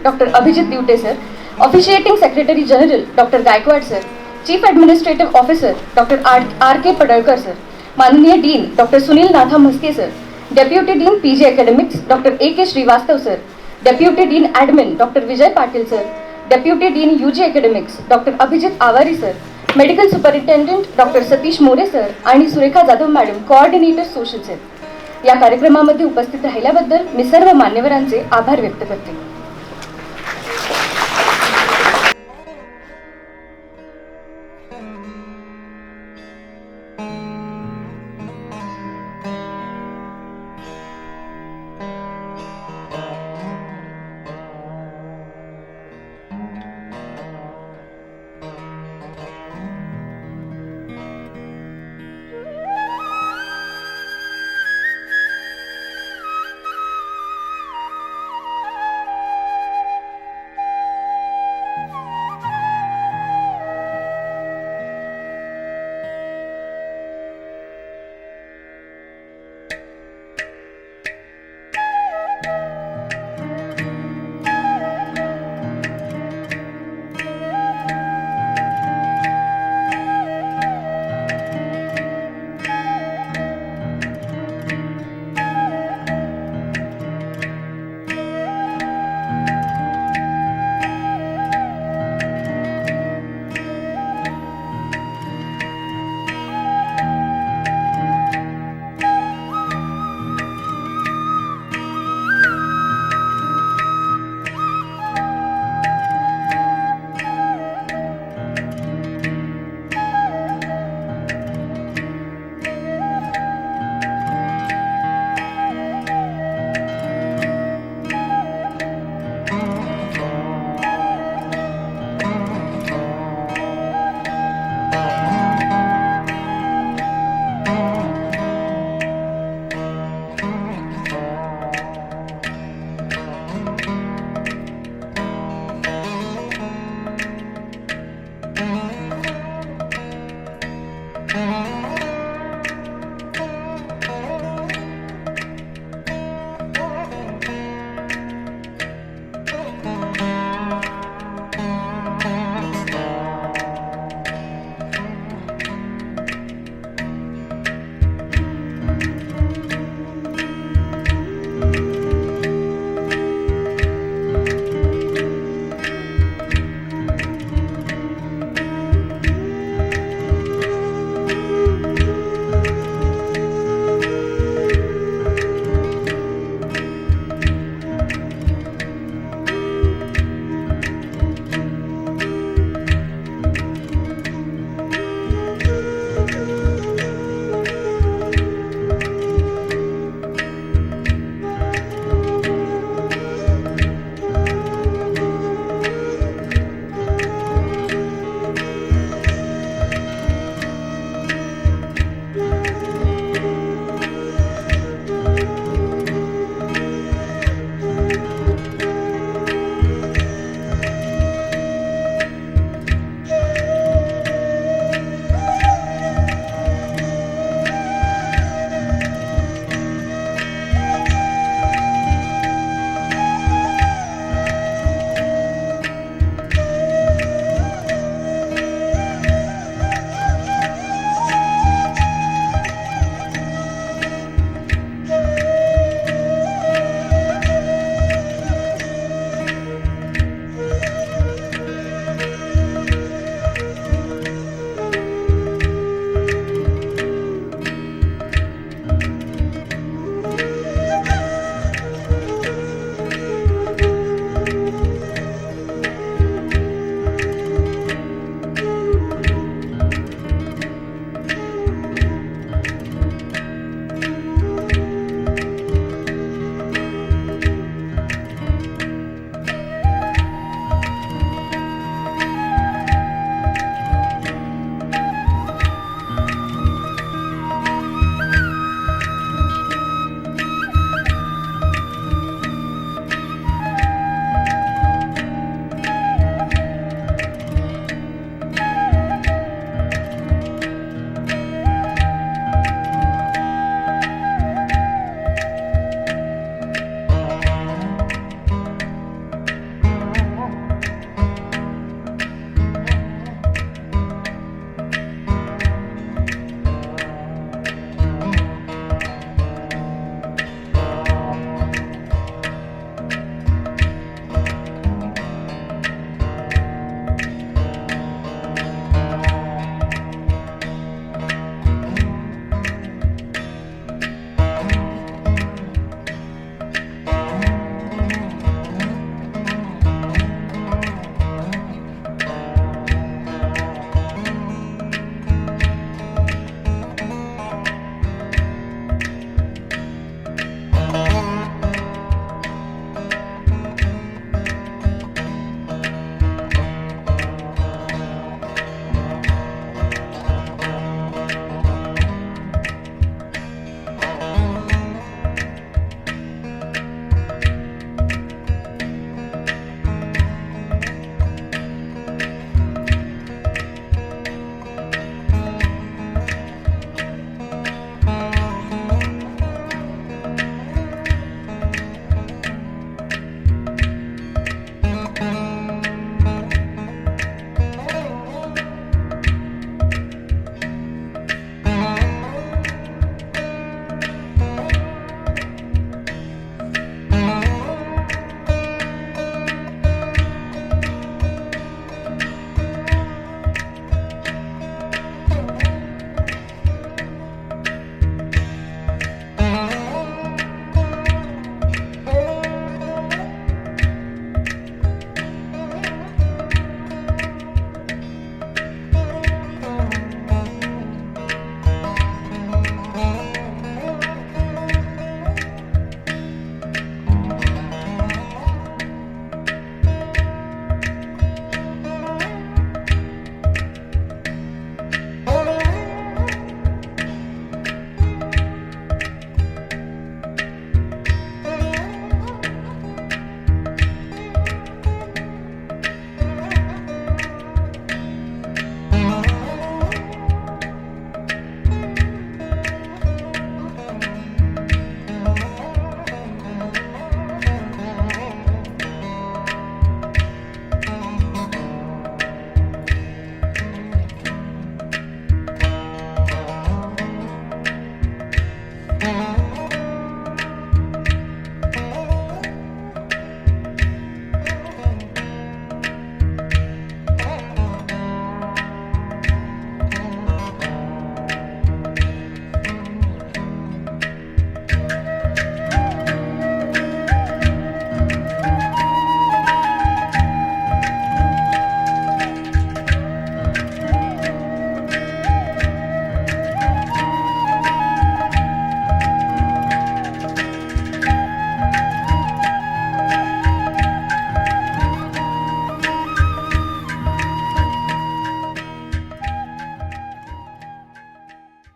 Dr. Abhijit Dute sir, Officiating Secretary General Dr. Gaikwad sir, Chief Administrative Officer Dr. R.K. Padalkar sir, माननीय dean doctor Sunil Natha Mhaske sir, deputy dean PG academics doctor A.K. Shrivastava sir, deputy dean admin doctor Vijay Patil sir, deputy dean UG academics doctor Abhijit Awari sir, medical superintendent doctor Satish More sir आणि Surekha Jadhav madam coordinator social sir. या कार्यक्रमामध्ये उपस्थित राहिल्याबद्दल मी सर्व मान्यवरांचे आभार व्यक्त करते.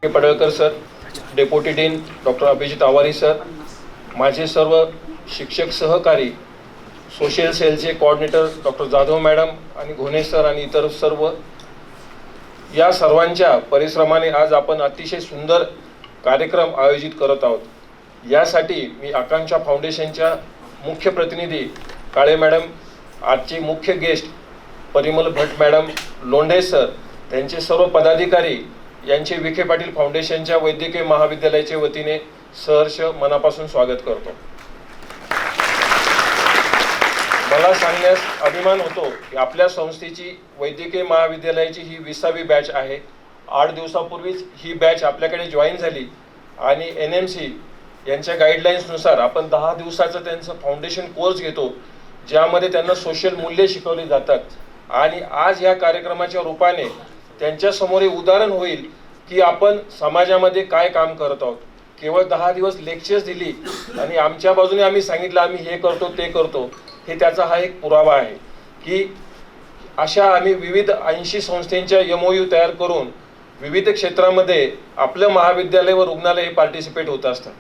Padalkar sir, deputy dean doctor Abhijit Awari sir, माझे सर्व शिक्षक सहकारी, सोशल सेलचे कोऑर्डिनेटर डॉक्टर जाधव मॅडम आणि घोणे सर आणि इतर सर्व, या सर्वांच्या परिश्रमाने आज आपण अतिशय सुंदर कार्यक्रम आयोजित करत आहोत. यासाठी मी आकांक्षा फाउंडेशनच्या मुख्य प्रतिनिधी काळे मॅडम, आजचे मुख्य गेस्ट परिमल भट मॅडम, लोंढे सर, त्यांचे सर्व पदाधिकारी यांचे विखे पाटील फाउंडेशनच्या वैद्यकीय महाविद्यालयाच्या वतीने सहर्ष मनापासून स्वागत करतो. मला सांगण्यास अभिमान होतो की आपल्या संस्थेची वैद्यकीय महाविद्यालयाची ही 20वी बॅच आहे. 8 दिवसापूर्वीच ही बॅच आपल्याकडे जॉईन झाली आणि NMC यांच्या गाईडलाईन्सनुसार आपण 10 दिवसाचा त्यांचा फाउंडेशन कोर्स घेतो, ज्यामध्ये त्यांना सोशल मूल्ये शिकवली जातात. आणि आज या कार्यक्रमाच्या रूपाने त्यांच्यासमोर हे उदाहरण होईल की आपण समाजामध्ये काय काम करत आहोत. केवळ 10 दिवस लेक्चर्स दिली आणि आमच्या बाजूने आम्ही सांगितलं आम्ही हे करतो ते करतो, हे त्याचा हा एक पुरावा आहे की अशा आम्ही विविध 80 संस्थांच्या MOU तयार करून विविध क्षेत्रामध्ये आपलं महाविद्यालय व रुग्णालय पार्टिसिपेट होत असतात.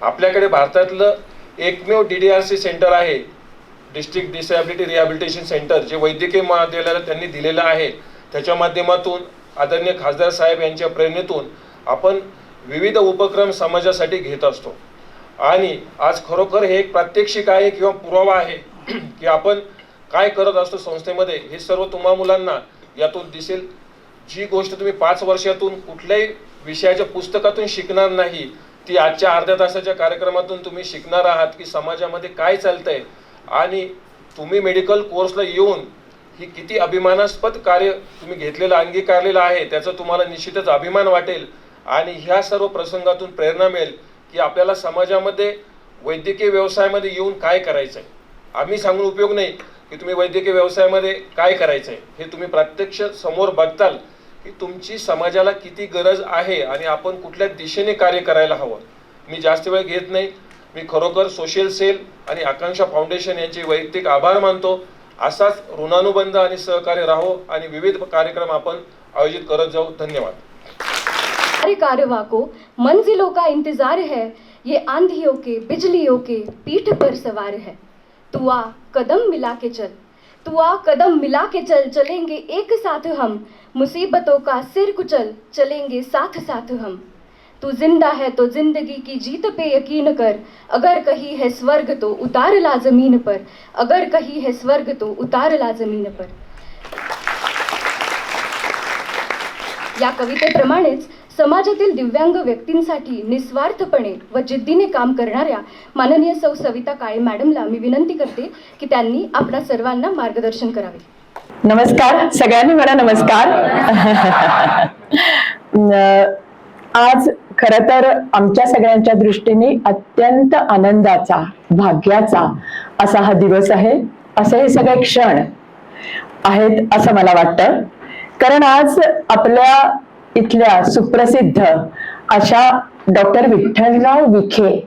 आपल्याकडे भारतातलं एकमेव DDRC सेंटर आहे, डिस्ट्रिक्ट डिसॅबिलिटी रिहॅबिलिटेशन सेंटर, जे वैद्यकीय महाविद्यालयाला त्यांनी दिलेलं आहे. त्याच्या माध्यमातून आदरणीय खासदार साहेब यांच्या प्रेरणेतून आपण विविध उपक्रम समाजासाठी घेत असतो. आणि आज खरोखर हे एक प्रात्यक्षिक आहे किंवा पुरावा आहे की आपण काय करत असतो संस्थेमध्ये, हे सर्व तुम्हा मुलांना यातून दिसेल. जी गोष्ट तुम्ही 5 वर्षातून कुठल्याही विषयाच्या पुस्तकातून शिकणार नाही, ती आजच्या अर्ध्या तासाच्या कार्यक्रमातून तुम्ही शिकणार आहात की समाजामध्ये काय चालतंय. आणि तुम्ही मेडिकल कोर्सला येऊन ही किती अभिमानास्पद कार्य तुम्ही घेतलेलं अंगीकारलेलं आहे, त्याचा तुम्हाला निश्चितच अभिमान वाटेल. आणि ह्या सर्व प्रसंगातून प्रेरणा मिळेल की आपल्याला समाजामध्ये वैद्यकीय व्यवसायामध्ये येऊन काय करायचं आहे. आम्ही सांगून उपयोग नाही की तुम्ही वैद्यकीय व्यवसायामध्ये काय करायचं आहे, हे तुम्ही प्रत्यक्ष समोर बघताल की तुमची समाजाला किती गरज आहे आणि आपण कुठल्या दिशेने कार्य करायला हवं. मी जास्त वेळ घेत नाही. मी खरोखर सोशल सेल आणि आकांक्षा फाउंडेशन यांचे वैयक्तिक आभार मानतो. असाच ऋणानुबंध आणि सहकार्य राहो आणि विविध कार्यक्रम आपण आयोजित करत जाऊ. धन्यवाद. कारवां को मंजिलों का इंतजार है, ये आंधियों के बिजलियों के पीठ पर सवार है. तू आ कदम मिला के चल, तू आ कदम मिला के चल, चलेंगे एक साथ हम, मुसीबतों का सिर कुचल, चलेंगे साथ साथ हम. तू जिंदा है तो जिंदगी की जीत पे यकीन कर, अगर कहीं है स्वर्ग तो उतार ला जमीन पर, अगर कहीं है स्वर्ग तो उतार ला जमीन पर. या कवितेप्रमाणेच समाजातील दिव्यांग व्यक्तींसाठी निस्वार्थपणे व जिद्दीने काम करणाऱ्या माननीय सौ सविता काळे मॅडमला मी विनंती करते की त्यांनी आपल्या सर्वांना मार्गदर्शन करावे. नमस्कार सगळ्यांनी, मला नमस्कार. आज खरं तर आमच्या सगळ्यांच्या दृष्टीने अत्यंत आनंदाचा, भाग्याचा असा हा दिवस आहे. असे हे सगळे क्षण आहेत असं मला वाटतं. कारण आज आपल्या इथल्या सुप्रसिद्ध अशा डॉक्टर विठ्ठलराव विखे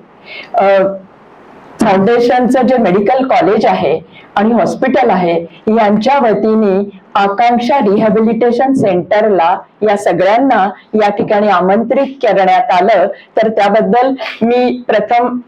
फाउंडेशनचं जे मेडिकल कॉलेज आहे आणि हॉस्पिटल आहे, यांच्या वतीने आकांक्षा रिहॅबिलिटेशन सेंटरला या सगळ्यांना या ठिकाणी आमंत्रित करण्यात आलं. तर त्याबद्दल मी प्रथम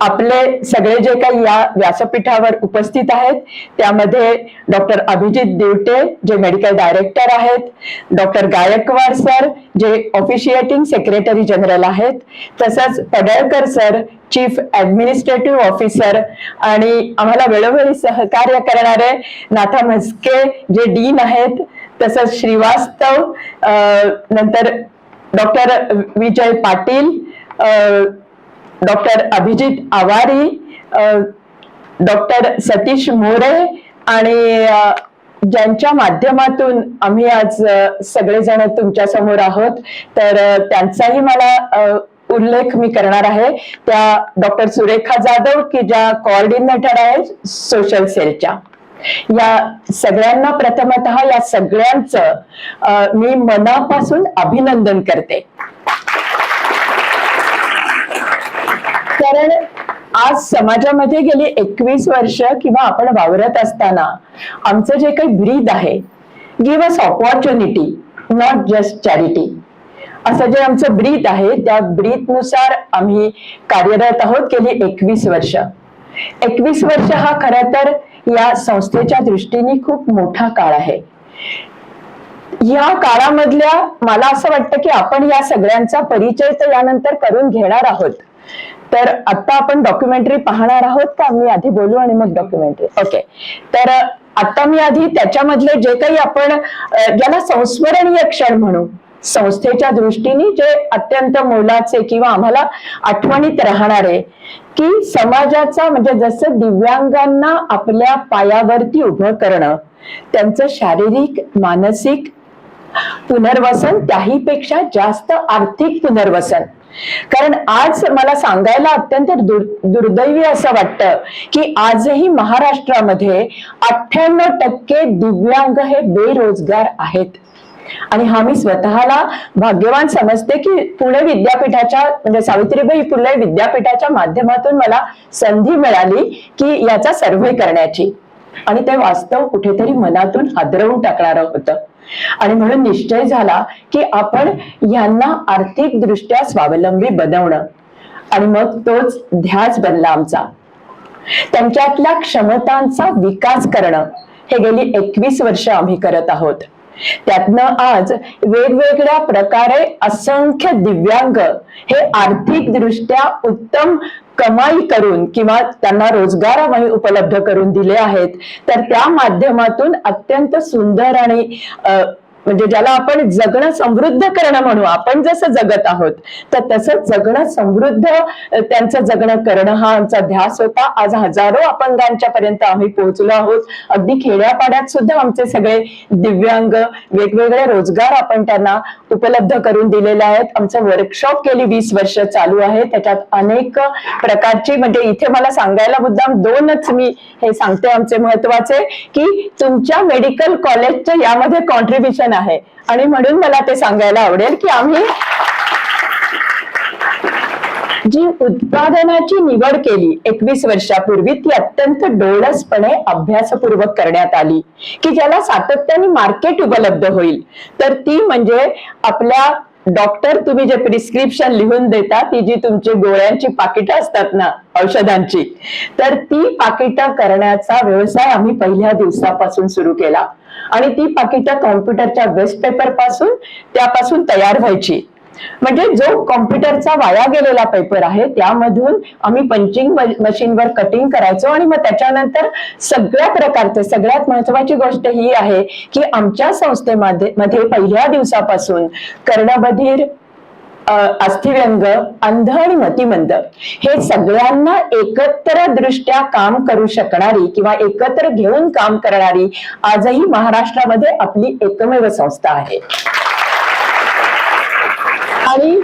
आपले सगळे जे काही या व्यासपीठावर उपस्थित आहेत त्यामध्ये डॉक्टर अभिजित दिवटे जे मेडिकल डायरेक्टर आहेत, डॉक्टर गायकवाड सर जे ऑफिशिएटिंग सेक्रेटरी जनरल आहेत, तसंच Padalkar sir chief administrative officer आणि आम्हाला वेळोवेळी सहकार्य करणारे नाथा म्हस्के जे डीन आहेत, तसंच श्रीवास्तव, नंतर डॉक्टर विजय पाटील, डॉक्टर अभिजित आवारी, डॉक्टर सतीश मोरे आणि ज्यांच्या माध्यमातून आम्ही आज सगळेजण तुमच्या समोर आहोत, तर त्यांचाही मला उल्लेख मी करणार आहे. त्या डॉक्टर सुरेखा जाधव की ज्या कोऑर्डिनेटर आहेत सोशल सेलच्या. या सगळ्यांना प्रथमतः या सगळ्यांचं मी मनापासून अभिनंदन करते. कारण आज समाजामध्ये गेली 21 वर्ष किंवा आपण वावरत असताना आमचं जे काही ब्रीद आहे, give us opportunity not just charity, असं जे आमचं ब्रीथ आहे त्या ब्रीथनुसार आम्ही कार्यरत आहोत गेली 21 वर्ष. 21 वर्ष हा खरं तर या संस्थेच्या दृष्टीने खूप मोठा काळ आहे. या काळामधल्या मला असं वाटतं की आपण या सगळ्यांचा परिचय तर यानंतर करून घेणार आहोत. तर आता आपण डॉक्युमेंटरी पाहणार आहोत का? मी आधी बोलू आणि मग डॉक्युमेंटरी. ओके. तर आता मी आधी त्याच्यामधले जे काही आपण ज्याला संस्मरणीय क्षण म्हणू, संस्थेच्या दृष्टीने जे अत्यंत मोलाचे किंवा आम्हाला आठवणीत राहणारे, की समाजाचा म्हणजे जसं दिव्यांगांना आपल्या पायावरती उभं करणं, त्यांचं शारीरिक मानसिक पुनर्वसन, त्याही पेक्षा जास्त आर्थिक पुनर्वसन. कारण आज मला सांगायला अत्यंत दुर्दैवी असं वाटतं की आजही महाराष्ट्रामध्ये 98% दिव्यांग हे बेरोजगार आहेत. आणि हा मी स्वतःला भाग्यवान समजते की पुणे विद्यापीठाच्या म्हणजे सावित्रीबाई फुले विद्यापीठाच्या माध्यमातून मला संधी मिळाली की याचा सर्व्हे करण्याची, आणि ते वास्तव कुठेतरी मनातून हादरवून टाकणारं होतं. आणि म्हणून निश्चय झाला की आपण यांना आर्थिक दृष्ट्या स्वावलंबी बनवणं, आणि मग तोच ध्यास बनला आमचा. त्यांच्यातल्या क्षमतांचा विकास करणं हे गेली 21 वर्ष आम्ही करत आहोत. त्यातनं आज वेगवेगळ्या प्रकारे असंख्य दिव्यांग हे आर्थिक दृष्ट्या उत्तम कमाई करून किंवा त्यांना रोजगार आम्ही उपलब्ध करून दिले आहेत. तर त्या माध्यमातून अत्यंत सुंदर आणि म्हणजे ज्याला आपण जगणं समृद्ध करणं म्हणू, आपण जसं जगत आहोत तर तसं जगणं समृद्ध त्यांचं जगणं करणं हा आमचा ध्यास होता. आज हजारो अपंगांच्या पर्यंत आम्ही पोहोचलो आहोत. अगदी खेड्यापाड्यात सुद्धा आमचे सगळे दिव्यांग वेगवेगळे रोजगार आपण त्यांना उपलब्ध करून दिलेले आहेत. आमचं वर्कशॉप गेली 20 वर्ष चालू आहे. त्याच्यात अनेक प्रकारची म्हणजे इथे मला सांगायला मुद्दाम 2च मी हे सांगते आमचे महत्वाचे, की तुमच्या मेडिकल कॉलेजचं यामध्ये कॉन्ट्रीब्युशन आहे. आणि म्हणून मला ते सांगायला आवडेल की आम्ही जी उत्पादनाची निवड केली 21 वर्षापूर्वी ती अत्यंत डोळसपणे अभ्यासपूर्वक करण्यात आली, की ज्याला सातत्याने मार्केट उपलब्ध होईल. तर ती म्हणजे आपल्या डॉक्टर तुम्ही जे प्रिस्क्रिप्शन लिहून देता, ती जी तुमची गोळ्यांची पाकिटं असतात ना औषधांची, तर ती पाकिटं करण्याचा व्यवसाय आम्ही पहिल्या दिवसापासून सुरू केला. आणि ती पाकिटं कॉम्प्युटरच्या वेस्ट पेपर पासून त्यापासून तयार व्हायची. म्हणजे जो कॉम्प्युटरचा वाया गेलेला पेपर आहे त्यामधून आम्ही पंचिंग मशीनवर कटिंग करायचो. आणि मग त्याच्यानंतर सगळ्या प्रकारचे, सगळ्यात महत्वाची गोष्ट ही आहे की आमच्या संस्थेमध्ये पहिल्या दिवसापासून कर्णबधीर, अस्थिव्यंग, अंध आणि मतिमंद हे सगळ्यांना एकत्र दृष्ट्या काम करू शकणारी किंवा एकत्र घेऊन काम करणारी आजही महाराष्ट्रामध्ये आपली एकमेव संस्था आहे. आणि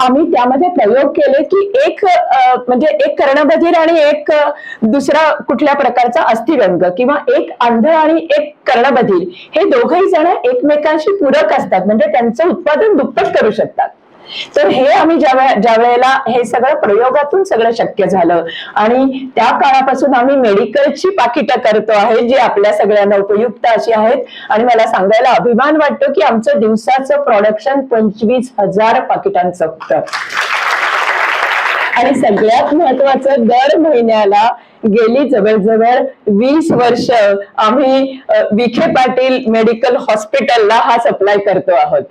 आम्ही त्यामध्ये प्रयोग केले की एक म्हणजे एक कर्णबधीर आणि एक दुसरा कुठल्या प्रकारचा अस्थिव्यंग, किंवा एक अंध आणि एक कर्णबधीर, हे दोघही जण एकमेकांशी पूरक असतात, म्हणजे त्यांचं उत्पादन दुप्पट करू शकतात. तर हे आम्ही ज्या वेळेला हे सगळं प्रयोगातून सगळं शक्य झालं. आणि त्या काळापासून आम्ही मेडिकलची पाकिटं करतो आहे जी आपल्या सगळ्यांना उपयुक्त अशी आहेत. आणि मला सांगायला अभिमान वाटतो की आमचं दिवसाचं प्रोडक्शन 25,000 पाकिटांचं होतं. आणि सगळ्यात महत्वाचं, दर महिन्याला गेली जवळजवळ 20 वर्ष आम्ही विखे पाटील मेडिकल हॉस्पिटलला हा सप्लाय करतो आहोत.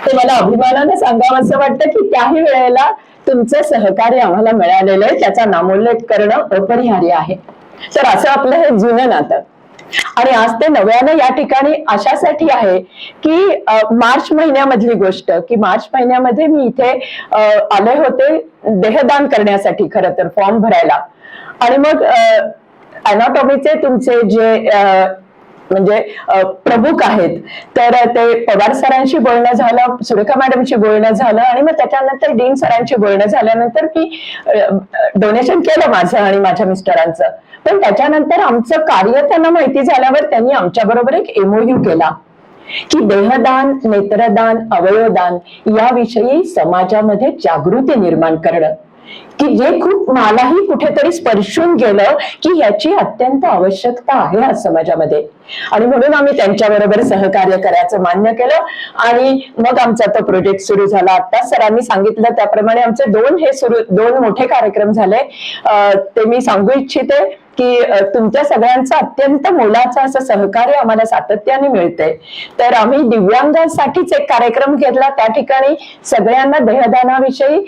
ते मला अभिमानानं सांगावं असं वाटतं की त्याही वेळेला तुमचं सहकार्य आम्हाला मिळालेलं आहे, त्याचा नामोल्लेख करणं अपरिहार्य आहे. तर असं आपलं हे जुनं नातं. आणि आज ते नव्यानं या ठिकाणी अशासाठी आहे की मार्च महिन्यामधली गोष्ट, की मार्च महिन्यामध्ये मी इथे आले होते देहदान करण्यासाठी, खरं तर फॉर्म भरायला. आणि मग अॅनाटॉमीचे तुमचे जे म्हणजे प्रमुख आहेत, तर ते पवार सरांशी बोलणं झालं, सुरेखा मॅडमशी बोलणं झालं, आणि मग त्याच्यानंतर डीन सरांशी बोलणं झाल्यानंतर मी डोनेशन केलं माझं आणि माझ्या मिस्टरांचं. पण त्याच्यानंतर आमचं कार्य त्यांना माहिती झाल्यावर त्यांनी आमच्या बरोबर एक MOU केला की देहदान, नेत्रदान, अवयवदान याविषयी समाजामध्ये जागृती निर्माण करणं की जे खूप मलाही कुठेतरी स्पर्शून गेलं की ह्याची अत्यंत आवश्यकता आहे आज समाजामध्ये. आणि म्हणून आम्ही त्यांच्याबरोबर सहकार्य करायचं मान्य केलं आणि मग आमचा तो प्रोजेक्ट सुरू झाला. आता सरांनी सांगितलं त्याप्रमाणे आमचे दोन मोठे कार्यक्रम झाले. ते मी सांगू इच्छिते की तुमच्या सगळ्यांचं अत्यंत मोलाचं असं सहकार्य आम्हाला सातत्याने मिळतंय. तर आम्ही दिव्यांगांसाठीच एक कार्यक्रम घेतला. त्या ठिकाणी सगळ्यांना देहदानाविषयी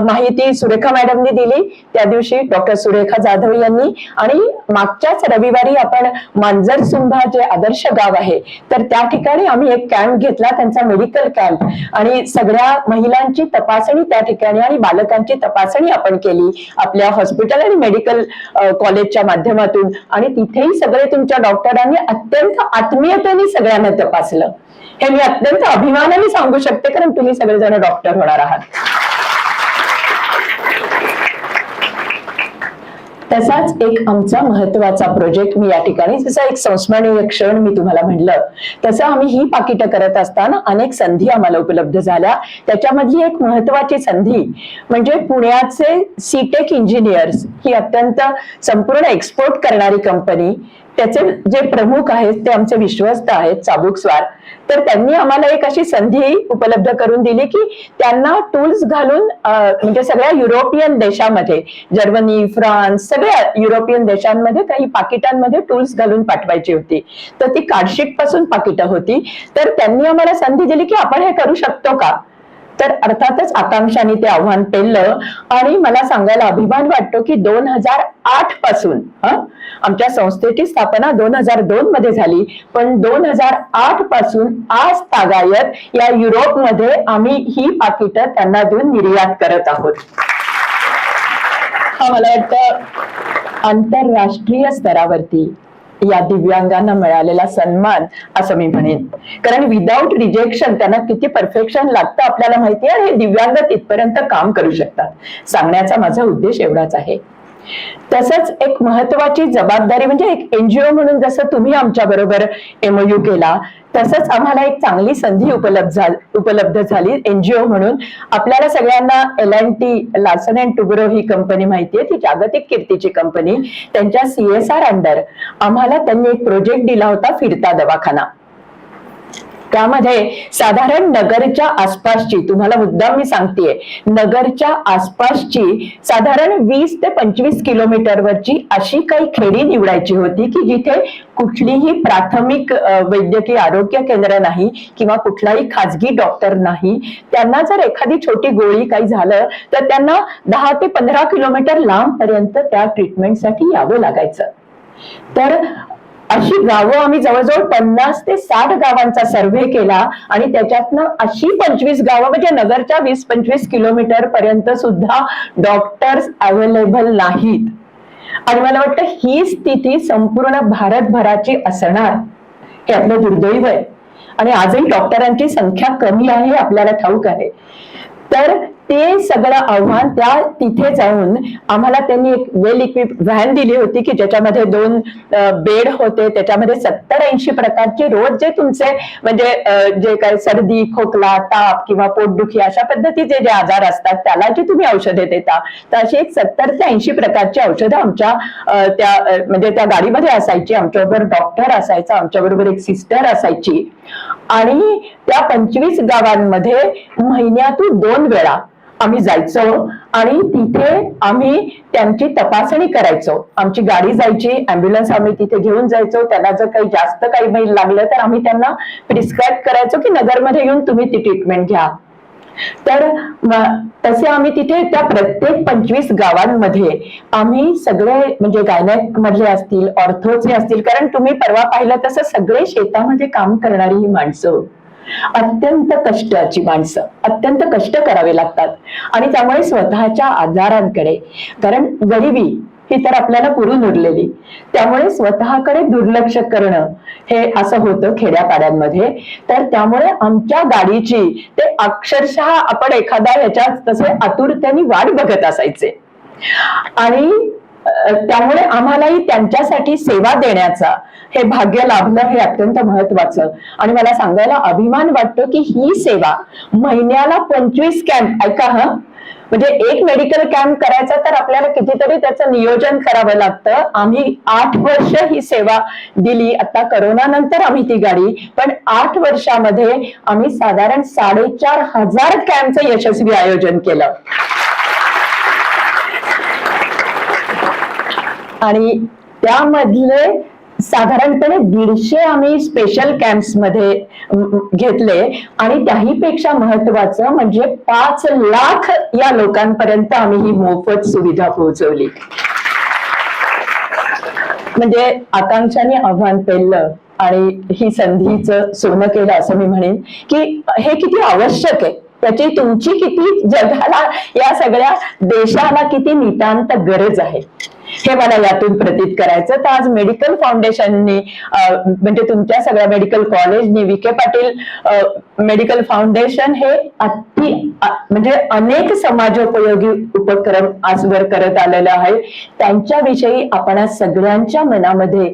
माहिती सुरेखा मॅडमनी दिली. त्या दिवशी डॉक्टर सुरेखा जाधव यांनी, आणि मागच्याच रविवारी आपण मांजरसुंभा जे आदर्श गाव आहे तर त्या ठिकाणी आम्ही एक कॅम्प घेतला, त्यांचा मेडिकल कॅम्प, आणि सगळ्या महिलांची तपासणी त्या ठिकाणी आणि बालकांची तपासणी आपण केली आपल्या हॉस्पिटल आणि मेडिकल कॉलेजच्या माध्यमातून. आणि तिथेही सगळे तुमच्या डॉक्टरांनी अत्यंत आत्मीयतेने सगळ्यांना तपासलं. हे मी अत्यंत अभिमानाने सांगू शकते, कारण तुम्ही सगळेजण डॉक्टर होणार आहात. तसाच एक आमचा महत्वाचा प्रोजेक्ट मी या ठिकाणी, जसा एक संस्मरणीय क्षण मी तुम्हाला म्हणलं तसं, आम्ही ही पाकिटं करत असताना अनेक संधी आम्हाला उपलब्ध झाल्या. त्याच्यामधली एक महत्वाची संधी म्हणजे पुण्याचे सीटेक इंजिनियर्स ही अत्यंत संपूर्ण एक्सपोर्ट करणारी कंपनी, त्याचे जे प्रमुख आहेत ते आमचे विश्वस्त आहेत चाबुकस्वार. तर त्यांनी आम्हाला एक अशी संधी उपलब्ध करून दिली की त्यांना टूल्स घालून म्हणजे सगळ्या युरोपियन देशामध्ये, जर्मनी, फ्रान्स, सगळ्या युरोपियन देशांमध्ये काही पाकिटांमध्ये टूल्स घालून पाठवायची होती. तर ती कार्डशीट पासून पाकिटं होती. तर त्यांनी आम्हाला संधी दिली की आपण हे करू शकतो का. तर अर्थातच आकांक्षाने ते आव्हान पेललं. आणि मला सांगायला अभिमान वाटतो की 2008 पासून आमच्या संस्थेची स्थापना 2002 मध्ये झाली, पण 2008 पासून आज तागायत या युरोपमध्ये आम्ही ही पाकिटं त्यांना देऊन निर्यात करत आहोत. हा मला वाटतं आंतरराष्ट्रीय स्तरावरती या दिव्यांगांना मिळालेला सन्मान असं मी म्हणेन. कारण विदाउट रिजेक्शन त्यांना किती परफेक्शन लागतं आपल्याला माहिती आहे, आणि हे दिव्यांग तिथपर्यंत काम करू शकतात. सांगण्याचा माझा उद्देश एवढाच आहे. तसंच एक महत्वाची जबाबदारी म्हणजे एक एनजीओ म्हणून जसं तुम्ही आमच्या बरोबर MOU केला, तसंच आम्हाला एक चांगली संधी उपलब्ध झाली एनजीओ म्हणून. आपल्याला सगळ्यांना L&T Larsen and Toubro he company माहितीये, ती जागतिक कीर्तीची कंपनी. त्यांच्या CSR अंडर आम्हाला त्यांनी एक प्रोजेक्ट दिला होता, फिरता दवाखाना. त्यामध्ये साधारण नगरच्या आसपासची, तुम्हाला मुद्दाम मी सांगतेय, नगरच्या आसपासची साधारण 20 ते 25 किलोमीटरवरची अशी काही खेडी निवडायची होती की जिथे कुठलीही प्राथमिक वैद्यकीय आरोग्य केंद्र नाही किंवा कुठलाही खाजगी डॉक्टर नाही. त्यांना जर एखादी छोटी गोळी काही झालं तर त्यांना 10 ते 15 किलोमीटर लांब पर्यंत त्या ट्रीटमेंटसाठी यावं लागायचं. तर अशी गावं आम्ही जवळजवळ 50 ते 60 गावांचा सर्व्हे केला, आणि त्याच्यातनं अशी 25 गावं म्हणजे नगरच्या 20-25 किलोमीटर पर्यंत सुद्धा डॉक्टर्स अवेलेबल नाहीत. आणि मला वाटतं ही स्थिती संपूर्ण भारतभराची असणार, हे आपलं दुर्दैव आहे. आणि आजही डॉक्टरांची संख्या कमी आहे, आपल्याला ठाऊक आहे. तर ते सगळं आव्हान तिथे जाऊन आम्हाला त्यांनी एक वेल इक्विप व्हॅन दिली होती की ज्याच्यामध्ये 2 बेड होते. त्याच्यामध्ये 70-80 प्रकारचे रोज जे तुमचे म्हणजे जे काही सर्दी, खोकला, ताप किंवा पोटदुखी अशा पद्धतीचे जे आजार असतात त्याला जी तुम्ही औषधे देता, तर अशी एक 70 ते 80 प्रकारची औषधं आमच्या म्हणजे त्या गाडीमध्ये असायची. आमच्याबरोबर डॉक्टर असायचा, आमच्याबरोबर एक सिस्टर असायची. आणि त्या 25 गावांमध्ये महिन्यातून 2 वेळा आम्ही जायचो आणि तिथे आम्ही त्यांची तपासणी करायचो. आमची गाडी जायची, अँब्युलन्स आम्ही तिथे घेऊन जायचो. त्यांना जर काही जास्त काही लागलं तर आम्ही त्यांना प्रिस्क्राईब करायचो की नगरमध्ये येऊन तुम्ही ती ट्रीटमेंट घ्या. तर तसे आम्ही तिथे त्या प्रत्येक 25 गावांमध्ये आम्ही सगळे म्हणजे गायनॅक मधले असतील, ऑर्थोचे असतील, कारण तुम्ही परवा पाहिलं तसं सगळे शेतामध्ये काम करणारी ही माणसं, अत्यंत कष्टाची माणसं, अत्यंत कष्ट करावे लागतात. आणि त्यामुळे स्वतःच्या आजारांकडे, कारण गरिबी ही तर आपल्याला पुरून उरलेली, त्यामुळे स्वतःकडे दुर्लक्ष करणं हे असं होतं खेड्यापाड्यांमध्ये. तर त्यामुळे आमच्या गाडीची ते अक्षरशः आपण एखादा ह्याच्यात तसे आतुरतेने वाट बघत असायचे. आणि त्यामुळे आम्हालाही त्यांच्यासाठी सेवा देण्याचा हे भाग्य लाभलं, हे अत्यंत महत्वाचं. आणि मला सांगायला अभिमान वाटतो की ही सेवा महिन्याला 25 कॅम्प, ऐका हा, म्हणजे एक मेडिकल कॅम्प करायचा तर आपल्याला कितीतरी त्याचं नियोजन करावं लागतं. आम्ही 8 वर्ष ही सेवा दिली. आता करोना नंतर आम्ही ती गाडी, पण 8 वर्षामध्ये आम्ही साधारण 4,500 कॅम्पचं यशस्वी आयोजन केलं. आणि त्यामधले साधारणपणे 150 आम्ही स्पेशल कॅम्प्स मध्ये घेतले. आणि त्याहीपेक्षा महत्वाचं म्हणजे 5 लाख या लोकांपर्यंत आम्ही ही मोफत सुविधा पोहोचवली. म्हणजे आकांक्षाने आव्हान पेललं आणि ही संधीचं सोनं केलं असं मी म्हणेन की हे किती आवश्यक आहे, त्याची तुमची किती जगाला, या सगळ्या देशाला किती नितांत गरज आहे, हे मला यातून प्रतीत करायचं. तर आज मेडिकल फाउंडेशननी म्हणजे तुमच्या सगळ्या मेडिकल कॉलेजनी, विखे पाटील मेडिकल फाउंडेशन हे म्हणजे अनेक समाजोपयोगी उपक्रम आजवर करत आलेलं आहे. त्यांच्याविषयी आपण सगळ्यांच्या मनामध्ये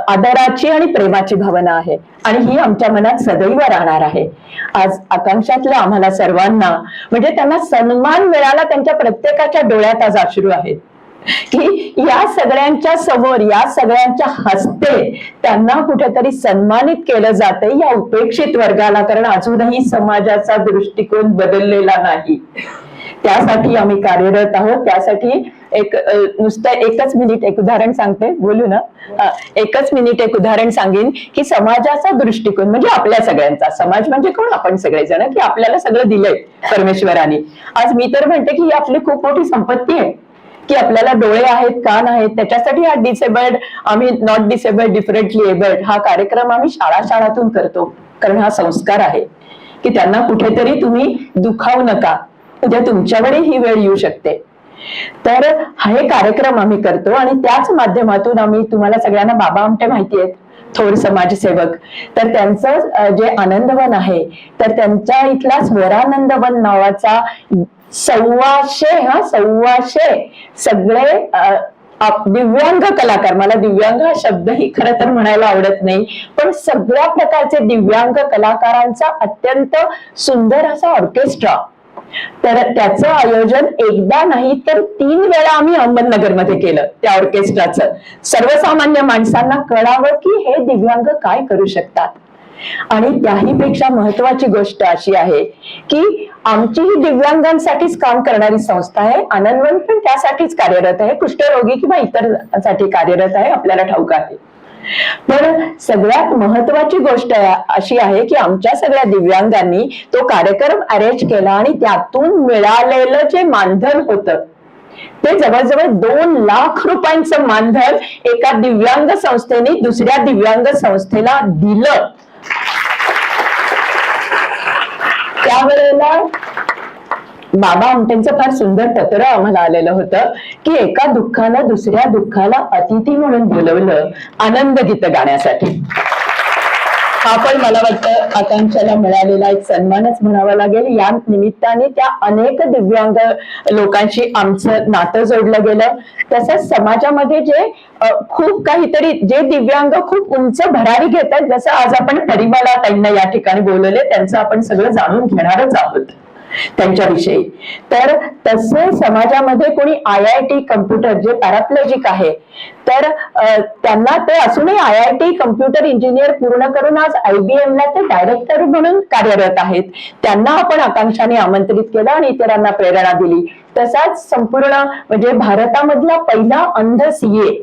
आदराची आणि प्रेमाची भावना आहे आणि ही आमच्या मनात सदैव राहणार आहे. आज आकांक्षातल्या आम्हाला सर्वांना म्हणजे त्यांना सन्मान मिळाला, त्यांच्या प्रत्येकाच्या डोळ्यात आज अश्रू आहेत की या सगळ्यांच्या समोर, या सगळ्यांच्या हस्ते त्यांना कुठेतरी सन्मानित केलं जाते या उपेक्षित वर्गाला. कारण अजूनही समाजाचा दृष्टिकोन बदललेला नाही. त्यासाठी आम्ही कार्यरत आहोत. त्यासाठी नुसतं एकच मिनिट एक उदाहरण सांगते, बोलू ना, एकच मिनिट एक उदाहरण सांगेन की समाजाचा दृष्टिकोन म्हणजे आपल्या सगळ्यांचा, समाज म्हणजे कोण, आपण सगळेजण, की आपल्याला सगळं दिलंय परमेश्वराने. आज मी तर म्हणते की ही आपली खूप मोठी संपत्ती आहे की आपल्याला डोळे आहेत, कान आहेत. त्याच्यासाठी हा डिसेबल्ड, आम्ही नॉट डिसेबल्ड डिफरंटली एबल्ड हा कार्यक्रम आम्ही शाळातून करतो. कारण हा संस्कार आहे की त्यांना कुठेतरी तुम्ही दुखावू नका, उद्या तुमच्याकडे ही वेळ येऊ शकते. तर हे कार्यक्रम आम्ही करतो आणि त्याच माध्यमातून आम्ही, तुम्हाला सगळ्यांना बाबा आमटे माहिती आहेत, थोर समाजसेवक, तर त्यांचं जे आनंदवन आहे तर त्यांच्या इथला स्वरानंदवन नावाचा 1,200 सगळे दिव्यांग कलाकार, मला दिव्यांग हा शब्दही खरं तर म्हणायला आवडत नाही, पण सगळ्या प्रकारचे दिव्यांग कलाकारांचा अत्यंत सुंदर असा ऑर्केस्ट्रा. तर त्याचं आयोजन एकदा नाही तर 3 वेळा आम्ही अहमदनगरमध्ये केलं त्या ऑर्केस्ट्राचं. सर्वसामान्य माणसांना कळावं की हे दिव्यांग काय करू शकतात. आणि त्याहीपेक्षा महत्वाची गोष्ट अशी आहे की आमची ही दिव्यांगांसाठीच काम करणारी संस्था आहे. आनंदवन पण त्यासाठीच कार्यरत आहे, कुष्ठरोगी किंवा इतर साठी कार्यरत आहे, आपल्याला ठाऊक आहे. पण सगळ्यात महत्वाची गोष्ट अशी आहे की आमच्या सगळ्या दिव्यांगांनी तो कार्यक्रम अरेंज केला आणि त्यातून मिळालेलं जे मानधन होतं ते जवळजवळ 2 लाख रुपयांचं मानधन एका दिव्यांग संस्थेने दुसऱ्या दिव्यांग संस्थेला दिलं. त्यावेळेला बाबा आमटेंचं फार सुंदर पत्र आम्हाला आलेलं होतं की एका दुःखानं दुसऱ्या दुःखाला अतिथी म्हणून बोलवलं आनंद गीत गाण्यासाठी. हा पण मला वाटतं आकांक्षाला मिळालेला एक सन्मानच म्हणावा लागेल. या निमित्ताने त्या अनेक दिव्यांग लोकांशी आमचं नातं जोडलं गेलं. तसंच समाजामध्ये जे खूप काहीतरी जे दिव्यांग खूप उंच भरारी घेतात, जसं आज आपण परिमला ताईंना या ठिकाणी बोलवले, त्यांचं आपण सगळं जाणून घेणारच आहोत त्यांच्याविषयी. तर तसे समाजामध्ये कोणी IIT कम्प्युटर जे पॅराप्लेजिक आहे तर त्यांना ते असूनही IIT कम्प्युटर इंजिनियर पूर्ण करून आज IBM ला ते डायरेक्टर म्हणून कार्यरत आहेत. त्यांना आपण आकांक्षाने आमंत्रित केलं आणि इतरांना प्रेरणा दिली. तसाच संपूर्ण म्हणजे भारतामधला पहिला अंध CA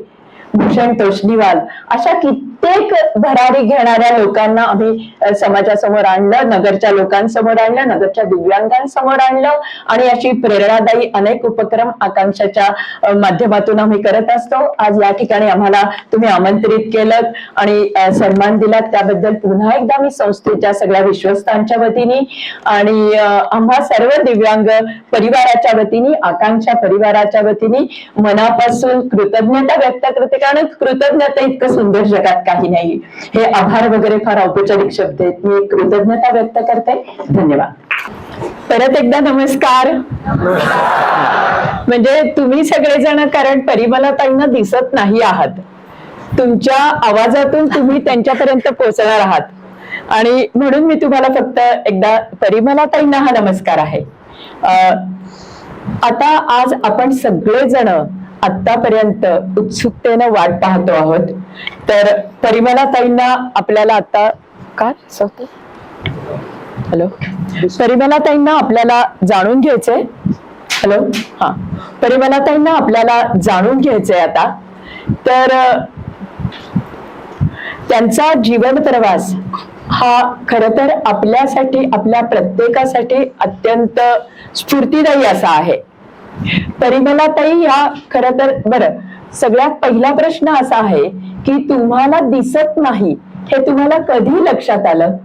भूषण तोष्णीवाल, अशा कित्येक भरारी घेणाऱ्या लोकांना आम्ही समाजासमोर आणलं, नगरच्या लोकांसमोर आणलं, नगरच्या दिव्यांगांसमोर आणलं आणि अशी प्रेरणादायी अनेक उपक्रम आकांक्षाच्या माध्यमातून आम्ही करत असतो. आज या ठिकाणी आम्हाला तुम्ही आमंत्रित केलं आणि सन्मान दिलात त्याबद्दल पुन्हा एकदा मी संस्थेच्या सगळ्या विश्वस्तांच्या वतीने आणि आम्हा सर्व दिव्यांग परिवाराच्या वतीने, आकांक्षा परिवाराच्या वतीने मनापासून कृतज्ञता व्यक्त करते. कारण कृतज्ञता इतकं सुंदर जगात काही नाही. हे आभार वगैरे फार औपचारिक शब्द आहेत. मी कृतज्ञता व्यक्त करते. धन्यवाद. परत एकदा नमस्कार. म्हणजे तुम्ही सगळेजण, कारण परिमलाताईंना दिसत नाही आहात, तुमच्या आवाजातून तुम्ही त्यांच्यापर्यंत पोहोचणार आहात आणि म्हणून मी तुम्हाला फक्त एकदा परिमलाताईंना हा नमस्कार आहे. आता आज आपण सगळेजण आतापर्यंत उत्सुकतेनं वाट पाहतो आहोत. तर परिमलाताईंना आपल्याला आता काय हॅलो परिमलाताईंना आपल्याला जाणून घ्यायचंय. हॅलो हा परिमलाताईंना आपल्याला जाणून घ्यायचंय आता. तर त्यांचा जीवन प्रवास हा खरं तर आपल्यासाठी, आपल्या प्रत्येकासाठी अत्यंत स्फूर्तिदायी असा आहे. परिमलाताई ह्या खरं तर बरं, सगळ्यात पहिला प्रश्न असा आहे की तुम्हाला दिसत नाही हे तुम्हाला कधी लक्षात आलं?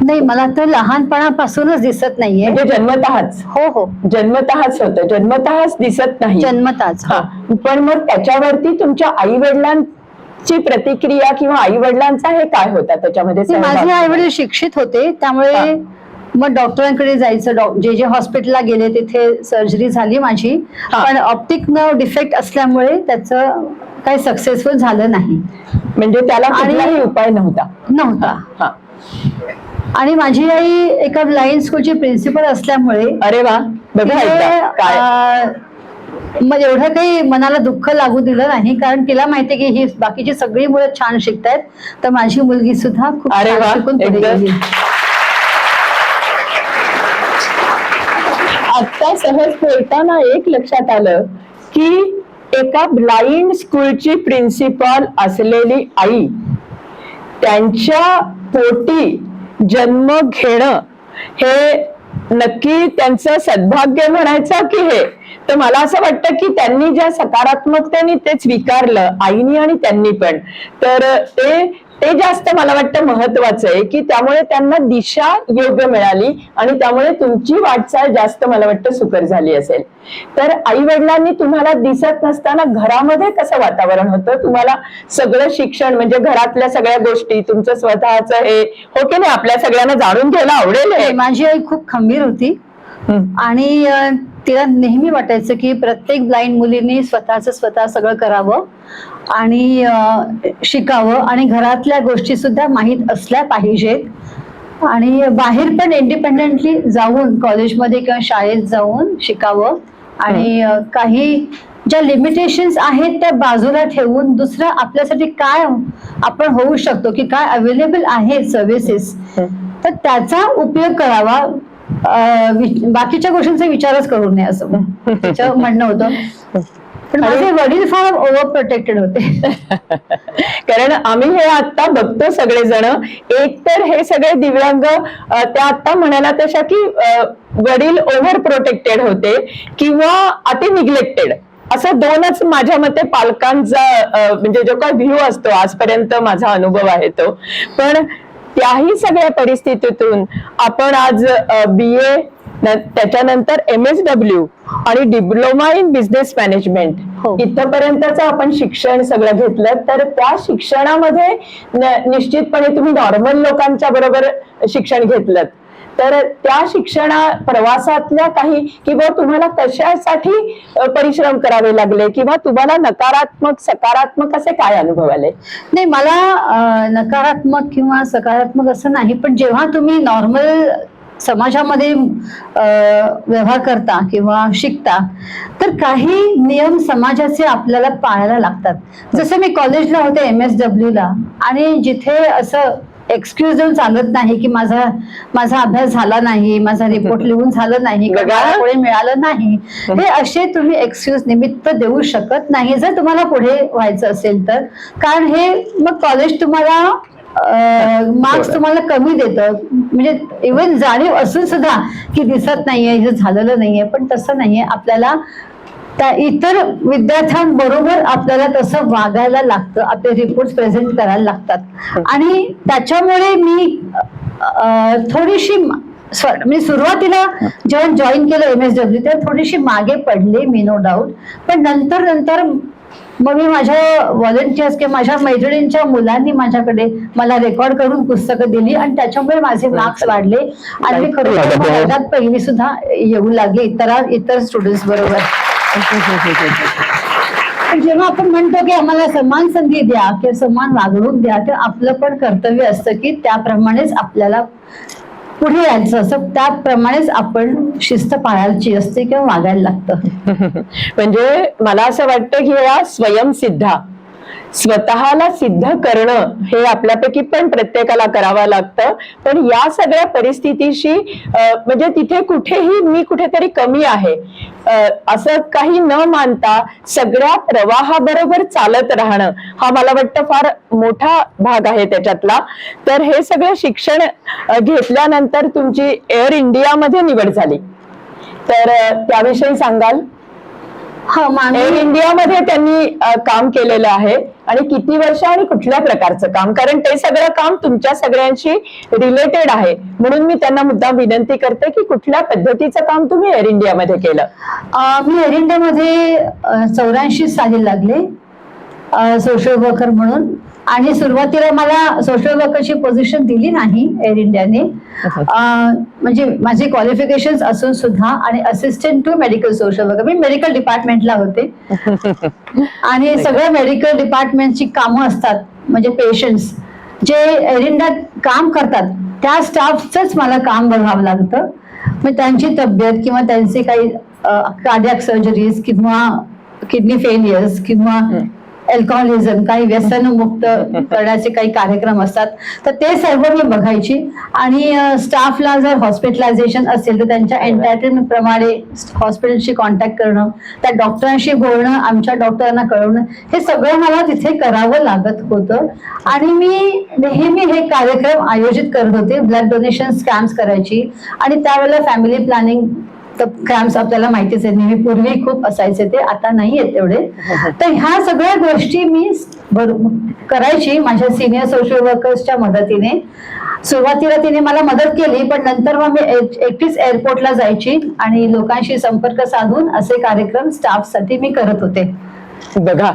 नाही, मला तर लहानपणापासूनच दिसत नाहीये. म्हणजे जन्मतःच? हो हो, जन्मतःच होतं, जन्मतःच दिसत नाही. जन्मताच. हा, पण मग त्याच्यावरती तुमच्या आई वडिलांची प्रतिक्रिया किंवा आई वडिलांचा हे काय होता त्याच्यामध्ये सहभाग? माझे आई वडील शिक्षित होते, त्यामुळे मग डॉक्टरांकडे जायचं. जे हॉस्पिटलला गेले तिथे सर्जरी झाली माझी, पण ऑप्टिक नर्व डिफेक्ट असल्यामुळे त्याचं काही सक्सेसफुल झालं नाही. म्हणजे त्याला कुठलाही उपाय नव्हता. हा. आणि माझी आई एका ब्लाइंड स्कूलची प्रिन्सिपल असल्यामुळे, अरे वा, बघा एकदा काय मग एवढं काही मनाला दुःख लागू दिलं नाही, कारण तिला माहितीये की ही बाकीची सगळी मुलं छान शिकतायत, तर माझी मुलगी सुद्धा खूप छान शिकून पुढे गेली. आता सहज बोलताना एक लक्षात आलं की एका ब्लाइंड स्कूलची प्रिन्सिपल असलेली आई, त्यांच्या पोटी जन्म घेणं हे नक्की त्यांचं सद्भाग्य म्हणायचं की हे? तर मला असं वाटतं की त्यांनी ज्या सकारात्मकतेने ते स्वीकारलं, आईनी आणि त्यांनी पण, तर ते जास्त मला वाटतं महत्वाचं आहे की त्यामुळे त्यांना दिशा योग्य मिळाली आणि त्यामुळे तुमची वाटचाल जास्त मला वाटतं सुकर झाली असेल. तर आई वडिलांनी तुम्हाला दिसत नसताना घरामध्ये कसं वातावरण होतं? तुम्हाला सगळं शिक्षण म्हणजे घरातल्या सगळ्या गोष्टी, तुमचं स्वतःचं हे हो की नाही, आपल्या सगळ्यांना जाणून घ्यायला आवडेल. माझी आई खूप खंबीर होती आणि तिला नेहमी वाटायचं की प्रत्येक ब्लाइंड मुलींनी स्वतः सगळं करावं आणि शिकावं आणि घरातल्या गोष्टी सुद्धा माहीत असल्या पाहिजेत आणि बाहेर पण इंडिपेंडेंटली जाऊन कॉलेजमध्ये किंवा शाळेत जाऊन शिकावं आणि काही ज्या लिमिटेशन्स आहेत त्या बाजूला ठेवून दुसरं आपल्यासाठी काय आपण होऊ शकतो की काय अवेलेबल आहे सर्व्हिसेस, तर त्याचा उपयोग करावा. बाकीच्या गोष्टींचा विचारच करू नये असं तिचं म्हणणं होतं. पण माझे वडील फार ओव्हर प्रोटेक्टेड होते. कारण आम्ही हे आता बघतो सगळेजण, एक तर हे सगळे दिव्यांग त्या आता म्हणायला तशा की वडील ओव्हर प्रोटेक्टेड होते किंवा अति निग्लेक्टेड, असं दोनच माझ्या मते पालकांचा म्हणजे जो काही व्ह्यू असतो, आजपर्यंत माझा अनुभव आहे तो. पण त्याही सगळ्या परिस्थितीतून आपण आज BA, त्याच्यानंतर MSW आणि डिप्लोमा इन बिझनेस मॅनेजमेंट इथपर्यंतच आपण शिक्षण सगळं घेतलं. तर त्या शिक्षणामध्ये निश्चितपणे तुम्ही नॉर्मल लोकांच्या बरोबर शिक्षण घेतलं, तर त्या शिक्षणा प्रवासातल्या काही किंवा तुम्हाला कशासाठी परिश्रम करावे लागले किंवा तुम्हाला नकारात्मक सकारात्मक असे काय अनुभव आले? नाही, मला नकारात्मक किंवा सकारात्मक असं नाही, पण जेव्हा तुम्ही नॉर्मल समाजामध्ये व्यवहार करता किंवा शिकता तर काही नियम समाजाचे आपल्याला पाळायला लागतात. जसं मी कॉलेजला होते MSW ला, आणि जिथे असं एक्सक्यूज देऊन चालत नाही की माझा अभ्यास झाला नाही, माझा रिपोर्ट लिहून झालं नाही, पुढे मिळालं नाही, हे असे तुम्ही एक्सक्यूज निमित्त देऊ शकत नाही जर तुम्हाला पुढे व्हायचं असेल तर. कारण हे मग कॉलेज तुम्हाला मार्क्स तुम्हाला कमी देतं, म्हणजे इव्हन जाणीव असून सुद्धा की दिसत नाहीये, हे झालेलं नाहीये, पण तसं नाहीये. आपल्याला त्या इतर विद्यार्थ्यांबरोबर आपल्याला तसं वागायला लागतं, आपले रिपोर्ट प्रेझेंट करायला लागतात. आणि त्याच्यामुळे मी थोडीशी मी सुरुवातीला जेव्हा जॉईन केलं MSW तेव्हा थोडीशी मागे पडले मी, नो डाऊट. पण नंतर मग मी माझ्या व्हॉलेंटियर्स किंवा माझ्या मैत्रिणींच्या मुलांनी माझ्याकडे मला रेकॉर्ड करून पुस्तकं दिली आणि त्याच्यामुळे माझे मार्क्स वाढले आणि मी खरोखर वर्गात पहिली सुद्धा येऊ लागले इतर स्टुडंट्स बरोबर. जेव्हा आपण म्हणतो की आम्हाला समान संधी द्या किंवा समान वागणूक द्या, तर आपलं पण कर्तव्य असतं की त्याप्रमाणेच आपल्याला पुढे यायचं असं, त्याप्रमाणेच आपण शिस्त पाळायची असते किंवा वागायला लागतं. म्हणजे मला असं वाटतं की या स्वयंसिद्धा, स्वतःला सिद्ध करणं हे आपल्यापैकी पण प्रत्येकाला करावं लागतं. पण या सगळ्या परिस्थितीशी म्हणजे तिथे कुठेही मी कुठेतरी कमी आहे असं काही न मानता सगळ्या प्रवाहाबरोबर चालत राहणं हा मला वाटतं फार मोठा भाग आहे त्याच्यातला. तर हे सगळं शिक्षण घेतल्यानंतर तुमची एअर इंडियामध्ये निवड झाली, तर त्याविषयी सांगाल? एअर इंडियामध्ये त्यांनी काम केलेलं आहे आणि किती वर्ष आणि कुठल्या प्रकारचं काम, कारण ते सगळं काम तुमच्या सगळ्यांशी रिलेटेड आहे. म्हणून मी त्यांना मुद्दाम विनंती करते की कुठल्या पद्धतीचं काम तुम्ही एअर इंडियामध्ये केलं? मी एअर इंडियामध्ये 84 साली लागले सोशल वर्कर म्हणून, आणि सुरुवातीला मला सोशल वर्करची पोझिशन दिली नाही एअर इंडियाने. म्हणजे माझे क्वालिफिकेशन्स असून सुद्धा, आणि assistant to medical social worker, मी मेडिकल डिपार्टमेंटला होते आणि सगळ्या मेडिकल डिपार्टमेंटची कामं असतात, म्हणजे पेशंट्स जे एअर इंडियात काम करतात त्या स्टाफचंच मला काम बघावं लागतं. मग त्यांची तब्येत किंवा त्यांचे काही कार्डियाक सर्जरीज किंवा किडनी फेलियर्स किंवा अल्कोहोलिझम, काही व्यसनमुक्त करण्याचे काही कार्यक्रम असतात, तर ते सर्व मी बघायची. आणि स्टाफला जर हॉस्पिटलायझेशन असेल तर त्यांच्या एंटायटलमेंट प्रमाणे हॉस्पिटलशी कॉन्टॅक्ट करणं, त्या डॉक्टरांशी बोलणं, आमच्या डॉक्टरांना कळवणं, हे सगळं मला तिथे करावं लागत होतं. आणि मी नेहमी हे कार्यक्रम आयोजित करत होते. ब्लड डोनेशन कॅम्प्स करायची, आणि त्यावेळेला फॅमिली प्लॅनिंग कॅम्प्स आपल्याला माहितीच आहे, नेहमी पूर्वी खूप असायचे, ते आता नाही आहेत तेवढे. तर ह्या सगळ्या गोष्टी मी करायची माझ्या सिनियर सोशल वर्कर्सच्या मदतीने. सुरुवातीला तिने मला मदत केली, पण नंतर मग मी एकटीच एअरपोर्टला जायची आणि लोकांशी संपर्क साधून असे कार्यक्रम स्टाफसाठी मी करत होते. बघा,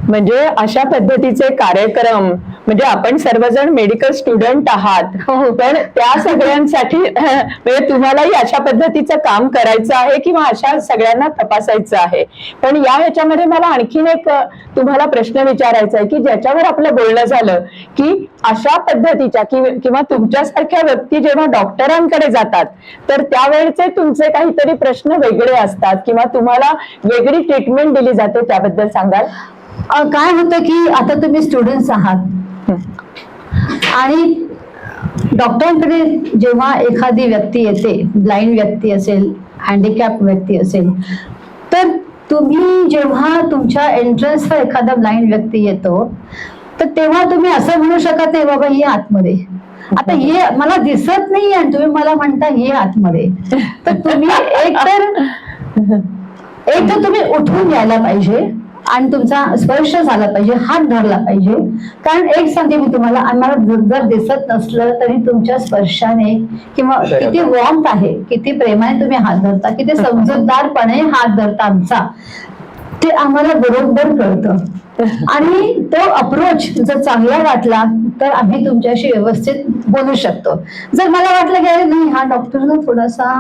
म्हणजे अशा पद्धतीचे कार्यक्रम, म्हणजे आपण सर्वजण मेडिकल स्टुडंट आहात, पण त्या सगळ्यांसाठी म्हणजे तुम्हालाही अशा पद्धतीचं काम करायचं आहे किंवा अशा सगळ्यांना तपासायचं आहे. पण या ह्याच्यामध्ये मला आणखीन एक तुम्हाला प्रश्न विचारायचा आहे की ज्याच्यावर आपलं बोलणं झालं की अशा पद्धतीच्या किंवा तुमच्यासारख्या व्यक्ती जेव्हा डॉक्टरांकडे जातात तर त्यावेळेचे तुमचे काहीतरी प्रश्न वेगळे असतात किंवा तुम्हाला वेगळी ट्रीटमेंट दिली जाते, त्याबद्दल सांगाल? काय होतं की आता तुम्ही स्टुडंट्स आहात आणि डॉक्टरांकडे जेव्हा एखादी व्यक्ती येते, ब्लाइंड व्यक्ती असेल, हँडिकॅप व्यक्ती असेल, तर तुम्ही जेव्हा तुमच्या एंट्रन्सवर एखादा ब्लाइंड व्यक्ती येतो तर तेव्हा तुम्ही असं म्हणू शकत नाही बाबा ये आतमध्ये, आता हे मला दिसत नाही आणि तुम्ही मला म्हणता ये आतमध्ये. तर तुम्ही एकतर तुम्ही उठून यायला पाहिजे आणि तुमचा स्पर्श झाला पाहिजे, हात धरला पाहिजे. कारण एक सांगते मी तुम्हाला, आम्हाला जर दिसत नसलं तरी तुमच्या स्पर्शाने किंवा किती वॉर्मथ आहे, किती प्रेमाने तुम्ही हात धरता, किती समजूतदारपणे हात धरता आमचा, ते आम्हाला बरोबर कळतं. आणि तो अप्रोच जर चांगला वाटला तर आम्ही तुमच्याशी व्यवस्थित बोलू शकतो. जर मला वाटलं की अरे नाही, हा डॉक्टर थोडासा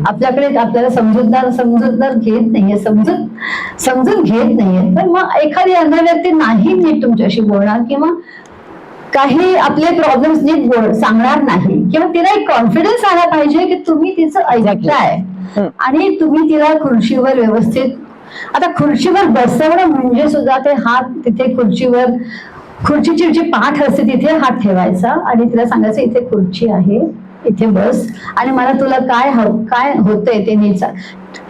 आपल्याकडे आपल्याला समजूतदार घेत नाहीये, समजून घेत नाहीये, तर मग एखादी अन्य व्यक्ती नाही नीट तुमच्याशी बोलणार किंवा काही आपले प्रॉब्लेम्स नीट सांगणार नाही, किंवा तिला एक कॉन्फिडन्स आला पाहिजे की तुम्ही तिचं ऐकताय आणि तुम्ही तिला खुर्चीवर व्यवस्थित. आता खुर्चीवर बसवणं म्हणजे सुद्धा ते हात तिथे खुर्चीची जी पाठ असते तिथे हात ठेवायचा आणि तिला सांगायचं इथे खुर्ची आहे, इथे बस आणि मला तुला काय होतंय ते नीट सांग.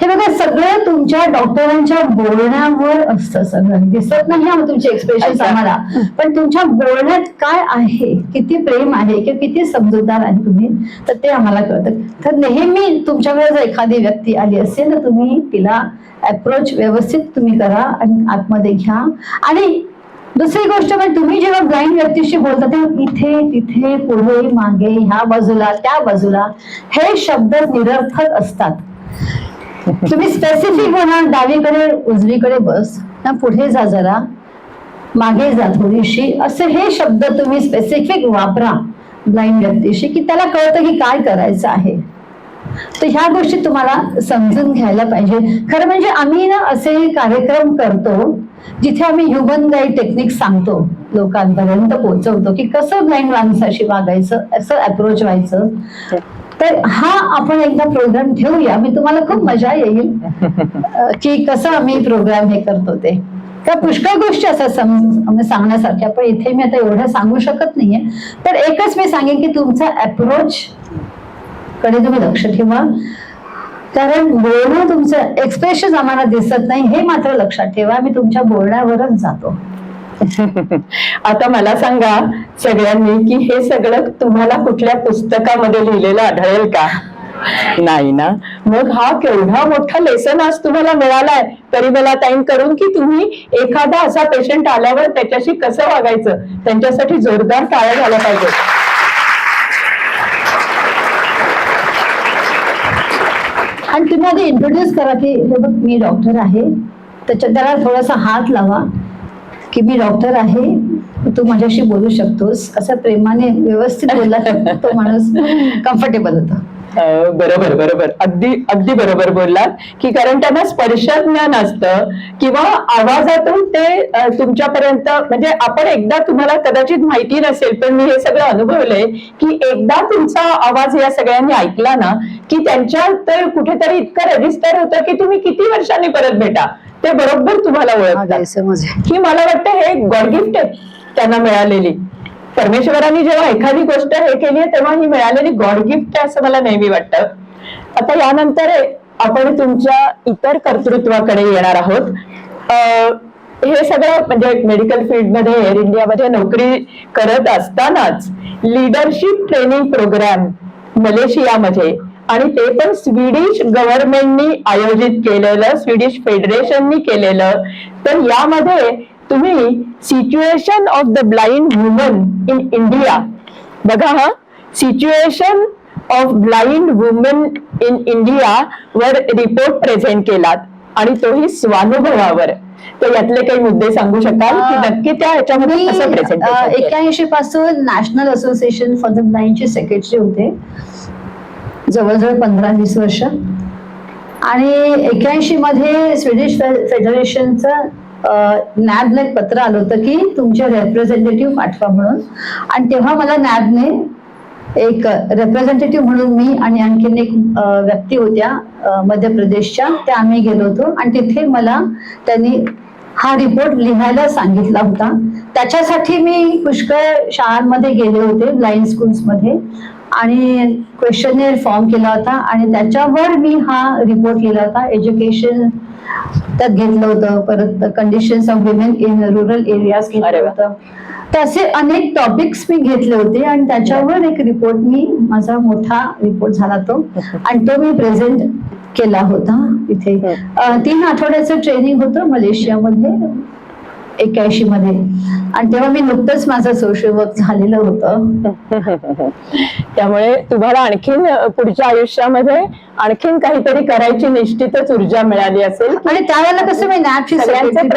हे बघा, सगळं तुमच्या डॉक्टरांच्या बोलण्यावर असतं, सगळं दिसत नाही तुमचे एक्सप्रेशन आम्हाला, पण तुमच्या बोलण्यात काय आहे, किती प्रेम आहे किंवा किती समजूतदार आहे तुम्ही, तर ते आम्हाला कळतं. तर नेहमी तुमच्याकडे जर एखादी व्यक्ती आली असेल तर तुम्ही तिला अप्रोच व्यवस्थित तुम्ही करा आणि आतमध्ये घ्या. आणि दुसरी गोष्ट म्हणजे तुम्ही जेव्हा ब्लाइंड व्यक्तीशी बोलता तेव्हा इथे तिथे पुढे मागे ह्या बाजूला त्या बाजूला हे शब्द निरर्थक असतात. तुम्ही स्पेसिफिक होणार, डावीकडे उजवीकडे बस, ना पुढे जा जरा, मागे जा थोडीशी, असे हे शब्द तुम्ही स्पेसिफिक वापरा ब्लाइंड व्यक्तीशी, की त्याला कळतं की काय करायचं आहे. तर ह्या गोष्टी तुम्हाला समजून घ्यायला पाहिजे. खरं म्हणजे आम्ही ना असे कार्यक्रम करतो जिथे आम्ही ह्युमन गाईड टेक्निक सांगतो, लोकांपर्यंत पोहोचवतो की कसं ब्लाइंड माणसाशी वागायचं, असं अप्रोच व्हायचं. तर हा आपण एकदा प्रोग्राम ठेवूया, मी तुम्हाला खूप मजा येईल की कसं आम्ही प्रोग्राम हे करतो ते. त्या पुष्कळ गोष्टी असतात सांगण्यासारख्या, पण इथे मी आता एवढं सांगू शकत नाहीये. तर एकच मी सांगेन की तुमचा अप्रोच कडे तुम्ही लक्ष ठेवा, कारण बोलणं तुमचं एक्सप्रेशन आम्हाला दिसत नाही हे मात्र लक्षात ठेवा. मी तुमच्या बोलण्यावरच जातो. आता मला सांगा सगळ्यांनी की हे सगळं तुम्हाला कुठल्या पुस्तकामध्ये लिहिलेलं आढळेल का? नाही ना. मग हा केवढा मोठा लेसन आज तुम्हाला मिळालाय. तरी मला टाइम करून की तुम्ही एखादा असा पेशंट आल्यावर त्याच्याशी कसं वागायचं, त्यांच्यासाठी जोरदार टाळ्या झाल्या पाहिजे. आणि तुम्ही आधी इंट्रोड्यूस करा की हे बघ मी डॉक्टर आहे, त्याला थोडासा हात लावा की मी डॉक्टर आहे, तू माझ्याशी बोलू शकतोस, असं प्रेमाने व्यवस्थित बोलला तर तो माणूस कम्फर्टेबल होतो. बरोबर बरोबर, अगदी अगदी बरोबर बोललात की कारण त्यांना स्पर्श ज्ञान असतं किंवा आवाजातून ते तुमच्यापर्यंत, म्हणजे आपण एकदा, तुम्हाला कदाचित माहिती नसेल पण मी हे सगळं अनुभवलंय की एकदा तुमचा आवाज या सगळ्यांनी ऐकला ना की त्यांच्या तर कुठेतरी इतकं रजिस्टर होतं की तुम्ही किती वर्षांनी परत भेटा ते बरोबर तुम्हाला ओळखतात. ही मला वाटतं हे गॉड गिफ्ट आहे त्यांना मिळालेली. परमेश्वरांनी जेव्हा एखादी गोष्ट हे केली आहे तेव्हा ही मिळालेली गॉड गिफ्ट आहे असं मला नेहमी वाटतं. आता यानंतर आपण तुमच्या इतर कर्तृत्वाकडे येणार आहोत. हे सगळं म्हणजे मेडिकल फील्डमध्ये, एअर इंडियामध्ये नोकरी करत असतानाच लीडरशिप ट्रेनिंग प्रोग्राम मलेशियामध्ये, आणि ते पण स्वीडिश गव्हर्नमेंटनी आयोजित केलेलं, स्वीडिश फेडरेशननी केलेलं. तर यामध्ये तुम्ही situation of the blind woman in India, बघा हा, situation of blind woman in India वर रिपोर्ट प्रेझेंट केलात आणि तोही स्वानुभवावर. तर यातले काही मुद्दे सांगू शकाल की नक्की त्या ह्याच्यामध्ये कसं प्रेझेंट? 81 पासून नॅशनल असोसिएशन फॉर द ब्लाइंडचे सेक्रेटरी होते, जवळजवळ 15-20 वर्ष. आणि 81 मध्ये स्वीडिश फेडरेशनचं नॅबला एक पत्र आलं होतं की तुमचे रेप्रेझेंटेटिव्ह पाठवा म्हणून. आणि तेव्हा मला नॅबने एक रेप्रेझेंटेटिव्ह म्हणून मी आणि आणखीन एक व्यक्ती होत्या मध्य प्रदेशच्या, त्या आम्ही गेलो होतो आणि तिथे मला त्यांनी हा रिपोर्ट लिहायला सांगितला होता. त्याच्यासाठी मी पुष्कळ शाळांमध्ये गेले होते, ब्लाइंड स्कूल्समध्ये, आणि क्वेश्चनेअर फॉर्म केला होता आणि त्याच्यावर मी हा रिपोर्ट लिहिला होता. एज्युकेशन त्यात घेतलं होतं, परत conditions of women in rural areas घेतलं होतं. तर असे अनेक टॉपिक्स मी घेतले होते आणि त्याच्यावर एक रिपोर्ट, मी माझा मोठा रिपोर्ट झाला तो, आणि तो मी प्रेझेंट केला होता इथे. 3 आठवड्याचं ट्रेनिंग होतं मलेशियामध्ये 81 मध्ये, आणि तेव्हा मी नुकतंच माझं सोशल वर्क झालेलं होतं. त्यामुळे तुम्हाला आणखीन पुढच्या आयुष्यामध्ये आणखीन काहीतरी करायची निश्चितच ऊर्जा मिळाली असेल. आणि त्यावेळेला कसं मी नॅबची सगळ्यांचे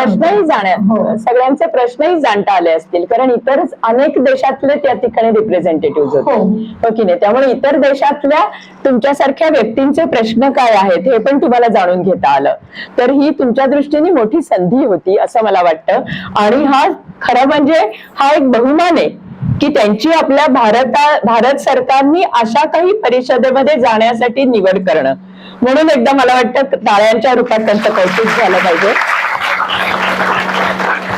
प्रश्नही जाणता आले असतील, कारण इतर अनेक देशातले त्या ठिकाणी रिप्रेझेंटेटिव्ह होते, हो की नाही? त्यामुळे इतर देशातल्या तुमच्यासारख्या व्यक्तींचे प्रश्न काय आहेत हे पण तुम्हाला जाणून घेता आलं. तर ही तुमच्या दृष्टीने मोठी संधी होती असं मला वाटतं. आणि हा खरं म्हणजे हा एक बहुमान आहे की त्यांची आपल्या भारत सरकारनी अशा काही परिषदेमध्ये जाण्यासाठी निवड करणं. म्हणून एकदा मला वाटतं टाळ्यांच्या रूपात त्यांचं कौतुक झालं पाहिजे.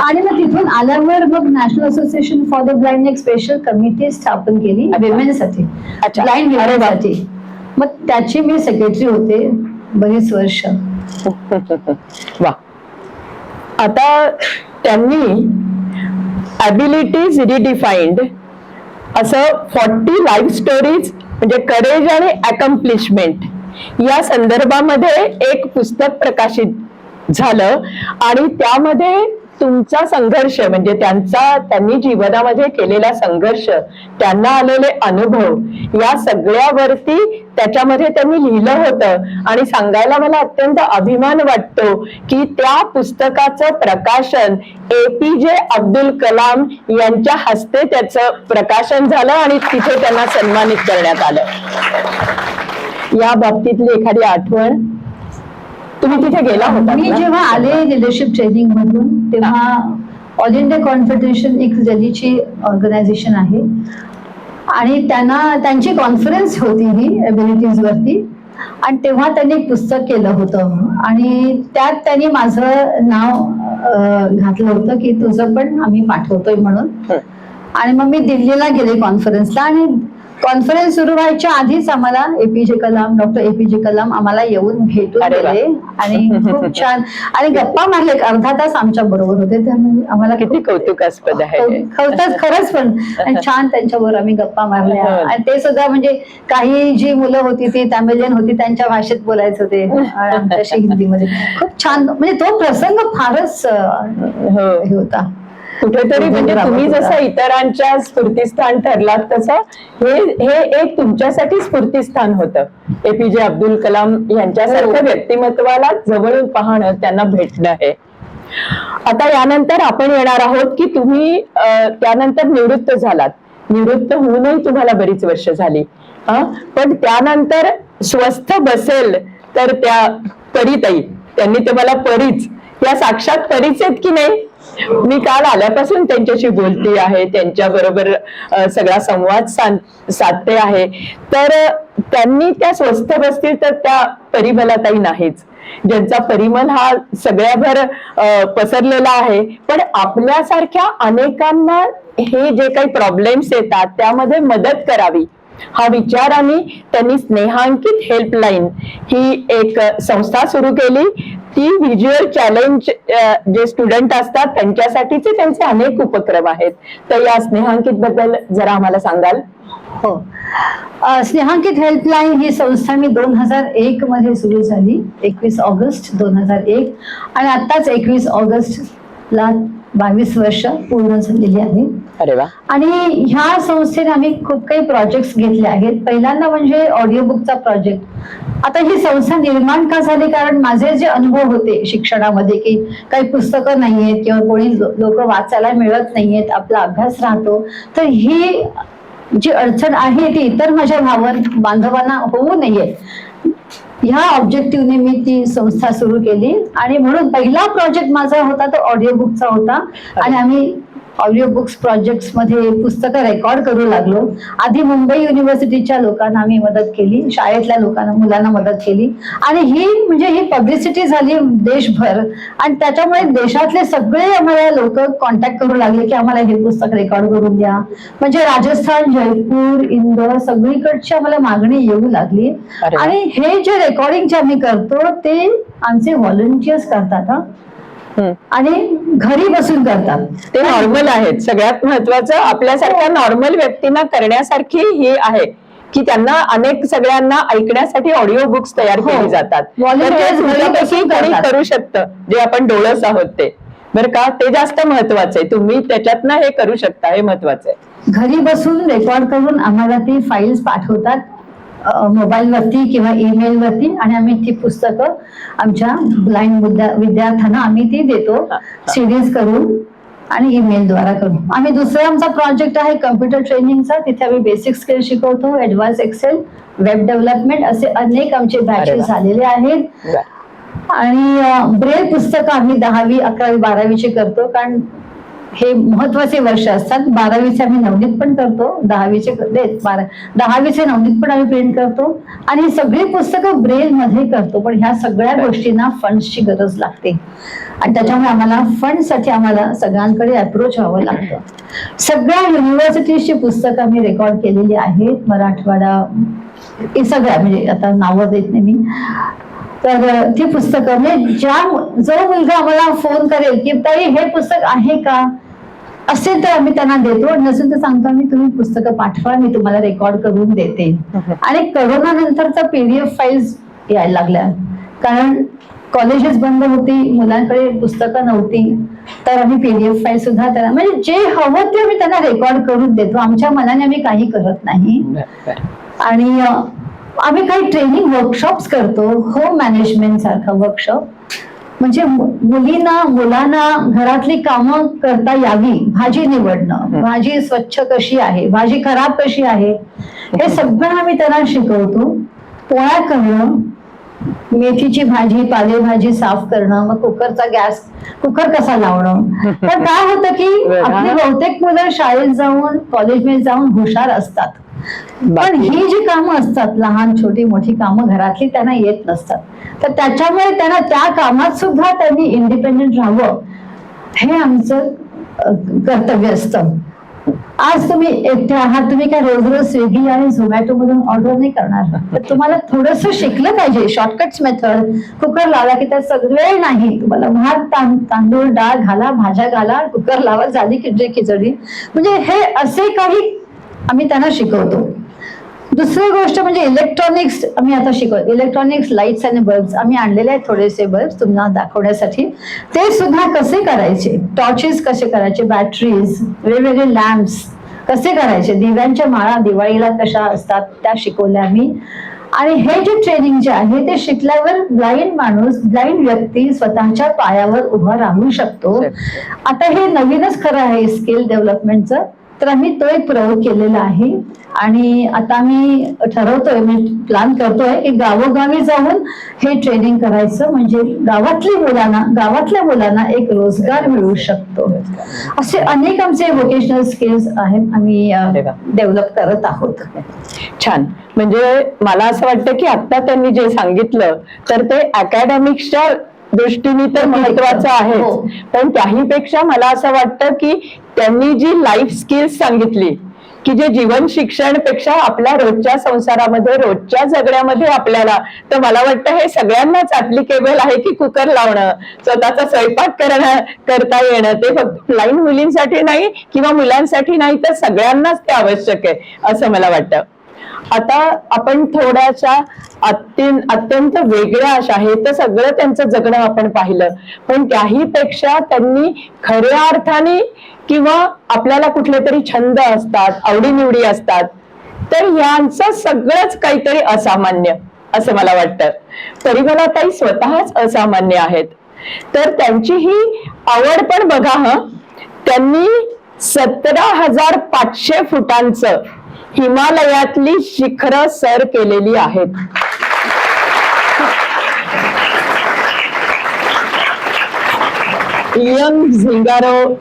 आणि मग तिथून आल्यावर मग national association for the blind एक स्पेशल कमिटी स्थापन केली विमेनसाठी, ब्लाइंड विमेनसाठी. मग त्याची मी सेक्रेटरी होते बरीच वर्ष. वा. आता त्यांनी ॲबिलिटीज रिडिफाईन्ड असं 40 लाईफ स्टोरीज म्हणजे करेज आणि अकम्प्लिशमेंट या संदर्भामध्ये एक पुस्तक प्रकाशित झालं आणि त्यामध्ये तुमचा संघर्ष म्हणजे त्यांनी जीवनामध्ये केलेला संघर्ष, त्यांना आलेले अनुभव, या सगळ्यावरती त्याच्यामध्ये त्यांनी लिहिलं होतं. आणि सांगायला मला अत्यंत अभिमान वाटतो की त्या पुस्तकाचं प्रकाशन APJ अब्दुल कलाम यांच्या हस्ते त्याचं प्रकाशन झालं आणि तिथे त्यांना सन्मानित करण्यात आलं. या बाबतीतली एखादी आठवण? तुम्ही तिथे गेला होता? मी जेव्हा आले लिडरशिप ट्रेनिंग मधून तेव्हा ऑल इंडिया कॉन्फेडरेशन एक दिल्लीची ऑर्गनायझेशन आहे आणि त्यांची कॉन्फरन्स होती ही एबिलिटीज वरती, आणि तेव्हा त्यांनी एक पुस्तक केलं होतं आणि त्यात त्यांनी माझं नाव घातलं होतं की तुझं पण आम्ही पाठवतोय म्हणून. आणि मग मी दिल्लीला गेले कॉन्फरन्सला आणि कॉन्फरन्स सुरू व्हायच्या आधीच आम्हाला डॉक्टर एपीजे कलाम आम्हाला येऊन भेटून गेले आणि खूप छान आणि गप्पा मारले. अर्धा तास आमच्या बरोबर होते, त्यामुळे आम्हाला किती कौतुकास्पद आहे. खरंच पण छान त्यांच्याबरोबर आम्ही गप्पा मारल्या. आणि ते सुद्धा म्हणजे काही जी मुलं होती ती तमिलियन होती, त्यांच्या भाषेत बोलायचे होते आमच्याशी हिंदीमध्ये. खूप छान, म्हणजे तो प्रसंग फारच हे होता कुठेतरी. म्हणजे तुम्ही जसं इतरांच्या स्फूर्तीस्थान ठरलात तसं हे एक तुमच्यासाठी स्फूर्तीस्थान होतं. APJ अब्दुल कलाम यांच्यासारख्या व्यक्तिमत्वाला जवळून पाहणं, त्यांना भेटणं हे. आता यानंतर आपण येणार आहोत की तुम्ही त्यानंतर निवृत्त झालात. निवृत्त होऊनही तुम्हाला बरीच वर्ष झाली, पण त्यानंतर स्वस्थ बसेल तर त्या परीताई, त्यांनी तुम्हाला परीच, त्या साक्षात परीच आहेत की नाही? मी काल आल्यापासून त्यांच्याशी बोलते आहे, त्यांच्या बरोबर सगळा संवाद साधते आहे. तर त्यांनी त्या स्वस्थ बसतील तर त्या परिमलाताई नाहीच, ज्यांचा परिमल हा सगळ्याभर पसरलेला आहे. पण आपल्यासारख्या अनेकांना हे जे काही प्रॉब्लेम्स येतात त्यामध्ये मदत करावी हा विचाराने त्यांनी स्नेहांकित हेल्पलाईन ही एक संस्था सुरू केली. ती व्हिज्युअल चॅलेंज जे स्टुडंट असतात त्यांच्यासाठीचे त्यांचे अनेक उपक्रम आहेत. तर या स्नेहांकित बद्दल जरा आम्हाला सांगाल? हो, स्नेहांकित हेल्पलाईन ही संस्था मी 2001 मध्ये सुरू झाली, 21 ऑगस्ट 2001, आणि आताच 21 ऑगस्टला 22 वर्ष पूर्ण झालेली आहे. अरे वा. आणि ह्या संस्थेने आम्ही खूप काही प्रोजेक्ट्स घेतले आहेत. पहिल्यांदा म्हणजे ऑडिओ बुकचा प्रोजेक्ट. आता ही संस्था निर्माण का झाली, कारण माझे जे अनुभव होते शिक्षणामध्ये की काही पुस्तकं नाहीयेत किंवा कोणी लोक वाचायला मिळत नाहीयेत, आपला अभ्यास राहतो, तर ही जी अडचण आहे ती इतर माझ्या बांधवांना होऊ नये ह्या ऑब्जेक्टिव्हने मी ती संस्था सुरू केली. आणि म्हणून पहिला प्रोजेक्ट माझा होता तो ऑडिओ बुकचा होता. आणि आम्ही ऑडिओ बुक्स प्रोजेक्ट्स मध्ये पुस्तकं रेकॉर्ड करू लागलो. आधी मुंबई युनिव्हर्सिटीच्या लोकांना आम्ही मदत केली, शाळेतल्या मुलांना मदत केली, आणि ही पब्लिसिटी झाली देशभर. आणि त्याच्यामुळे देशातले सगळे आम्हाला लोक कॉन्टॅक्ट करू लागले की आम्हाला हे पुस्तक रेकॉर्ड करून द्या. म्हणजे राजस्थान, जयपूर, इंदोर सगळीकडची आम्हाला मागणी येऊ लागली. आणि हे जे रेकॉर्डिंग जे आम्ही करतो ते आमचे व्हॉलंटियर्स करतात आणि घरी बसून करतात. ते नॉर्मल आहेत. सगळ्यात महत्वाचं आपल्यासारख्या नॉर्मल व्यक्तींना करण्यासारखी हे आहे की त्यांना अनेक सगळ्यांना ऐकण्यासाठी ऑडिओ बुक्स तयार केली जातात. कोणी करू शकतं जे आपण डोळस आहोत ते, बरं का, ते जास्त महत्वाचं आहे. तुम्ही त्याच्यातनं हे करू शकता, हे महत्वाचं आहे. घरी बसून रेकॉर्ड करून आम्हाला ती फाईल्स पाठवतात मोबाईल वरती किंवा ईमेल वरती, आणि आम्ही ती पुस्तकं आमच्या ब्लाइंड विद्यार्थ्यांना आम्ही ती देतो सीडीज करून आणि ईमेल द्वारा करून. आम्ही दुसरा आमचा प्रोजेक्ट आहे कम्प्युटर ट्रेनिंगचा. तिथे आम्ही बेसिक स्किल शिकवतो, ऍडव्हान्स एक्सेल, वेब डेव्हलपमेंट, असे अनेक आमचे बॅचेस झालेले आहेत. आणि ब्रेल पुस्तकं आम्ही 10वी, 11वी, 12वीचे करतो, कारण हे महत्वाचे वर्ष असतात. 12वीचे आम्ही नवनीत पण करतो, 10वीचे नवनीत पण आम्ही प्रिंट करतो, आणि सगळी पुस्तकं ब्रेल मध्ये करतो. पण ह्या सगळ्या गोष्टींना फंड्सची गरज लागते, आणि त्याच्यामुळे आम्हाला फंडसाठी आम्हाला सगळ्यांकडे अप्रोच व्हावं लागतं. सगळ्या युनिव्हर्सिटीजची पुस्तकं आम्ही रेकॉर्ड केलेली आहेत, मराठवाडा हे सगळ्या, म्हणजे आता नावं देत नाही मी. तर ती पुस्तकं म्हणजे जो मुलगा आम्हाला फोन करेल की ताई हे पुस्तक आहे का, असेल तर आम्ही त्यांना देतो, नसेल तर सांगतो आम्ही तुम्ही पुस्तकं पाठवा, मी तुम्हाला रेकॉर्ड करून देते. आणि करोना नंतरचा PDF फाईल्स यायला लागल्या, कारण कॉलेजेस बंद होती, मुलांकडे पुस्तकं नव्हती, तर आम्ही PDF फाईल सुद्धा त्यांना, म्हणजे जे हवं ते आम्ही त्यांना रेकॉर्ड करून देतो. आमच्या मनाने आम्ही काही करत नाही. आणि आम्ही काही ट्रेनिंग वर्कशॉप्स करतो, होम मॅनेजमेंट सारखा वर्कशॉप, म्हणजे मुलांना घरातली कामं करता यावी. भाजी निवडणं, भाजी स्वच्छ कशी आहे, भाजी खराब कशी आहे, हे सगळं आम्ही त्यांना शिकवतो. पोळ्या करणं, मेथीची भाजी, पालेभाजी साफ करणं, मग कुकर कसा लावणं. तर काय होतं की आपली बहुतेक मुलं शाळेत जाऊन कॉलेजमध्ये जाऊन हुशार असतात, पण ही जी कामं असतात, लहान छोटी मोठी कामं घरातली, त्यांना येत नसतात. तर त्याच्यामुळे त्यांना त्या कामात सुद्धा त्यांनी इंडिपेंडेंट राहावं, हे आमचं कर्तव्य असतं. आज तुम्ही एकटे आहात, तुम्ही काय रोज रोज स्विगी आणि झोमॅटो मधून ऑर्डर नाही करणार, तर तुम्हाला थोडंसं शिकलं पाहिजे. शॉर्टकट्स मेथड, कुकर लावला की त्यात वेळ नाही, तुम्हाला भात तांदूळ डाळ घाला, भाज्या घाला, कुकर लावा, झाली खिचडी. म्हणजे हे असे काही आम्ही त्यांना शिकवतो. दुसरी गोष्ट म्हणजे इलेक्ट्रॉनिक्स आम्ही आता शिकवतो. इलेक्ट्रॉनिक्स लाईट्स आणि बल्ब्स आम्ही आणलेले आहेत, थोडेसे बल्ब्स तुम्हाला दाखवण्यासाठी. ते सुद्धा कसे करायचे, टॉर्चेस कसे करायचे, बॅटरीज, वेगवेगळे लॅम्प्स कसे करायचे, दिव्यांच्या माळा दिवाळीला कशा असतात त्या शिकवल्या आम्ही. आणि हे जे ट्रेनिंग जे आहे ते शिकल्यावर ब्लाइंड व्यक्ती स्वतःच्या पायावर उभा राहू शकतो. आता हे नवीनच खरं आहे स्किल डेव्हलपमेंटचं, तर आम्ही तो एक प्रयोग केलेला आहे. आणि आता आम्ही ठरवतोय, म्हणजे प्लॅन करतोय की गावोगावी जाऊन हे ट्रेनिंग करायचं, म्हणजे गावातल्या मुलांना एक रोजगार मिळू शकतो. असे अनेक आमचे व्होकेशनल स्किल्स आहेत, आम्ही डेव्हलप करत आहोत. छान. म्हणजे मला असं वाटतं की आता त्यांनी जे सांगितलं तर ते अकॅडमिक्सच्या दृष्टीने तर महत्वाचं आहे, पण त्याहीपेक्षा मला असं वाटतं की त्यांनी जी लाईफ स्किल्स सांगितली, की जे जीवन शिक्षण पेक्षा आपल्या रोजच्या संसारामध्ये रोजच्या जगण्यामध्ये आपल्याला, तर मला वाटतं हे सगळ्यांनाच ऍप्लिकेबल आहे की कुकर लावणं, स्वतःचा स्वयंपाक करता येणं, ते फक्त लहान मुलींसाठी नाही किंवा मुलांसाठी नाही, तर सगळ्यांनाच ते आवश्यक आहे असं मला वाटतं. आता आपण थोड्याशा अत्यंत वेगळ्या अशा आहे, तर सगळं त्यांचं जगणं आपण पाहिलं, पण त्याही पेक्षा त्यांनी खऱ्या अर्थाने किंवा आपल्याला कुठले तरी छंद असतात, आवडीनिवडी असतात, तर यांचं सगळंच काहीतरी असामान्य असं मला वाटतं. तरी मला ताई स्वतःच असामान्य आहेत, तर त्यांची ही आवड पण बघा. त्यांनी 17,500 फुटांचं हिमालयातली शिखरं सर केलेली आहेत. यंग झिंगारो,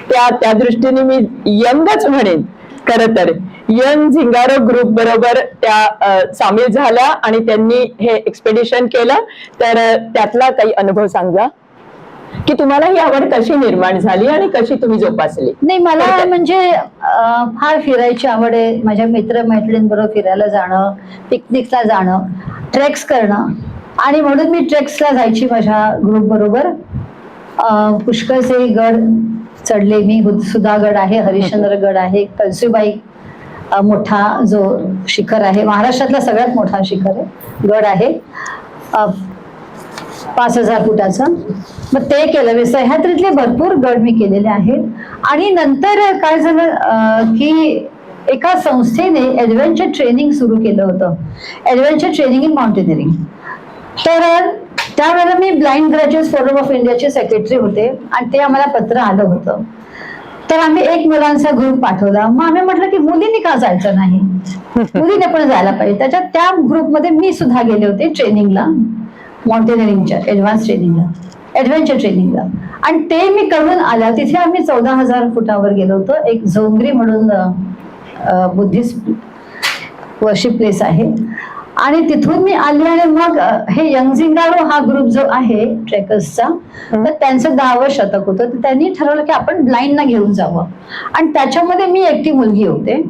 त्या दृष्टीने मी यंगच म्हणेन. खरं तर यंग झिंगारो ग्रुप बरोबर त्या सामील झाल्या आणि त्यांनी हे एक्सपेडिशन केलं. तर त्यातला काही अनुभव सांगा की तुम्हाला ही आवड कशी निर्माण झाली आणि कशी तुम्ही जोपासली. नाही, मला म्हणजे फार फिरायची आवड आहे. माझ्या मित्रमैत्रिणींबरोबर फिरायला जाणं, पिकनिकला जाणं, ट्रेक्स करणं, आणि म्हणून मी ट्रेक्सला जायची माझ्या ग्रुप बरोबर. पुष्कळसे गड चढले मी. सुधागड आहे, हरिश्चंद्रगड आहे, कळसुबाई मोठा जो शिखर आहे, महाराष्ट्रातला सगळ्यात मोठा शिखर आहे, गड आहे 5,000 फुटाचा. मग ते केलं. सह्याद्रीतले भरपूर गड मी केलेले आहेत. आणि नंतर काय झालं की एका संस्थेने ऍडव्हेंचर ट्रेनिंग सुरू केलं होतं, ऍडव्हेंचर ट्रेनिंग इन माउंटेनिअरिंग. तर त्यावेळेला मी ब्लाइंड ग्रॅज्युएट्स फोरम ऑफ इंडियाचे सेक्रेटरी होते आणि ते आम्हाला पत्र आलं होतं. तर आम्ही एक मुलांचा ग्रुप पाठवला. मग आम्ही म्हटलं की मुलींनी का जायचं नाही, मुलीने पण जायला पाहिजे. त्याच्यात त्या ग्रुपमध्ये मी सुद्धा गेले होते ट्रेनिंगला, माउंटेनिअरिंगच्या ऍडव्हान्स ट्रेनिंगला, ऍडव्हेंचर ट्रेनिंगला. आणि ते मी करून आल्या. तिथे आम्ही 14,000 फुटावर गेलो होतो. एक झोंगरी म्हणून बुद्धिस्ट वर्शिप प्लेस आहे, आणि तिथून मी आली. आणि मग हे यंग झिंगारो हा ग्रुप जो आहे ट्रेकर्सचा, तर त्यांचं 10वं शतक होतं. तर त्यांनी ठरवलं की आपण ब्लाइंडना घेऊन जावं, आणि त्याच्यामध्ये मी एकटी मुलगी होते.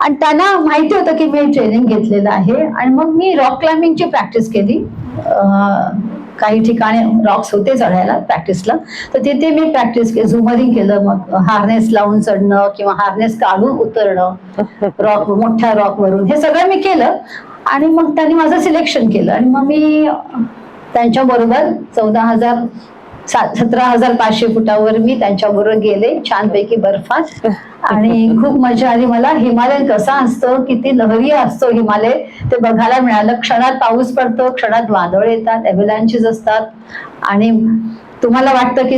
आणि त्यांना माहिती होतं की मी ट्रेनिंग घेतलेलं आहे. आणि मग मी रॉक क्लाइम्बिंगची प्रॅक्टिस केली. काही ठिकाणी रॉक्स होते चढायला प्रॅक्टिसला, तर तिथे मी प्रॅक्टिस केली, झुमरिंग केलं. मग हार्नेस लावून चढणं किंवा हार्नेस काढून उतरणं रॉक, मोठ्या रॉक वरून, हे सगळं मी केलं. आणि मग त्यांनी माझं सिलेक्शन केलं. आणि मग मी त्यांच्याबरोबर 17,500 फुटावर मी त्यांच्याबरोबर गेले छानपैकी बर्फात, आणि खूप मजा आली मला. हिमालय कसा असतो, किती लहरी असतो हिमालय, ते बघायला मिळालं. क्षणात पाऊस पडतो, क्षणात वादळ येतात, अव्हलांचेस असतात, आणि तुम्हाला वाटतं की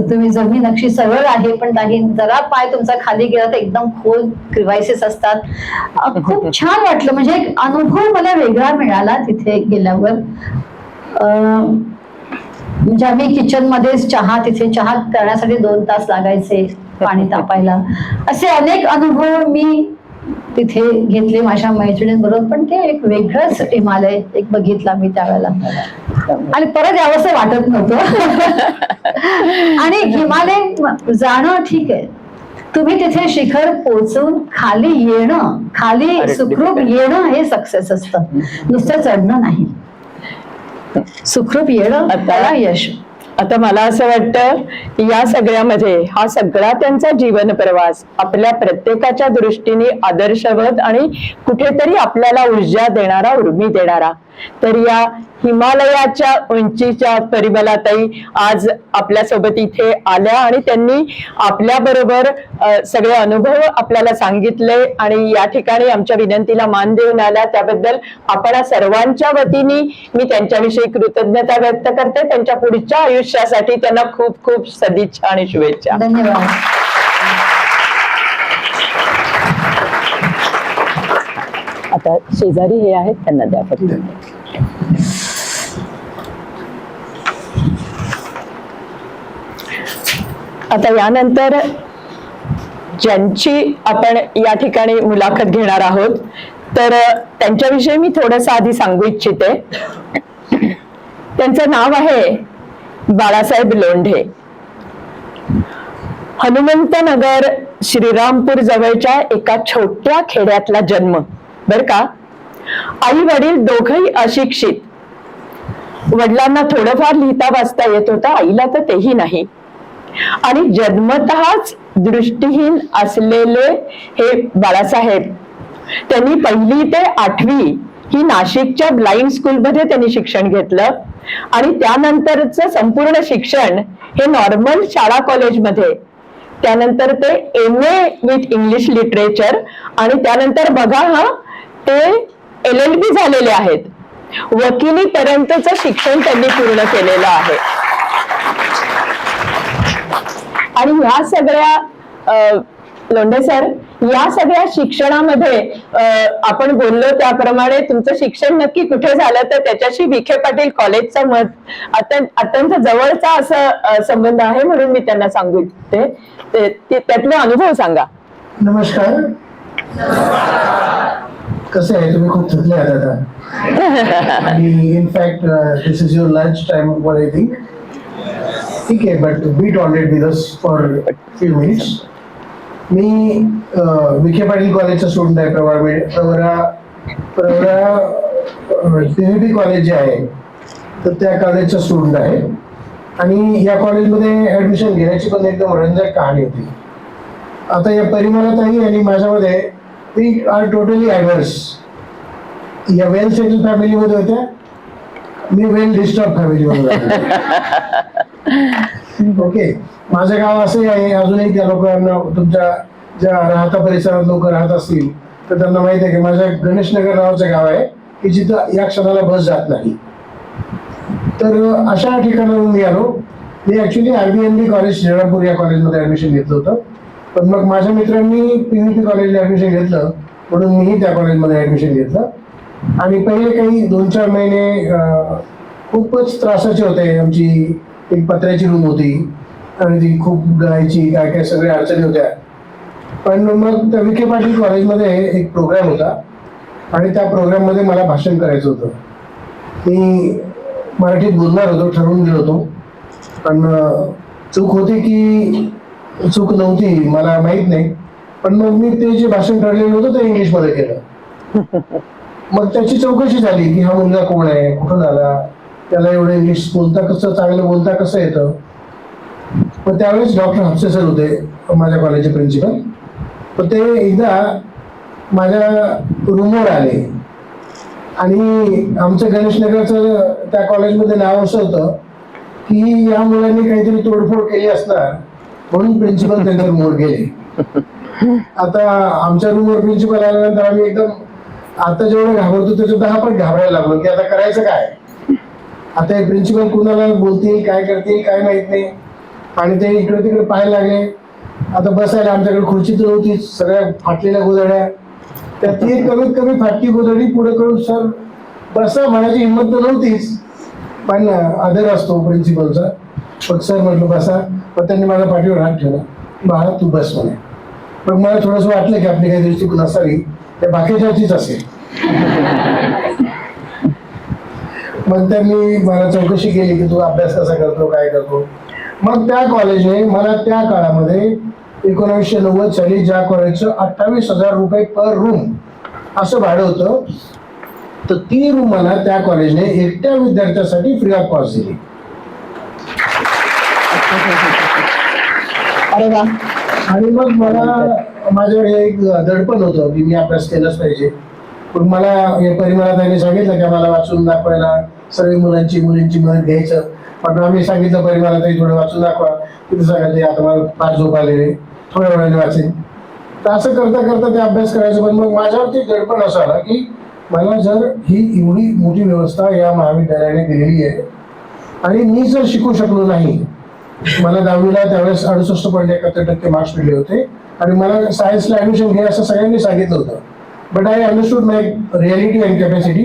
तुम्ही जमीन अशी सरळ आहे, पण नाही, जरा पाय तुमचा खाली गेला तर एकदम खोल क्रिव्हायसेस असतात. खूप छान वाटलं, म्हणजे एक अनुभव मला वेगळा मिळाला तिथे गेल्यावर. म्हणजे आम्ही किचन मध्ये तिथे चहा करण्यासाठी 2 तास लागायचे, पाणी तापायला. असे अनेक अनुभव मी तिथे घेतले माझ्या मैत्रिणींबरोबर. पण ते एक वेगळंच हिमालय एक बघितला मी त्यावेळेला, आणि परत यावंसं वाटत नव्हतं. आणि हिमालय जाणं ठीक आहे, तुम्ही तिथे शिखर पोहोचून खाली येणं, खाली सुखरूप येणं हे सक्सेस असतं, नुसतं चढणं नाही. सुखरूप येणं त्याला यश. आता मला असं वाटतं या सगळ्यामध्ये हा सगळा त्यांचा जीवन प्रवास आपल्या प्रत्येकाच्या दृष्टीने आदर्शवत आणि कुठेतरी आपल्याला ऊर्जा देणारा, उर्मी देणारा. तर या हिमालयाच्या उंचीच्या परिमलाताई आज आपल्यासोबत इथे आल्या आणि त्यांनी आपल्या बरोबर सगळे अनुभव आपल्याला सांगितले, आणि या ठिकाणी आमच्या विनंतीला मान देऊन आल्या. त्याबद्दल आपण सर्वांच्या वतीने मी त्यांच्याविषयी कृतज्ञता व्यक्त करते. त्यांच्या पुढच्या आयुष्यासाठी त्यांना खूप खूप सदिच्छा आणि शुभेच्छा. धन्यवाद. आता शेजारी हे आहेत, त्यांना द्या फक्त. आता यानंतर ज्यांची आपण या ठिकाणी मुलाखत घेणार आहोत, तर त्यांच्याविषयी मी थोडंसं आधी सांगू इच्छिते. त्यांचं नाव आहे बाळासाहेब लोंढे. हनुमंतनगर श्रीरामपूर जवळच्या एका छोट्या खेड्यातला जन्म, बर का. आई वडील दोघही अशिक्षित. वडिलांना थोडंफार लिहिता वाचता येत होतं, आईला तर तेही नाही. आणि जन्मतःच दृष्टीहीन असलेले हे बाळासाहेब, त्यांनी 1ली ते 8वी ही नाशिकच्या ब्लाइंड स्कूलमध्ये त्यांनी शिक्षण घेतलं, आणि त्यानंतरचं संपूर्ण शिक्षण हे नॉर्मल शाळा कॉलेजमध्ये. त्यानंतर ते MA विथ इंग्लिश लिटरेचर, आणि त्यानंतर बघा हा ते LLB झालेले आहेत. वकिलीपर्यंतचं शिक्षण त्यांनी पूर्ण केलेलं आहे. आणि ह्या सगळ्या लोंढे सर, या सगळ्या शिक्षणामध्ये आपण बोललो त्याप्रमाणे तुमचं शिक्षण नक्की कुठे झालं, तर त्याच्याशी विखे पाटील कॉलेजचा अत्यंत जवळचा असं संबंध आहे, म्हणून मी त्यांना सांगू इच्छिते. त्यातले अनुभव सांगा. नमस्कार. कसे आहे तुम्ही? खूप थकले आहात आता, आणि in fact this is your lunch time वर आय थिंक. ठीक आहे, but be tolerate with us for few minutes. मी विखे पाटील कॉलेजचा स्टुडंट आहे. प्रवरा PVP कॉलेज जे आहे, तर त्या कॉलेजचा स्टुडंट आहे. आणि या कॉलेजमध्ये ऍडमिशन घेण्याची पण एकदम रंजक कहाणी होती. आता या परिमलाताई आणि माझ्यामध्ये वी आर टोटली ॲडव्हर्स. या वेल सेटल फॅमिलीमध्ये होत्या, मी वेल डिस्टर्ब फॅमिलीमध्ये होतो. ओके, माझं गाव असंही आहे, अजूनही त्या लोकांना, तुमच्या ज्या राहता परिसरात लोक राहत असतील तर त्यांना माहिती आहे की माझ्या गणेशनगर नावाचं गाव आहे की जिथं या क्षणाला बस जात नाही. तर अशा ठिकाणाहून मी आलो. मी ॲक्च्युली RBNB कॉलेज श्रीरामपूर या कॉलेजमध्ये ॲडमिशन घेतलं होतं, पण मग माझ्या मित्रांनी PVP कॉलेजला ॲडमिशन घेतलं, म्हणून मीही त्या कॉलेजमध्ये ॲडमिशन घेतलं. आणि पहिले काही 2-4 महिने खूपच त्रासाचे होते. आमची एक पत्र्याची रूम होती आणि ती खूप गळायची, काय काय सगळ्या अडचणी होत्या. पण मग त्या विखे पाटील कॉलेजमध्ये एक प्रोग्राम होता, आणि त्या प्रोग्राममध्ये मला भाषण करायचं होतं. मी मराठीत बोलणार होतो, ठरवून गेलो होतो, पण चूक होती की चूक नव्हती मला माहीत नाही. पण मग मी ते जे भाषण ठरलेलं होतं ते इंग्लिशमध्ये केलं. मग त्याची चौकशी झाली की हा मुलगा कोण आहे, कुठून आला, त्याला एवढं इंग्लिश चांगलं बोलता कसं येतं. मग त्यावेळेस डॉक्टर हापसे सर होते, माझ्या कॉलेजचे प्रिन्सिपल. तर ते एकदा माझ्या रूमवर आले, आणि आमचं गणेशनगरचं त्या कॉलेजमध्ये नाव असं होतं की या मुलांनी काहीतरी तोडफोड केली असणार म्हणून प्रिन्सिपल त्यांच्यावर मोड गेले. आता आमच्या रूमवर प्रिन्सिपल आल्यानंतर आम्ही एकदम आता जेवढं घाबरतो त्याच्या 10 पट घाबरायला लागलो की आता करायचं काय. आता हे प्रिन्सिपल कुणाला बोलतील काय करतील काय माहित नाही. आणि ते इकडे तिकडे पाहायला लागले. आता बसायला आमच्याकडे खुर्ची तर नव्हतीच, सगळ्या फाटलेल्या गोधड्या. त्यातली कमीत कमी फाटकी गोधडी पुढे करून सर बसा म्हणायची हिंमत तर नव्हतीच, पण आदर असतो प्रिन्सिपलचा. मग सर म्हटलं बसा. मग त्यांनी माझ्या पाठीवर हात ठेवला, बाळा तू बस म्हणे. मग मला थोडंसं वाटलं की आपली काही दृष्टिकोन असावी त्या बाकीच्याचीच असेल. मग त्यांनी मला चौकशी केली की तू अभ्यास कसा करतो काय करतो. मग त्या कॉलेजने मला त्या काळामध्ये 1990 साली ज्या कॉलेजचं 28,000 रुपये पर रूम असं भाडं होतं, तर ती रूम मला त्या कॉलेजने एकट्या विद्यार्थ्यासाठी फ्री ऑफ कॉस्ट दिली. अरे वा. आणि मग मला माझ्यावर एक दडपण होतं की मी अभ्यास केलाच पाहिजे. पण मला हे परिमलाताईंनी सांगितलं की मला वाचून दाखवायला सर्व मुलांची मुलींची मदत घ्यायचं. पण आम्ही सांगितलं परिमलाताई थोडं वाचून दाखवा. तिथे सांगायचे आता मला फार झोप आलेले, थोड्या वेळाने वाचेन. तर असं करता करता ते अभ्यास करायचं. पण मग माझ्यावरती दडपण असं आलं की मला जर ही एवढी मोठी व्यवस्था या महाविद्यालयाने दिलेली आहे आणि मी जर शिकू शकलो नाही, मला 10वीला त्यावेळेस 68.71% मार्क्स मिळले होते आणि मला सायन्सला ऍडमिशन घे असं सगळ्यांनी सांगितलं होतं. But I understood my reality and capacity.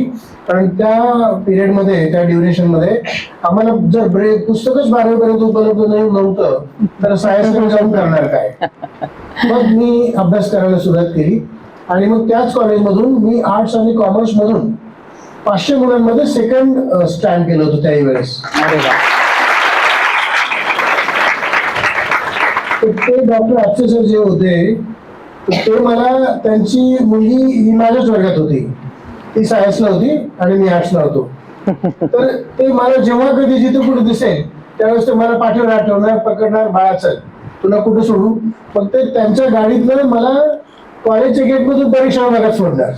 कारण त्या पिरियडमध्ये त्या ड्युरेशनमध्ये आम्हाला जर पुस्तकच 12वीपर्यंत उपलब्ध नव्हतं तर सायन्सकडे जाऊन करणार काय. मग मी अभ्यास करायला सुरुवात केली आणि मग त्याच कॉलेजमधून मी आर्ट्स आणि कॉमर्स मधून 500 मुलांमध्ये सेकंड स्टँड केलं होतं त्याही वेळेस. ते डॉक्टर आपसे सर जे होते ते मला, त्यांची मुलगी ही माझ्याच वर्गात होती. ती सायन्सला होती आणि मी आर्ट्सला होतो. तर ते मला जेव्हा कधी जिथे कुठे दिसेल त्यावेळेस ते मला पाठीवर आठवणार, पकडणार, बाळा चल तुला कुठे सोडू. पण ते त्यांच्या गाडीतनं मला कॉलेजच्या गेटमधून परीक्षा विभागात सोडणार.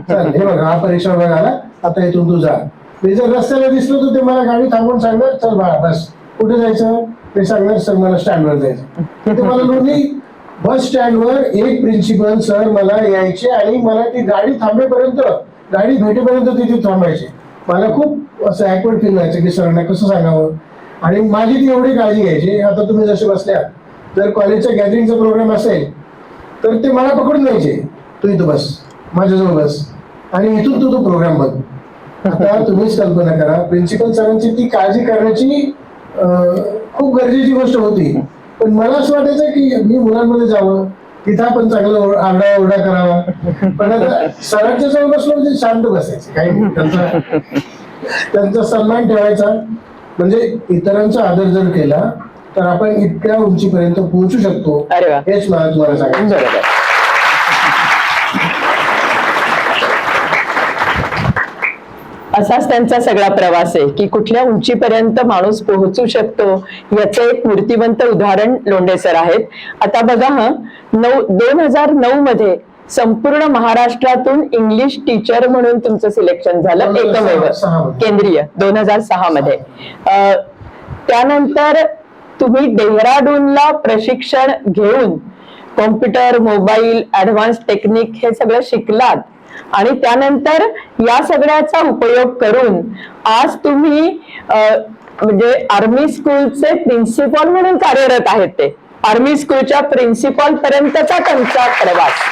चल हे बघा हा परीक्षा विभाग आला, आता इथून तू जा. मी जर रस्त्याला दिसलो तर ते मला गाडी थांबवून सांगणार चल बाळा बस. कुठे जायचं ते सांगणार सर मला स्टँडवर जायचं. तिथे मला दोन्ही बस स्टँडवर एक प्रिन्सिपल सर मला यायचे आणि मला ती गाडी थांबेपर्यंत, गाडी भेटेपर्यंत तिथे थांबायचे. मला खूप असं ऍकवर्ड फील व्हायचं की सरांना कसं सांगावं. आणि माझी ती एवढी काळजी घ्यायची. आता तुम्ही जसे बसल्या, जर कॉलेजचा गॅदरिंगचा प्रोग्राम असेल तर ते मला पकडून द्यायचे, तू इथं बस माझ्याजवळ बस आणि इथून तू तो प्रोग्राम बघ. आता तुम्हीच कल्पना करा, प्रिन्सिपल सरांची ती काळजी करण्याची खूप गरजेची गोष्ट होती. पण मला असं वाटायचं की मी मुलांमध्ये जावं, तिथं आपण चांगलं आरडाओरडा करावा. पण आता सरांच्या जवळ बसलो म्हणजे शांत बसायचं, काही त्यांचा सन्मान ठेवायचा. म्हणजे इतरांचा आदर जर केला तर आपण इतक्या उंचीपर्यंत पोहोचू शकतो. हेच मला तुम्हाला सांगायचं. असाच त्यांचा सगळा प्रवास आहे की कुठल्या उंचीपर्यंत माणूस पोहोचू शकतो याचं एक मूर्तिवंत उदाहरण लोंढे सर आहेत. आता बघा 2009 मध्ये संपूर्ण महाराष्ट्रातून इंग्लिश टीचर म्हणून तुमचं सिलेक्शन झालं, एकमेव केंद्रीय 2006 मध्ये. त्यानंतर तुम्ही डेहराडूनला प्रशिक्षण घेऊन कॉम्प्युटर, मोबाईल, ऍडव्हान्स टेक्निक हे सगळं शिकलात आणि त्यानंतर या सगळ्याचा उपयोग करून आज तुम्ही म्हणजे आर्मी स्कूलचे प्रिन्सिपल म्हणून कार्यरत आहेत. ते आर्मी स्कूलच्या प्रिन्सिपल पर्यंतचा त्यांचा प्रवास.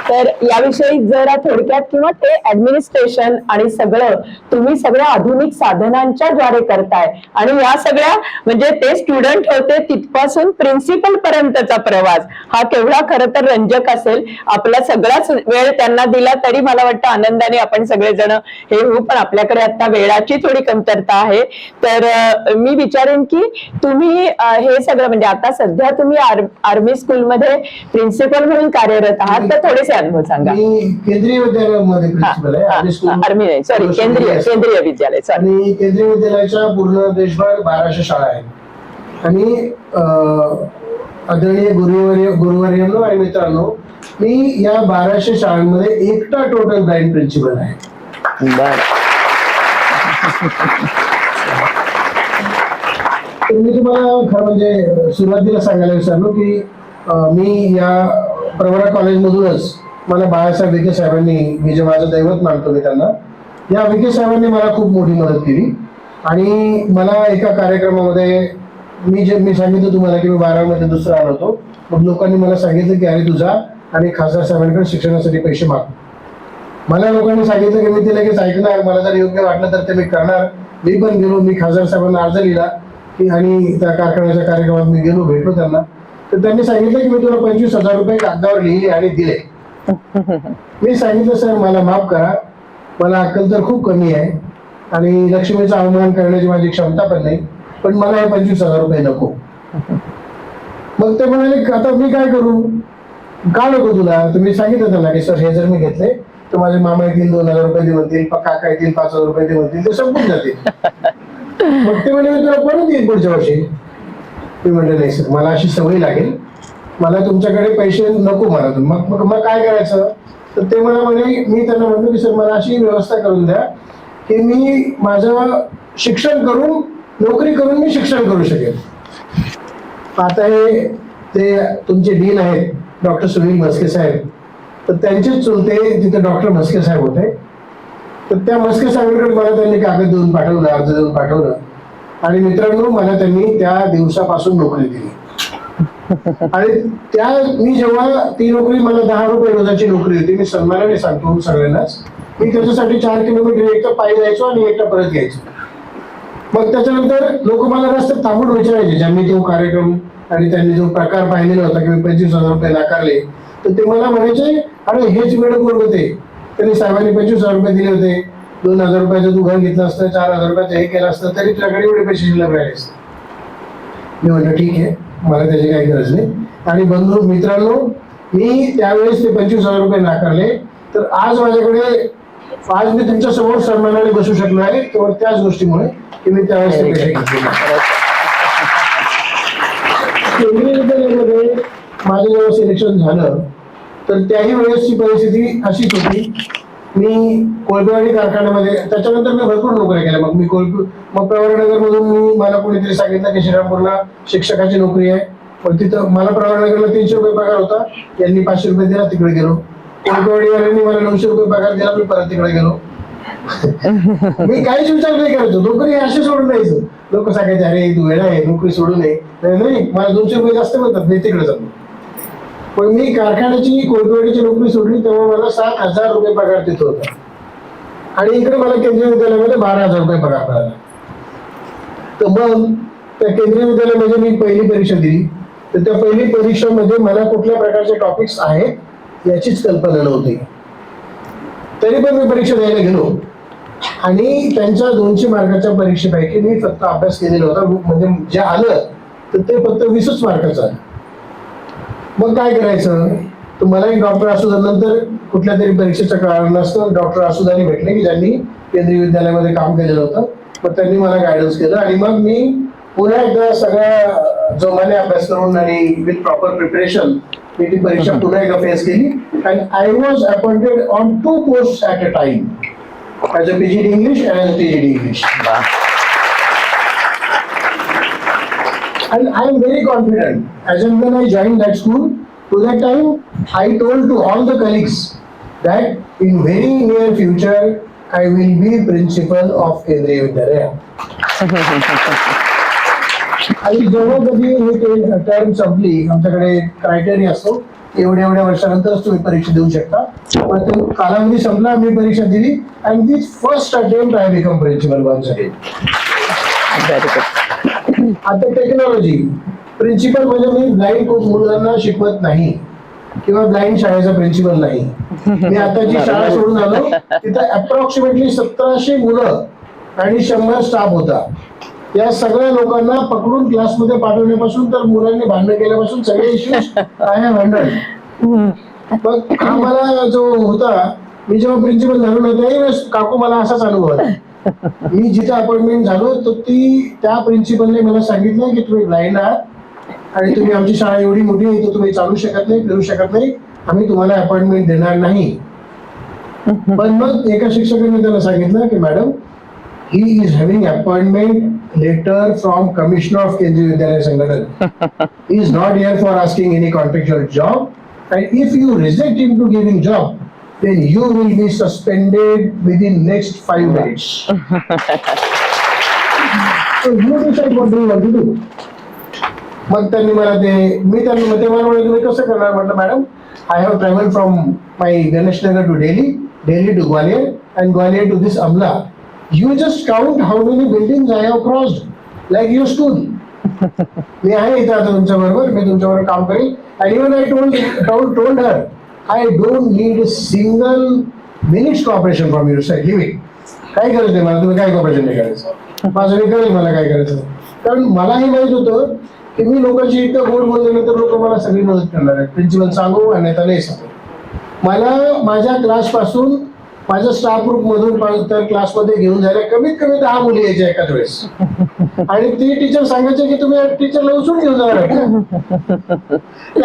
तर याविषयी जरा थोडक्यात, किंवा ते ऍडमिनिस्ट्रेशन आणि सगळं तुम्ही सगळ्या आधुनिक साधनांच्या द्वारे करताय आणि या सगळ्या म्हणजे ते स्टुडंट होते तिथपासून प्रिन्सिपल पर्यंतचा प्रवास हा केवढा खरं तर रंजक असेल. आपला सगळाच वेळ त्यांना दिला तरी मला वाटतं आनंदाने आपण सगळेजण हे होऊ, पण आपल्याकडे आता वेळाची थोडी कमतरता आहे. तर मी विचारेन की तुम्ही हे सगळं म्हणजे आता सध्या तुम्ही आर्मी स्कूलमध्ये प्रिन्सिपल म्हणून कार्यरत आहात, तर थोडेसे अनुभव सांगा. मी केंद्रीय विद्यालयामध्ये प्रिन्सिपल आहे. आर्मी नाही, सॉरी, केंद्रीय विद्यालय. आणि केंद्रीय विद्यालयाच्या पूर्ण देशभर 1200 शाळा आहेत. आणि आदरणीय गुरुवर्यांनो आणि मित्रांनो, मी या 1200 शाळांमध्ये एकटा टोटल ब्लाइंड प्रिन्सिपल आहे. तर मी तुम्हाला खरं म्हणजे सुरुवातीला सांगायला विसरलो की मी या प्रवरा कॉलेजमधूनच मला बाळासाहेब विखे साहेबांनी, मी जे माझं दैवत मानतो मी त्यांना, या विखे साहेबांनी मला खूप मोठी मदत केली. आणि मला एका कार्यक्रमामध्ये मी सांगितलं तुम्हाला की मी 12मध्ये दुसरा आलो होतो. मग लोकांनी मला सांगितलं की अरे तुझा आणि खासदार साहेबांकडे शिक्षणासाठी पैसे माग. मला लोकांनी सांगितलं की मी ते लगेच ऐकणार, मला जर योग्य वाटलं तर ते मी करणार. मी पण गेलो, मी खासदार साहेबांना अर्ज लिहिला की आणि त्या कारखान्याच्या कार्यक्रमात मी गेलो, भेटलो त्यांना. तर त्यांनी सांगितलं की मी तुला 25,000 रुपये कागदावर लिहिले आणि दिले. मी सांगितलं सर मला माफ करा, मला अक्कल तर खूप कमी आहे आणि लक्ष्मीचा अवमान करण्याची माझी क्षमता पण नाही, पण मला हे 25,000 रुपये नको. मग ते म्हणाले आता मी काय करू, का नको तुला? तुम्ही सांगितलं त्यांना की सर हे जर मी घेतले तर माझे मामा येतील 2,000 रुपये दे म्हणतील, काका येतील 5,000 रुपये दे म्हणतील, ते संपून जातील. मग ते म्हणे मी तुला परत येईल पुढच्या वर्षी. मी म्हणलं नाही सर, मला अशी सवय लागेल, मला तुमच्याकडे पैसे नको मला. मग काय करायचं? तर ते मला म्हणे, मी त्यांना म्हणलो की सर मला अशी व्यवस्था करून द्या की मी माझं शिक्षण करून, नोकरी करून मी शिक्षण करू शकेल. आता हे ते तुमचे डीन आहेत डॉक्टर सुनील म्हस्के साहेब, तर त्यांचेच चुलते तिथे डॉक्टर म्हस्के साहेब होते. तर त्या म्हस्के साहेबांकडे मला त्यांनी कागद देऊन पाठवलं, अर्ज देऊन पाठवलं. आणि मित्रांनो, मला त्यांनी त्या दिवसापासून नोकरी दिली. आणि मी जेव्हा ती नोकरी, मला 10 रुपये रोजाची नोकरी होती, मी सन्मानाने सांगतो सगळ्यांनाच, मी त्याच्यासाठी 4 किलोमीटर एकटा पायी जायचो आणि एकटा परत यायचो. मग त्याच्यानंतर लोक मला रस्त्यात थांबून विचारायचे, ज्यांनी तो कार्यक्रम आणि त्यांनी जो प्रकार पाहिलेला होता की मी 25,000 रुपये नाकारले, तर ते मला म्हणायचे अरे हेच वेळ कोण होते, त्यांनी साहेबांनी 25,000 रुपये दिले होते, 2,000 रुपयाचं तू घर घेतलं असतं, 4,000 रुपयाचं हे केलं असतं, तरी तुझ्याकडे एवढे पैसे शिल्लक राहिले असते. मी म्हटलं ठीक आहे, मला त्याची काही गरज नाही. आणि बंधू मित्रांनो, मी त्यावेळेस ते 25,000 रुपये नाकारले, तर आज माझ्याकडे, आज मी तुमच्या समोर सन्मानाने बसू शकलो आहे, केवळ त्याच गोष्टीमुळे की मी त्यावेळेस ते पैसे घेतले. केंद्रीय विद्यालयामध्ये माझं जेव्हा सिलेक्शन झालं तर त्याही वेळेसची परिस्थिती अशीच होती. मी कोळपेवाडी कारखान्यामध्ये, त्याच्यानंतर मी भरपूर नोकऱ्या केल्या. मग मग प्रवरानगरमधून मला कोणीतरी सांगितलं की श्रीरामपूरला शिक्षकाची नोकरी आहे. मग तिथं मला प्रवरानगरला 300 रुपये पगार होता, यांनी 500 रुपये दिला, तिकडे गेलो. कोळपेवाडीवाल्यांनी मला 900 रुपये पगार दिला, मी परत तिकडे गेलो. मी काहीच विचार नाही करायचो, नोकरी अशी सोडून द्यायचो. लोक सांगायचे अरे तू वेळा आहे, नोकरी सोडू नये. नाही, मला 200 रुपये जास्त मिळतात, मी तिकडे जातो. पण मी कारखान्याची, कोळपेवाडीची नोकरी सोडली तेव्हा मला 7,000 रुपये पगार तिथं होता. आणि इकडे मला केंद्रीय विद्यालयामध्ये 12,000 रुपये पगार मिळाला. तर मग त्या केंद्रीय विद्यालयामध्ये मी पहिली परीक्षा दिली. तर त्या पहिली परीक्षेमध्ये मला कुठल्या प्रकारचे टॉपिक्स आहेत याचीच कल्पना नव्हती. तरी पण मी परीक्षा द्यायला गेलो आणि त्यांच्या 200 मार्काच्या परीक्षेपैकी मी फक्त अभ्यास केलेला होता, म्हणजे जे आलं तर ते फक्त 20च मार्काचं आलं. मग काय करायचं? तर मला एक डॉक्टर आसुदानंतर कुठल्या तरी परीक्षेच्या कारणास्तव डॉक्टर आसुदानी भेटले की ज्यांनी केंद्रीय विद्यालयामध्ये काम केलेलं होतं. मग त्यांनी मला गायडन्स केलं आणि मग मी पुन्हा एकदा सगळ्या जोमाने अभ्यास करून आणि विथ प्रॉपर प्रिपरेशन मी ती परीक्षा पुन्हा एकदा फेस केली. आणि I was appointed on 2 post at a time, as a PGD English and as a TGD English. And I am very confident. As and when I joined that school, to that time, I told to all the colleagues that in very near future, I will be principal of Kendriya Vidyalaya. आणि जेव्हा कधी ही term संपली, आमच्याकडे criteria असतो एवढ्या वर्षानंतरच तुम्ही परीक्षा देऊ शकता. पण तो कालावधी संपला, मी परीक्षा दिली and this first attempt I become principal once again. आता टेक्नॉलॉजी प्रिन्सिपल म्हणजे मी ब्लाइंड मुलांना शिकवत नाही किंवा ब्लाइंड शाळेचा प्रिन्सिपल नाही. मी आता जी शाळा सोडून आलो तिथं अप्रॉक्सिमेटली 1700 मुलं आणि 100 स्टाफ होता. या सगळ्या लोकांना पकडून क्लासमध्ये पाठवण्यापासून तर मुलांनी भांडण केल्यापासून सगळे इश्यूज आय हॅव हँडल्ड. मग हा मला जो होता, मी जेव्हा प्रिन्सिपल झालो ना त्यावेळेस काकू मला असाच अनुभव आला. मी जिथे अपॉइंटमेंट झालो तर त्या प्रिन्सिपलने मला सांगितलं की तुम्ही ब्लाइंड आहात आणि तुम्ही आमची शाळा एवढी मोठी आहे तर तुम्ही चालू शकत नाही, फिरू शकत नाही, आम्ही तुम्हाला अपॉइंटमेंट देणार नाही. पण मग एका शिक्षकाने त्याला सांगितलं की madam he is having appointment letter from Commissioner of Kendriya Vidyalaya Sangathan. He is not here for asking any contractual job, and if you reject him to giving job, then you will be suspended within next 5 minutes. So you decide what do you want to do. मग त्यांनी मला मी त्यांना म्हटलं तुम्ही कसं करणार म्हटलं madam I have traveled from my Ganesh Nagar to Delhi to Gwalior, and Gwalior to this Amla. You just count how many buildings I have crossed, like your school. मी आहे इथं आता तुमच्या बरोबर, मी तुमच्याबरोबर काम करेल. And even I told her, I don't need a single minute's cooperation from your side. Leave it. काय गरज नाही मला, तुम्ही काय कॉपरेशन नाही करायचं. माझं मी करेल मला काय करायचं. कारण मलाही माहित होतं की मी लोकांशी इतकं गोड बोलल्यानंतर लोक मला सगळी मदत करणार आहेत. प्रिन्सिपल सांगू आणि आता नाही सांगू. मला माझ्या क्लासपासून माझ्या स्टाफ ग्रुप मधून तर क्लासमध्ये घेऊन जायला कमीत कमी 10 मुली यायच्या एकाच वेळेस, आणि ती टीचर सांगायचे की तुम्ही टीचरला उचलून घेऊन जाणार.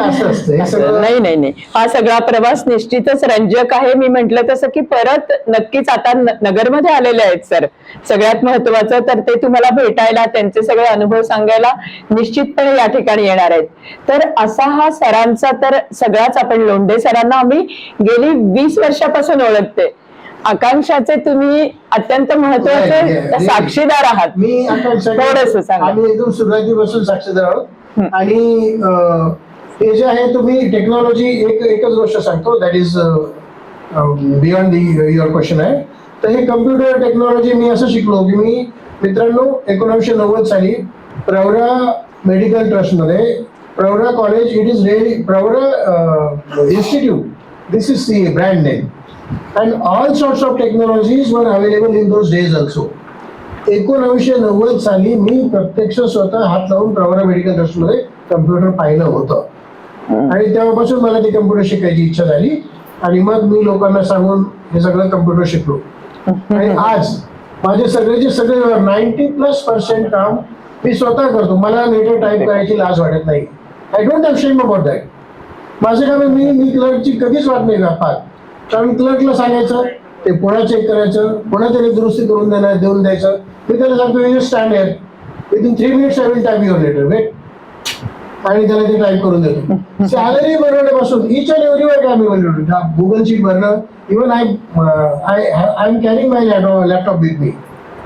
असं असतं हे सगळं. नाही नाही नाही, हा सगळा प्रवास निश्चितच रंजक आहे. मी म्हंटल तसं की परत नक्कीच आता नगरमध्ये आलेले आहेत सर. सगळ्यात महत्वाचं तर ते तुम्हाला भेटायला, त्यांचे सगळे अनुभव सांगायला निश्चितपणे या ठिकाणी येणार आहेत. तर असा हा सरांचा तर सगळाच, आपण लोंढे सरांना आम्ही गेली 20 वर्षापासून ओळखते. आकांक्षाचे तुम्ही अत्यंत महत्वाचे साक्षीदार आहात. मी थोडंसं सांगा. आम्ही एकदम सुरुवातीपासून साक्षीदार आहोत. आणि हे जे आहे, तुम्ही टेक्नॉलॉजी एकच गोष्ट सांगतो, that is beyond your question आहे. तर हे कम्प्युटर टेक्नॉलॉजी मी असं शिकलो की मी मित्रांनो 1990 साली प्रवरा मेडिकल ट्रस्टमध्ये, Pravara college, it is really Pravara institute, this is the brand name, and all sorts of technologies were available in those days also. 1990 साली मी प्रत्यक्ष स्वतः हात लावून प्रवरा मेडिकल ट्रस्टमध्ये कम्प्युटर पाहिलं होतं, आणि तेव्हापासून मला ती कम्प्युटर शिकायची इच्छा झाली, आणि मग मी लोकांना सांगून हे सगळं कम्प्युटर शिकलो. आणि आज माझे सगळेचे सगळे 90+% काम मी स्वतः करतो. मला लेटर टाईप करायची लाज वाटत नाही. आय डोंट हॅव शेम अबाउट दॅट. माझे काम मी क्लर्कची कधीच वाट नाही पाहत. कारण क्लर्कला सांगायचं, ते पुन्हा चेक करायचं, पुन्हा त्याने दुरुस्ती करून देऊन द्यायचं. मी त्याला सांगतो you stand here, within 3 minutes I will type your letter, wait, आणि त्याला ते टाईप करून देतो. सॅलरी बनवण्यापासून इच अँड एव्हरीवेअर काम मी बनवतो. गुगल शीट भरणं, even I am carrying my laptop with me.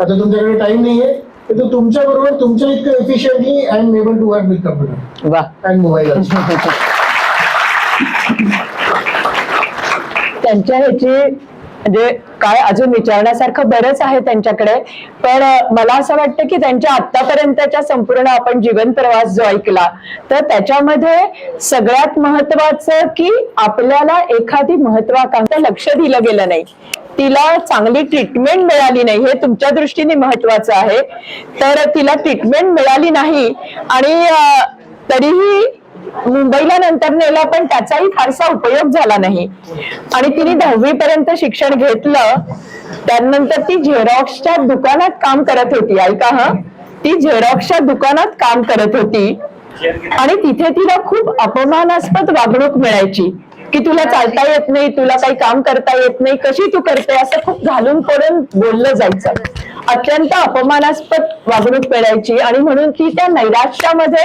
आता तुमच्याकडे टाइम नाहीये, तर तुमच्या बरोबर तुमच्या इतकं efficiently I am able to work with computer and mobile. त्यांच्या ह्याची म्हणजे काय अजून विचारण्यासारखं बरंच आहे त्यांच्याकडे. पण मला असं वाटतं की त्यांच्या आतापर्यंतच्या संपूर्ण आपण जीवन प्रवास जो ऐकला, तर त्याच्यामध्ये सगळ्यात महत्वाचं की आपल्याला एखादी महत्वाकांक्षा लक्ष दिलं गेलं नाही, तिला चांगली ट्रीटमेंट मिळाली नाही, हे तुमच्या दृष्टीने महत्वाचं आहे. तर तिला ट्रीटमेंट मिळाली नाही, आणि तरीही मुंबईला नंतर नेला, पण त्याचाही फारसा उपयोग झाला नाही. आणि तिने 10वी पर्यंत शिक्षण घेतलं. त्यानंतर ती झेरॉक्सच्या दुकानात काम करत होती. ऐका हा, ती झेरॉक्सच्या दुकानात काम करत होती, आणि तिथे तिला खूप अपमानास्पद वागणूक मिळायची की तुला चालता येत नाही, तुला काही काम करता येत नाही, कशी तू करते, असं खूप घालून पडून बोललं जायचं. अत्यंत अपमानास्पद वागणूक मिळायची, आणि म्हणून ती त्या नैराश्यामध्ये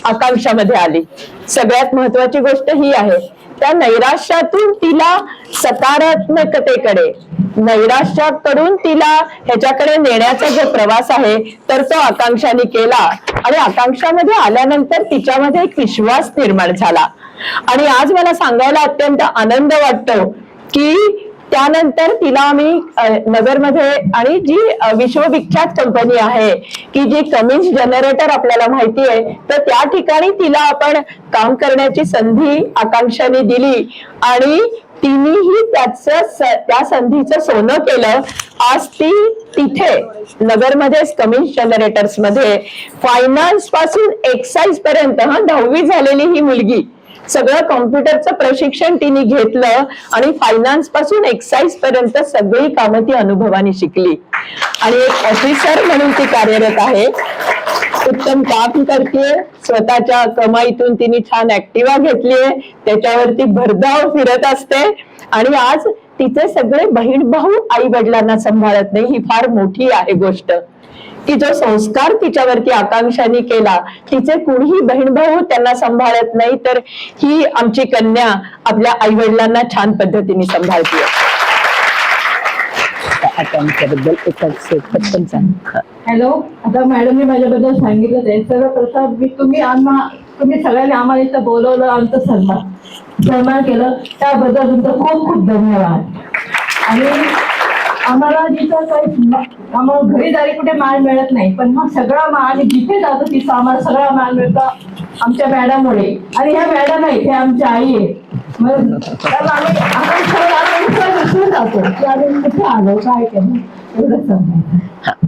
आकांक्षामध्ये आली. सगळ्यात महत्वाची गोष्ट ही आहे, त्या नैराश्यातून तिला सकारात्मकतेकडे, नैराश्याकडून तिला ह्याच्याकडे नेण्याचा जो प्रवास आहे, तर तो आकांक्षाने केला. आणि आकांक्षामध्ये आल्यानंतर तिच्यामध्ये एक विश्वास निर्माण झाला. आणि आज मला सांगायला अत्यंत आनंद वाटतो की त्यानंतर तिला आम्ही नगरमध्ये, आणि जी विश्वविख्यात कंपनी आहे की जी कमिन्स जनरेटर आपल्याला माहिती आहे, तर त्या ठिकाणी तिला आपण काम करण्याची संधी आकांक्षाने दिली, आणि तिनेही त्या संधीचं सोनं केलं. आज ती तिथे नगरमध्ये कमिन्स जनरेटर्स मध्ये फायनान्स पासून एक्साइज पर्यंत, 10वी झालेली ही मुलगी, सगळं कॉम्प्युटरचं प्रशिक्षण तिने घेतलं, आणि फायनान्स पासून एक्साइज पर्यंत सगळी कामं ती अनुभवाने शिकली, आणि एक ऑफिसर म्हणून ती कार्यरत आहे. उत्तम काम करते. स्वतःच्या कमाईतून तिने छान ऍक्टिवा घेतलीये, त्याच्यावरती भरधाव फिरत असते, आणि आज तिचे सगळे बहीण भाऊ आई वडिलांना सांभाळत नाही, ही फार मोठी आहे गोष्ट की जो संस्कार तिच्यावरती आकांक्षाने केला, तिचे कुणीही बहीण भाऊ त्यांना सांभाळत नाही, तर ही आमची कन्या आपल्या आई वडिलांना छान पद्धतीने सांभाळते. आकांक्षाबद्दल एकच पटकन सांग. हॅलो, आता मॅडमने माझ्याबद्दल सांगितलं ते सर्वप्रथम तुम्ही सगळ्यांनी आम्हाला इथं बोलवलं, आमचं सन्मान केलं, त्याबद्दल तुमचं खूप खूप धन्यवाद. आणि आम्हाला जिथं काही आम्हाला घरी जारी कुठे माल मिळत नाही, पण मग सगळा माल आणि जिथे जातो तिथं आम्हाला सगळा माल मिळतो आमच्या मॅडममुळे. आणि ह्या मॅडम आहेत, हे आमच्या आई आहे. मग आम्ही विसरून जातो की आम्ही कुठे आलो, काय केलं, एवढंच सांगायचं.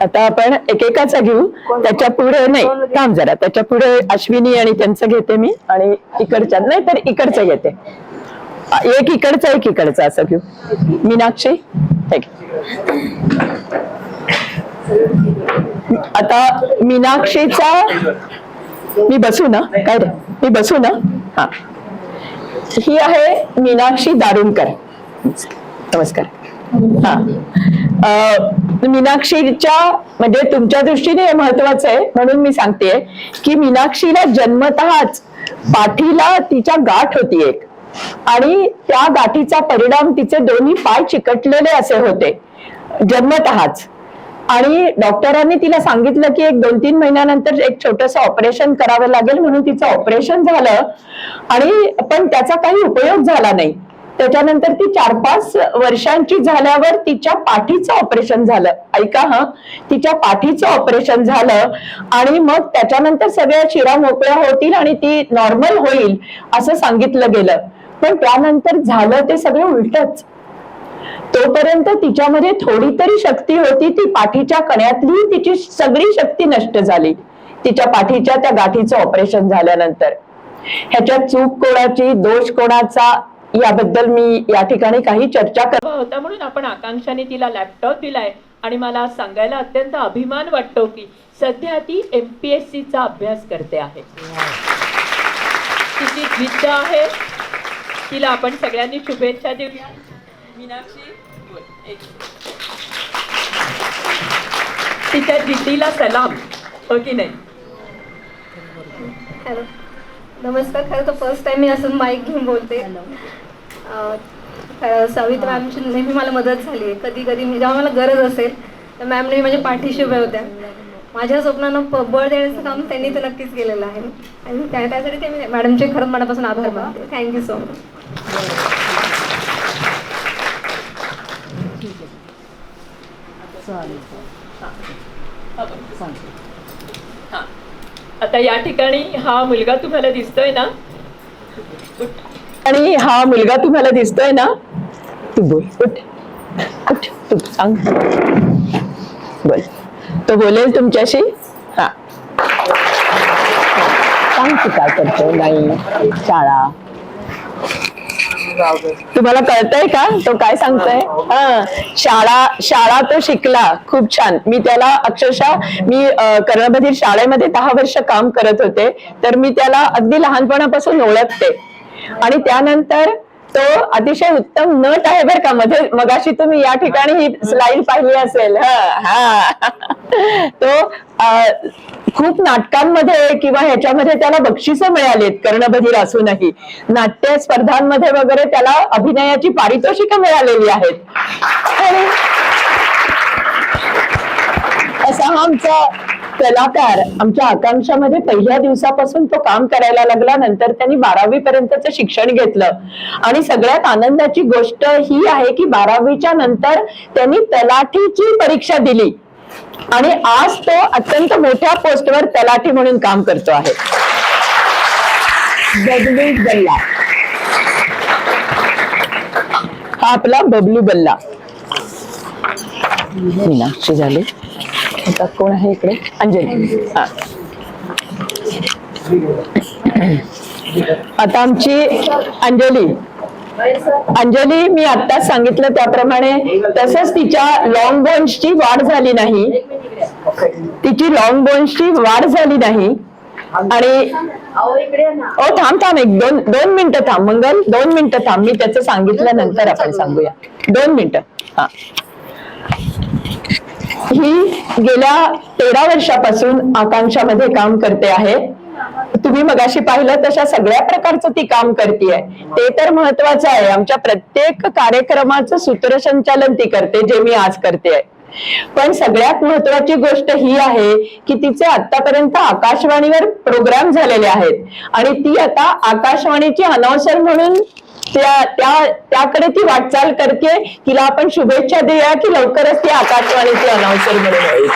आता आपण एकेकाचा घेऊ, त्याच्या पुढे नाही थांब जरा, त्याच्या पुढे अश्विनी आणि त्यांचं घेते मी, आणि इकडच्या नाही तर इकडचं घेते, एक इकडचा एक इकडचा असं घेऊ. मीनाक्षी आता मीनाक्षीचा मी बसू ना, काय रे मी बसू ना. हा, ही आहे मीनाक्षी दारुणकर. नमस्कार. हा, मीनाक्षीच्या म्हणजे तुमच्या दृष्टीने हे महत्वाचं आहे म्हणून मी सांगते की मीनाक्षीला जन्मतःच पाठीला तिच्या गाठ होती एक, आणि त्या गाठीचा परिणाम तिचे दोन्ही पाय चिकटलेले असे होते जन्मतःच. आणि डॉक्टरांनी तिला सांगितलं की 1-2-3 महिन्यानंतर एक छोटस ऑपरेशन करावं लागेल, म्हणून तिचं ऑपरेशन झालं, आणि पण त्याचा काही उपयोग झाला नाही. त्याच्यानंतर ती 4-5 वर्षांची झाल्यावर तिच्या पाठीचं ऑपरेशन झालं. ऐका हा, तिच्या पाठीचं ऑपरेशन झालं, आणि मग त्याच्यानंतर सगळ्या शिरा मोकळ्या होतील आणि ती नॉर्मल होईल असं सांगितलं गेलं. पण त्यानंतर झालं ते सगळं उलटच. तोपर्यंत तिच्यामध्ये थोडी तरी शक्ती होती, ती पाठीच्या कण्यातली तिची सगळी शक्ती नष्ट झाली तिच्या पाठीच्या त्या गाठीचं ऑपरेशन झाल्यानंतर. ह्याच्यात चूक कोणाची, दोष कोणाचा, याबद्दल मी या ठिकाणी काही चर्चा करत होता, म्हणून आपण आकांक्षाने तिला लॅपटॉप दिलाय. आणि मला सांगायला अत्यंत अभिमान वाटतो की सध्या ती MPSC चा अभ्यास करते आहे. तिची जिद्द आहे, तिला आपण सगळ्यांनी शुभेच्छा देऊया. मीनाक्षी तिच्या जिद्दीला सलाम, हो की नाही. हॅलो, नमस्कार. खरं तर फर्स्ट टाइम मी असं माईक घेऊन बोलते. सविता मॅमची नेहमी मला मदत झाली आहे. कधी कधी जेव्हा मला गरज असेल तर मॅम नेहमी माझ्या पाठीशी उभ्या होत्या. माझ्या स्वप्नांना बळ देण्याचं काम त्यांनी तर नक्कीच केलेलं आहे, आणि त्यासाठी ते मी मॅडमचे खरंच मनापासून आभार मानते. Thank you so much. आता या ठिकाणी हा मुलगा तुम्हाला दिसतोय ना, आणि हा मुलगा तुम्हाला दिसतोय ना, तू बोल, उठ उठ, तू सांग, बोल, तो बोलेल तुमच्याशी. हा, सांग तू काय करतो. नाही शाळा, तुम्हाला कळतंय का तो काय सांगतोय. हा, शाळा तो शिकला, खूप छान. मी त्याला अक्षरशः मी कर्णबधीर शाळेमध्ये 10 वर्ष काम करत होते, तर मी त्याला अगदी लहानपणापासून ओळखते. आणि त्यानंतर तो अतिशय उत्तम नट आहे बरं का. मगाशी तुम्ही या ठिकाणी ही स्लाइड पाहिली असेल. तो खूप नाटकांमध्ये किंवा ह्याच्यामध्ये त्याला बक्षिसं मिळालीत, कर्णबधीर असूनही. नाट्य स्पर्धांमध्ये वगैरे त्याला अभिनयाची पारितोषिकं मिळालेली आहेत. आणि असा हा आमचा कलाकार आमच्या आकांक्षामध्ये पहिल्या दिवसापासून तो काम करायला लागला. नंतर त्यांनी 12वी पर्यंतचं शिक्षण घेतलं, आणि सगळ्यात आनंदाची गोष्ट ही आहे की 12वीच्या नंतर त्यांनी तलाठीची परीक्षा दिली, आणि आज तो अत्यंत मोठ्या पोस्टवर तलाठी म्हणून काम करतो आहे. बबलू बल्ला, हा आपला बबलू बल्ला. मीनाक्षी झाली, आता कोण आहे इकडे. अंजली. हा, आता आमची अंजली मी आत्ताच सांगितलं त्याप्रमाणे, तसंच तिच्या लॉंग बोन्सची वाढ झाली नाही, आणि थांब एक दोन मिनिटं थांब मंगल, 2 मिनिटं थांब, मी त्याचं सांगितल्यानंतर आपण सांगूया. 2 मिनिटं. हा, ही गेल्या 13 वर्षापासून आकांक्षामध्ये काम करते आहे. तुम्ही मगाशी पाहिलं तशा सगळ्या प्रकारचं ती काम करते. ते तर महत्वाचं आहे. आमच्या प्रत्येक कार्यक्रमाचं सूत्रसंचालन ती करते, जे मी आज करते आहे. पण सगळ्यात महत्वाची गोष्ट ही आहे की तिचे आतापर्यंत आकाशवाणीवर प्रोग्राम झालेले आहेत आणि ती आता आकाशवाणीची अनाउन्सर म्हणून त्याकडे ती वाटचाल करते. तिला आपण शुभेच्छा देऊया की लवकरच ती आकाशवाणीची अनाउन्सर म्हणून होईल.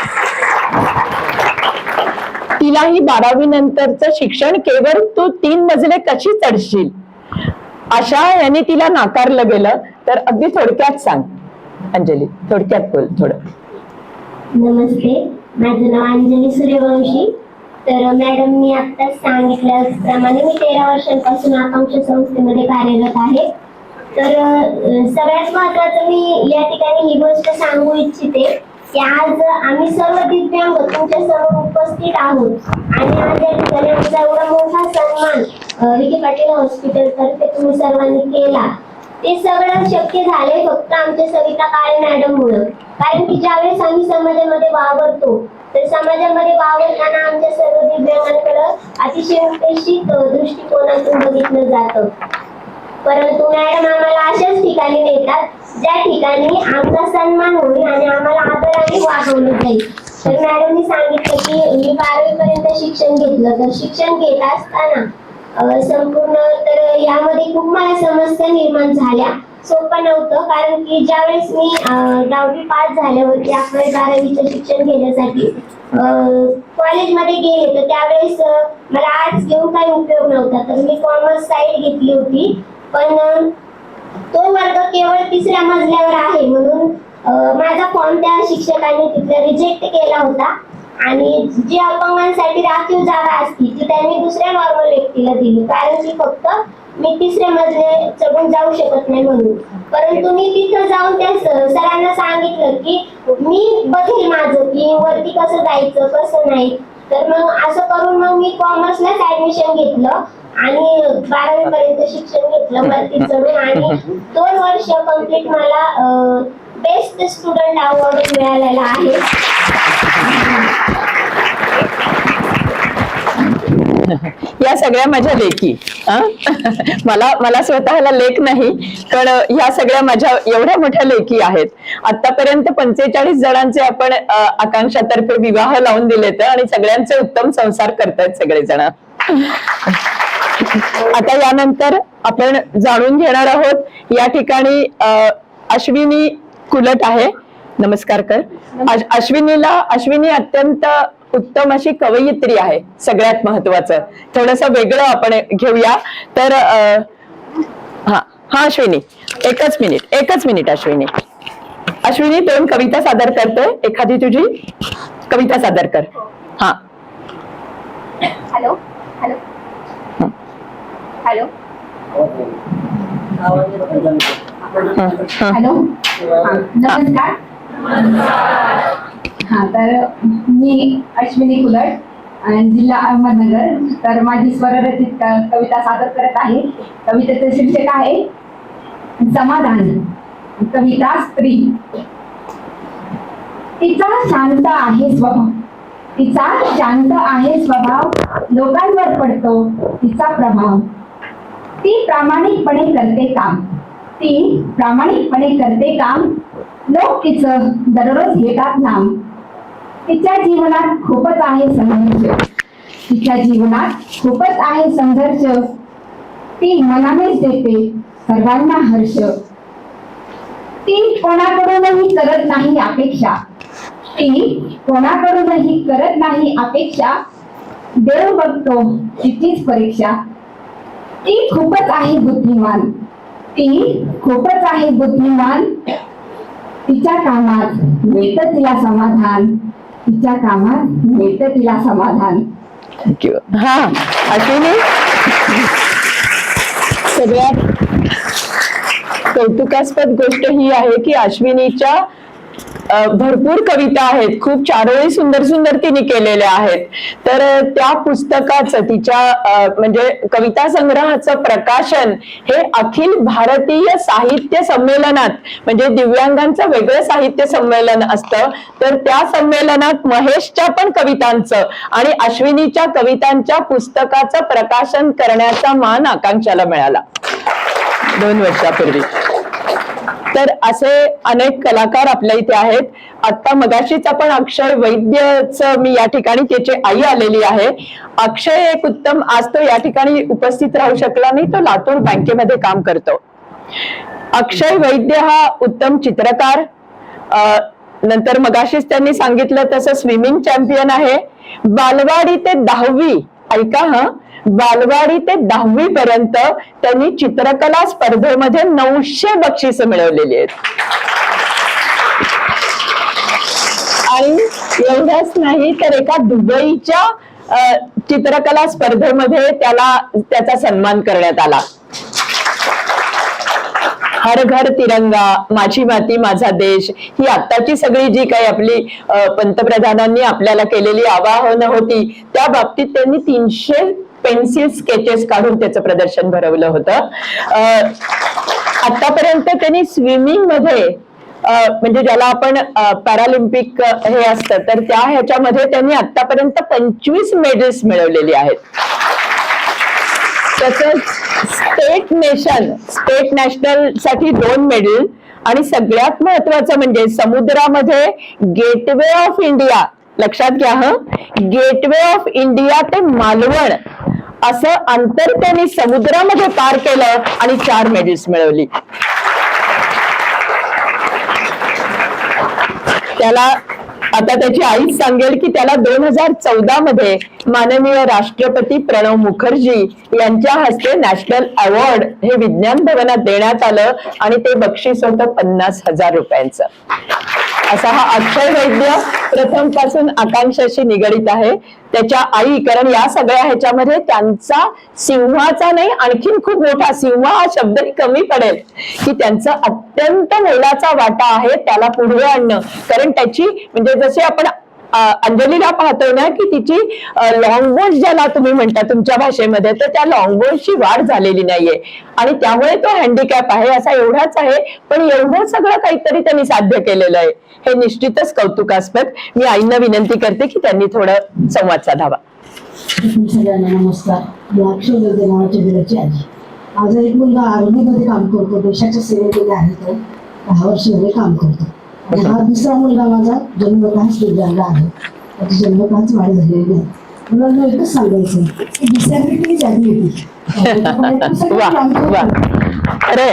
तिलाही 12वी नंतरचं शिक्षण केवळ तू 3 मजले कशी चढशील अशा याने तिला नाकारलं गेलं. तर अगदी थोडक्यात सांग अंजली, थोडक्यात बोल थोडं. नमस्ते, माझं नाव अंजली सूर्यवंशी. तर मॅडम, मी आत्ताच सांगितल्याप्रमाणे मी 13 वर्षांपासून आकांक्षा संस्थेमध्ये कार्यरत आहे. तर सगळ्यात महत्त्वाचं मी या ठिकाणी ही गोष्ट सांगू इच्छिते की आज आम्ही सर्व दिव्यांग तुमच्या समोर उपस्थित आहोत आणि आज या ठिकाणी आमचा एवढा मोठा सन्मान विखे पाटील हॉस्पिटल तर्फे तुम्ही सर्वांनी केला. ते सगळं शक्य झाले फक्त आमच्या सविता काळे मॅडममुळं. कारण की ज्यावेळेस आम्ही समाजामध्ये वावरतो तर समाजामध्ये वावरताना आमच्या सर्व दिव्यांगांकडं अतिशय उपेक्षित दृष्टिकोनातून बघितलं जातं. परंतु मॅडम आम्हाला अशाच ठिकाणी नेतात ज्या ठिकाणी आमचा सन्मान होईल आणि आम्हाला आदराने वागवलं जाईल. तर मॅडमनी सांगितलं की मी 12वी पर्यंत शिक्षण घेतलं. तर शिक्षण घेत असताना संपूर्ण तर यामध्ये खूप मला समस्या निर्माण झाल्या. सोपं नव्हतं कारण की ज्यावेळेस मी 10वी पास झाल्यावरती 11वी-12वीचं शिक्षण घेण्यासाठी कॉलेजमध्ये गेले तर त्यावेळेस मला आर्ट्स घेऊन काही उपयोग नव्हता. तर मी कॉमर्स साईड घेतली होती. पण तो वर्ग केवळ 3ऱ्या मजल्यावर आहे म्हणून माझा फॉर्म त्या शिक्षकांनी तिथला रिजेक्ट केला होता आणि जी अपंगांसाठी राखीव जागा असती ती त्यांनी दुसऱ्या नॉर्मल व्यक्तीला दिली. कारण की फक्त मी 3रे मजले चढून जाऊ शकत नाही म्हणून. परंतु मी तिथं जाऊन त्या सरांना सांगितलं की मी बघेल माझं की वरती कसं जायचं कसं नाही. तर मग असं करून मग मी कॉमर्सलाच ऍडमिशन घेतलं आणि 12वी पर्यंत शिक्षण घेतलं वरती चढून आणि 2 वर्ष कंप्लीट मला बेस्ट स्टुडंट अवॉर्ड मिळालेला आहे. या सगळ्या माझ्या लेकी. मला स्वतःला लेख नाही पण ह्या सगळ्या माझ्या एवढ्या मोठ्या लेकी आहेत. आतापर्यंत 45 जणांचे आपण आकांक्षातर्फे विवाह लावून दिलेत आणि सगळ्यांचे उत्तम संसार करतायत सगळेजण. आता यानंतर आपण जाणून घेणार आहोत या ठिकाणी अश्विनी कुलट आहे. नमस्कार कर. अश्विनी अत्यंत उत्तम अशी कवयित्री आहे. सगळ्यात महत्वाचं थोडस वेगळं आपण घेऊया. तर हा अश्विनी एकच मिनिट अश्विनी 2 कविता सादर करतोय. एखादी तुझी कविता सादर कर. हा हॅलो हॅलो हॅलो हॅलो नमस्कार. हा, तर मी अश्विनी कुलट आणि जिल्हा अहमदनगर. तर माझी स्वररचित कविता सादर करत आहे. कवितेचे शीर्षक आहे समाधान. कविता स्त्री. तिचा शांत आहे स्वभाव लोकांवर पडतो तिचा प्रभाव. ती प्रामाणिकपणे करते काम लोक तिचं दररोज घेतात नाम. तिच्या जीवनात खूपच आहे संघर्ष. ती मनानेच देते सर्वांना हर्ष. ती कोणाकडूनही करत नाही अपेक्षा. देव बघतो तिचीच परीक्षा. ती खूपच आहे बुद्धिमान. तिच्या कामात मिळतं तिला समाधान. थँक्यू. हा अश्विनी, सगळ्यात कौतुकास्पद गोष्ट ही आहे की अश्विनीच्या भरपूर कविता आहेत, खूप चारोळी सुंदर सुंदर तिने केलेल्या आहेत. तर त्या पुस्तकाचं तिच्या म्हणजे कविता संग्रहाचं प्रकाशन हे अखिल भारतीय साहित्य संमेलनात, म्हणजे दिव्यांगांचं वेगळं साहित्य संमेलन असतं, तर त्या संमेलनात महेशच्या पण कवितांचं आणि अश्विनीच्या कवितांच्या पुस्तकाचं प्रकाशन करण्याचा मान आकांक्षाला मिळाला 2 वर्षापूर्वी. तर असे अनेक कलाकार आपल्या इथे आहेत. आता मगाशीच आपण अक्षय वैद्यचं मी या ठिकाणी, त्याची आई आलेली आहे. अक्षय एक उत्तम, आज तो या ठिकाणी उपस्थित राहू शकला नाही, तो लातूर बँकेमध्ये काम करतो. अक्षय वैद्य हा उत्तम चित्रकार, नंतर मगाशीच त्यांनी सांगितलं तसं स्विमिंग चॅम्पियन आहे. बालवाडी ते 10वी, ऐका हा, बालवाडी ते 10वी पर्यंत त्यांनी चित्रकला स्पर्धेमध्ये 900 बक्षिसं मिळवलेली आहेत. आणि एवढंच नाही तर एका दुबईच्या चित्रकला स्पर्धेमध्ये त्याचा सन्मान करण्यात आला. हर घर तिरंगा, माझी माती माझा देश, ही आत्ताची सगळी जी काही आपली पंतप्रधानांनी आपल्याला केलेली आवाहनं होती, त्या बाबतीत त्यांनी 300 पेन्सिल स्केचेस काढून त्याचं प्रदर्शन भरवलं होतं. आतापर्यंत त्यांनी स्विमिंग मध्ये म्हणजे ज्याला आपण पॅरालिम्पिक हे असतं, तर त्या ह्याच्यामध्ये त्यांनी आतापर्यंत 25 मेडल्स मिळवलेली आहेत. तसंच स्टेट नॅशनल साठी 2 मेडल, आणि सगळ्यात महत्वाचं म्हणजे समुद्रामध्ये गेटवे ऑफ इंडिया, लक्षात घ्या ह, गेटवे ऑफ इंडिया ते मालवण असं अंतर त्यांनी समुद्रामध्ये पार केलं आणि 4 मेडल्स मिळवली. त्याला आता त्याची आईच सांगेल की त्याला 2014 मध्ये माननीय राष्ट्रपती प्रणव मुखर्जी यांच्या हस्ते नॅशनल अवॉर्ड हे विज्ञान भवनात देण्यात आलं, आणि ते बक्षीस होतं 50,000 रुपयांचं. असा हा अक्षय वैद्य प्रथम पासून आकांक्षाशी निगडित आहे. त्याच्या आई, कारण या सगळ्या ह्याच्यामध्ये त्यांचा सिंहाचा नाही, आणखीन खूप मोठा, सिंह हा शब्दही कमी पडेल, की त्यांचा अत्यंत मोलाचा वाटा आहे त्याला पुढे आणणं. कारण त्याची म्हणजे जसे आपण अंजलीला पाहतोय ना, की तिची लॉंग बोन्स ज्याला तुम्ही म्हणता तुमच्या भाषेमध्ये, तर त्या लॉंग बोन्सची वाढ झालेली नाहीये आणि त्यामुळे तो हँडिकॅप आहे, असा एवढाच आहे. पण एवढं सगळं काहीतरी त्यांनी साध्य केलेलं आहे, हे निश्चितच कौतुकास्पद. मी आईंना विनंती करते की त्यांनी थोडं संवाद साधावा. सगळ्यांना नमस्कार. मी अक्षय वैद्य नावाच्या मुलाची आजी. माझा एक मुलगा आर्मीमध्ये काम करतो, देशाच्या सेवेमध्ये आहे. तो 10 वर्ष झाले काम करतो. आणि हा दुसरा मुलगा माझा जन्मतःच दिव्यांग आहे. त्याची जन्मतःच वाढ झालेली आहे. मुलांना एकच सांगायचं की डिसॅबिलिटी झाली होती. अरे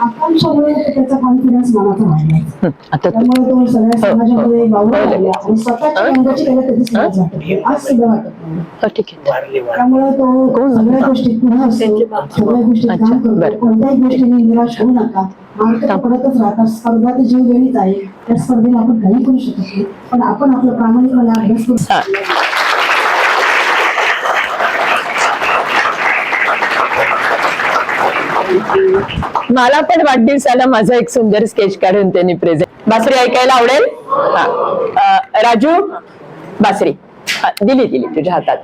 आकांक्षामुळे त्याचा कॉन्फिडन्स मनाचा वाढला. त्यामुळे तो सगळ्या समाजामध्ये वावरू लागला आणि स्वतःच्या रंगाची त्याला कधीच लाज वाटत नाही. आज सुद्धा वाटत नाही. त्यामुळे तो सगळ्या गोष्टी पुन्हा असतो, सगळ्या गोष्टी काम करतो. कोणत्याही गोष्टीने निराश होऊ नका. मार्ग पडतच राहतात. स्पर्धा तर जीव गणित आहे. त्या स्पर्धेला आपण काही करू शकत नाही, पण आपण आपलं प्रामाणिकपणे अभ्यास करू. मला पण वाढदिवसाला माझा एक सुंदर स्केच काढून त्यांनी प्रेझेंट. बासरी ऐकायला आवडेल? राजू, बासरी दिली तुझ्या हातात.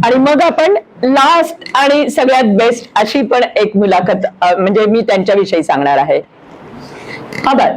आणि मग आपण लास्ट आणि सगळ्यात बेस्ट अशी पण एक मुलाखत म्हणजे मी त्यांच्याविषयी सांगणार आहे. आभार.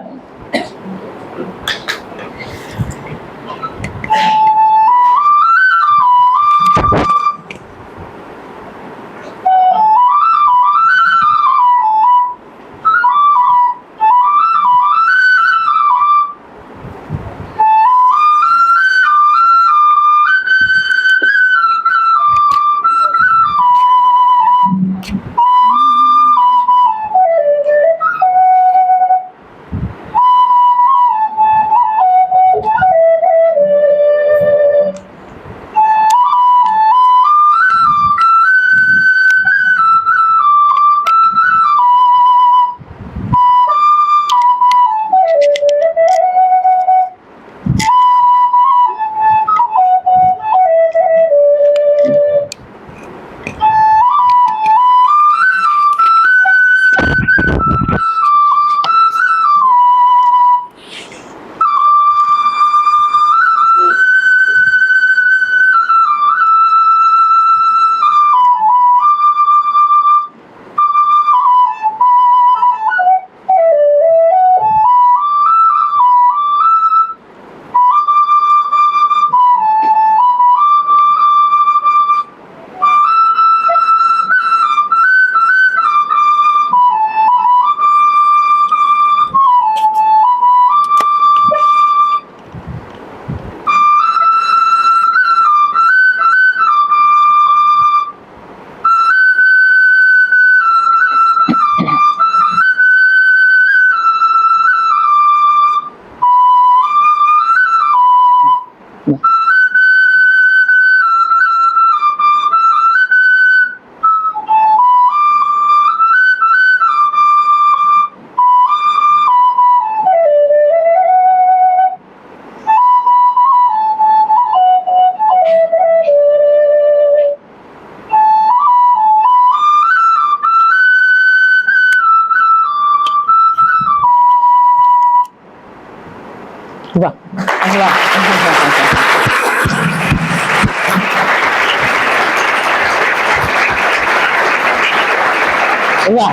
वा.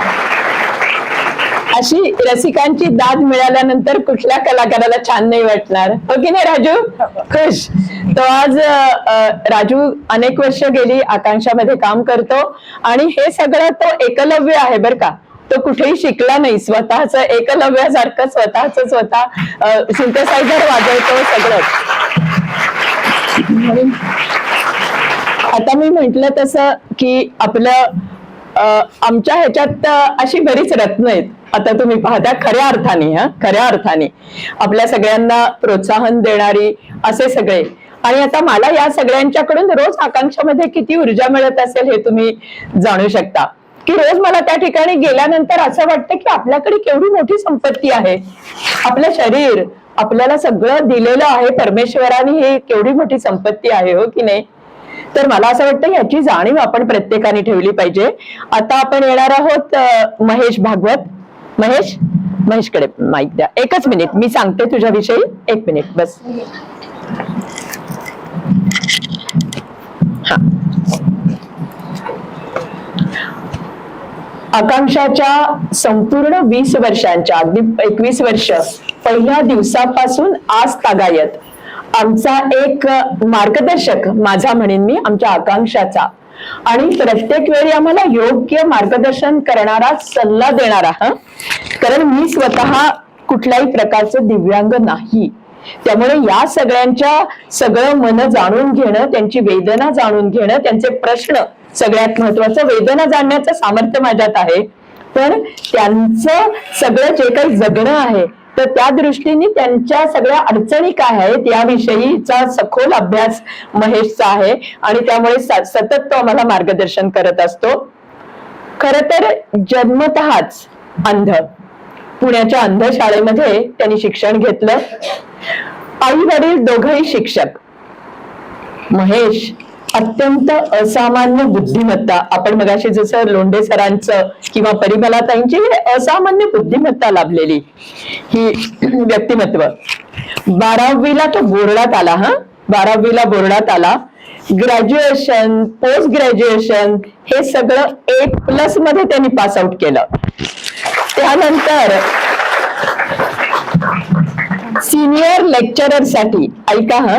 अशी रसिकांची दाद मिळाल्यानंतर कुठल्या कलाकाराला छान नाही वाटणार, हो की नाही राजू? खुश. तो आज राजू अनेक वर्ष गेली आकांक्षामध्ये काम करतो आणि हे सगळं तो एकलव्य आहे बर का. तो कुठेही शिकला नाही, स्वतःच एकलव्यासारखं स्वतः सिंथेसायझर वाजवतो सगळं. म्हणून आता मी म्हंटल तसं की आपलं आमच्या ह्याच्यात अशी बरीच रत्न आहेत. आता तुम्ही पाहता खऱ्या अर्थाने आपल्या सगळ्यांना प्रोत्साहन देणारी असे सगळे. आणि आता मला या सगळ्यांच्याकडून रोज आकांक्षामध्ये किती ऊर्जा मिळत असेल हे तुम्ही जाणू शकता की रोज मला त्या ठिकाणी गेल्यानंतर असं वाटतं की आपल्याकडे केवढी मोठी संपत्ती आहे. आपलं शरीर आपल्याला सगळं दिलेलं आहे परमेश्वराने, ही केवढी मोठी संपत्ती आहे, हो की नाही? तर मला असं वाटतं याची जाणीव आपण प्रत्येकाने ठेवली पाहिजे. आता आपण येणार आहोत महेश भागवत. महेशकडे माईक द्या. एकच मिनिट मी सांगते तुझ्याविषयी, 1 मिनिट बस. हा. आकांक्षाच्या संपूर्ण 20 वर्षांच्या, अगदी 21 वर्ष पहिल्या दिवसापासून आज तागायत आमचा एक मार्गदर्शक, माझा म्हणेन मी, आमच्या आकांक्षाचा, आणि प्रत्येक वेळी आम्हाला योग्य मार्गदर्शन करणारा, सल्ला देणारा. कारण मी स्वतः कुठल्याही प्रकारचं दिव्यांग नाही, त्यामुळे या सगळं मन जाणून घेणं, त्यांची वेदना जाणून घेणं, त्यांचे प्रश्न, सगळ्यात महत्वाचं वेदना जाणण्याचं सामर्थ्य माझ्यात आहे. पण त्यांचं सगळं जे काही जगणं आहे तर त्या दृष्टीने त्यांच्या सगळ्या अडचणी काय आहेत याविषयीचा सखोल अभ्यास महेशचा आहे आणि त्यामुळे सतत तो आम्हाला मार्गदर्शन करत असतो. खर तर जन्मतःच अंध, पुण्याच्या अंध शाळेमध्ये त्यांनी शिक्षण घेतलं. आई वडील दोघंही शिक्षक. महेश अत्यंत असामान्य बुद्धिमत्ता, आपण मगाशी जसं लोंढे सरांचं किंवा परिमलाताईंची असामान्य बुद्धिमत्ता लाभलेली ही व्यक्तिमत्व. 12वीला तो बोर्डात आला. 12वीला बोर्डात आला. ग्रॅज्युएशन, पोस्ट ग्रॅज्युएशन हे सगळं A+ मध्ये त्यांनी पास आउट केलं. त्यानंतर सिनियर लेक्चरर साठी, ऐका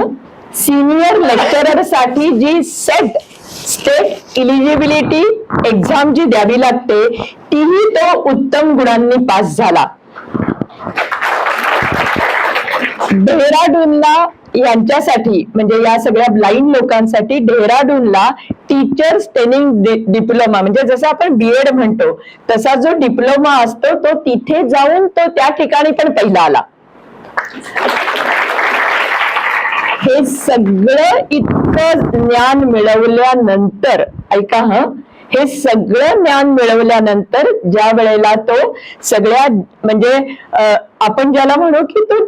सिनियर लेक्चरर साठी जी स्टेट इलिजिबिलिटी एक्झाम जी द्यावी लागते तीही तो उत्तम गुणांनी पास झाला. डेहराडूनला यांच्यासाठी, म्हणजे या सगळ्या ब्लाइंड लोकांसाठी डेहराडूनला टीचर्स ट्रेनिंग डिप्लोमा, म्हणजे जसं आपण B.Ed म्हणतो तसा जो डिप्लोमा असतो तो तिथे जाऊन तो त्या ठिकाणी पण पहिला आला. हे सगळं इतकं ज्ञान मिळवल्यानंतर, ऐका हे सगळं ज्ञान मिळवल्यानंतर ज्या वेळेला तो सगळ्या, म्हणजे आपण ज्याला म्हणू की तो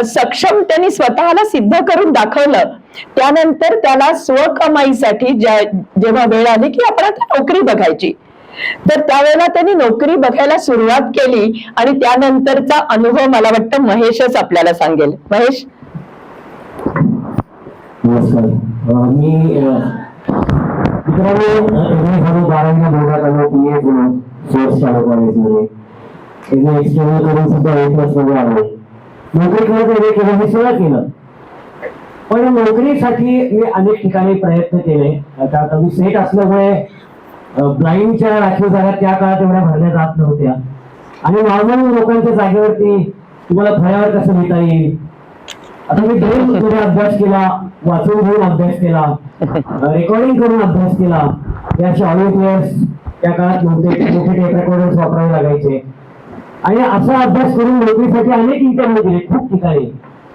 सक्षम त्यांनी स्वतःला सिद्ध करून दाखवलं, त्यानंतर त्याला स्वकमाईसाठी जेव्हा वेळ आली की आपण आता नोकरी बघायची, तर त्यावेळेला त्यांनी नोकरी बघायला सुरुवात केली आणि त्यानंतरचा अनुभव मला वाटतं महेशच आपल्याला सांगेल. महेश. नमस्कार. मी मित्रांनो 12वीला बोर्डात आलो. PA केलो सोर्स शाळा कॉलेजमध्ये. एक्सटर्नल करून सुद्धा A+ मध्ये आलो. नोकरी केलं हे सगळं केलं, पण नोकरीसाठी मी अनेक ठिकाणी प्रयत्न केले. आता मी सेट असल्यामुळे ब्लाइंडच्या राखीव जागा त्या काळात एवढ्या भरल्या जात नव्हत्या आणि नॉर्मल लोकांच्या जागेवरती तुम्हाला फळ्यावर कसं लिहिता येईल. आता मी ड्रीलमध्ये अभ्यास केला, वाचून घेऊन अभ्यास केला, रेकॉर्डिंग करून अभ्यास केला. याचे ऑडिओ प्लेयर्स त्या काळात मोठे टेप रेकॉर्डर्स वापरावे लागायचे आणि असा अभ्यास करून नोकरीसाठी अनेक इंटरव्ह्यू दिले खूप ठिकाणी.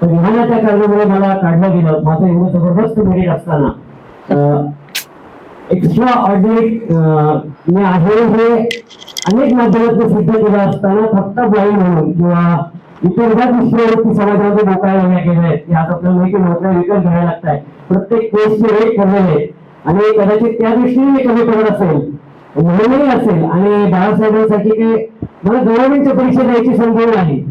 पण विहानाच्या कारणामुळे मला काढलं गेलं. माझं एवढं जबरदस्त मेरिट असताना एक्स्ट्रा ऑर्डिनरी मी आहे हे अनेक माध्यमातून सिद्ध केलं असताना फक्त ब्लाइंड म्हणून किंवा इतर ज्या दृष्टीवरती समाजामध्ये नोकऱ्या लावल्या गेल्या आहेत की आता आपल्याला माहिती नोकऱ्या विकत घ्यायला लागत आहे. प्रत्येक कोर्सचे रेट ठरलेले आहेत आणि कदाचित त्या दृष्टीने मी कमी पडत असेल म्हणूनही असेल आणि बाळासाहेबांसाठी ते मला गव्हर्नमेंटच्या परीक्षा द्यायची संधी नाही.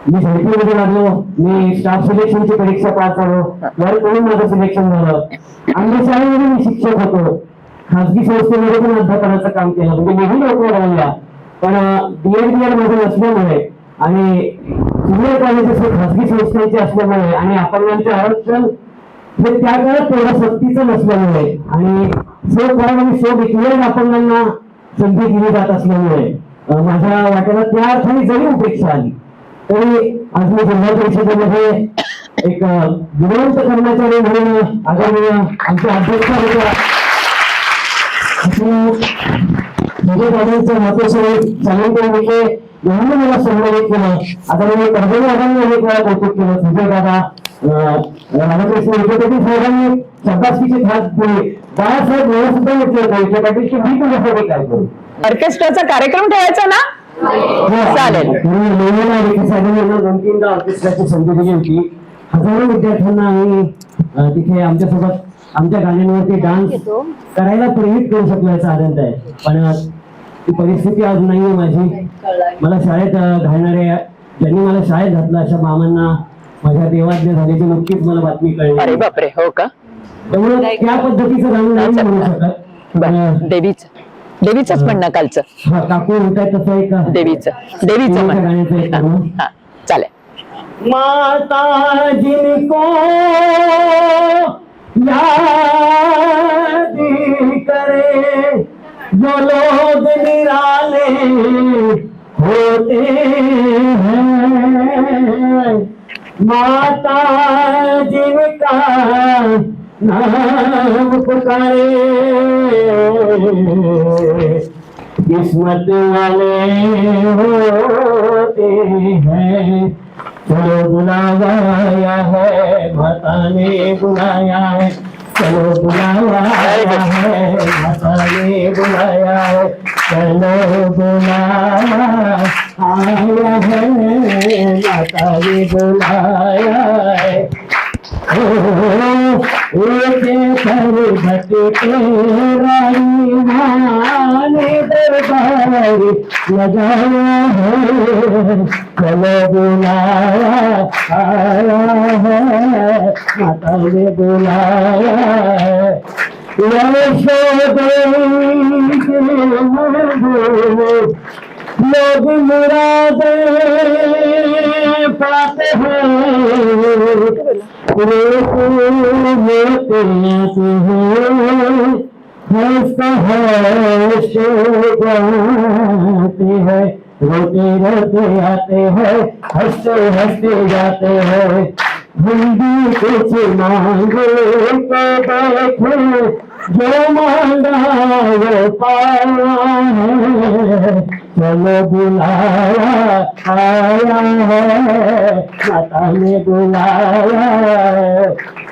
मी झडपीमध्ये लागलो, मी स्टाफ सिलेक्शनची परीक्षा पास झालो, वर्क करून माझं सिलेक्शन झालं. आमच्या शाळेमध्ये मी शिक्षक होतो, खासगी संस्थेमध्ये पण अध्यापनाचं काम केलं, म्हणजे नेहमी नोकरी राहिल्या. पण बीएड माझं नसल्यामुळे आणि सिनियर कॉलेजेस हे खासगी संस्थेचे असल्यामुळे आणि अपंगांचे आरक्षण हे त्या काळात तेवढं सक्तीचं नसल्यामुळे आणि स्वकरण आणि स्वविक्रिय अपंगांना संधी दिली जात असल्यामुळे माझ्या वाट्याला त्या अर्थाने जरी उपेक्षा आली तरी आज मी जिल्हा परिषदेमध्ये एक गुणवंत कर्मचारी म्हणून आगामी आमच्या अध्यक्ष होत्या चालवते यांनी मला सन्मानित केलं. आता मी कर्मचारी आगामी अनेक वेळा कौतुक केलं. सुजय दादा राधाकृष्ण विद्यापीठ साहेबांनी शब्दास्तीचे खास दिले. बाळासाहेब मला सुद्धा म्हटलं पाहिजे पाटील की मी तुझ्यासाठी काय करू. ऑर्केस्ट्राचा कार्यक्रम ठेवायचा ना? चालेल. साहेबांना 2-3दा ऑर्केस्ट्राची संधी दिली होती. हजारो विद्यार्थ्यांना आम्ही तिथे आमच्यासोबत आमच्या गाण्यांवरती डान्स करायला प्रेरित करू शकलो याचा आनंद आहे. पण ती परिस्थिती आज नाहीये माझी. मला शाळेत घालणाऱ्या ज्यांनी मला शाळेत घातलं अशा मामांना माझ्या देवाज्ञ झाल्याची नुकतीच मला बातमी कळली. अरे बापरे, हो का? त्यामुळे त्या पद्धतीचं गाणं नाही म्हणू शकत. देवीचंच म्हणणं कालचं. हा, काकू म्हणताय तसं एक देवीचं गाण्याचं एक गाणं. हा चालेल. माता जिनको याद करे जो लोग निराले होते हैं, माता जिनका नाम पुकारे किस्मत वाले होते हैं. चलो बुलाया है माता ने बुलाया है, चलो बुलाया है माता ने बुलाया है, चलो बुलाया आया है माता ने बुलाया है. रानी माँ ने दरबार लगाया है, चलो बुलाया आया है माता ने बुलाया है. लोग मुरादे पाते हैं, रोते रोते आते हैं, हंसते हंसते जाते हैं. हिंदी कुछ मांगे तो बैठे, जो मांगा वो पाया है, चलो बुलाया आया है माता ने बुलाया है.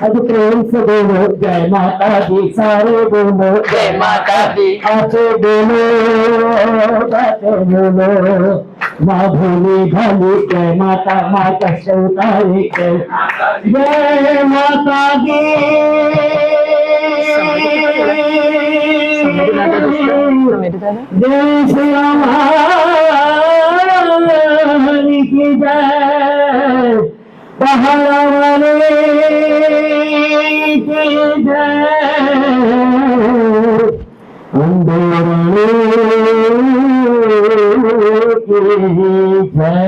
अब प्रेम से बोलो जय माता दी, सारे बोलो जय माता दी, आते बोलो गाते बोलो. माँ भोली भाली जय माता, माँ कष्ट उतारी जय माता दी. जय श्री राम की जय, पहाड़ा वाले की जय, अंदरानी की जय.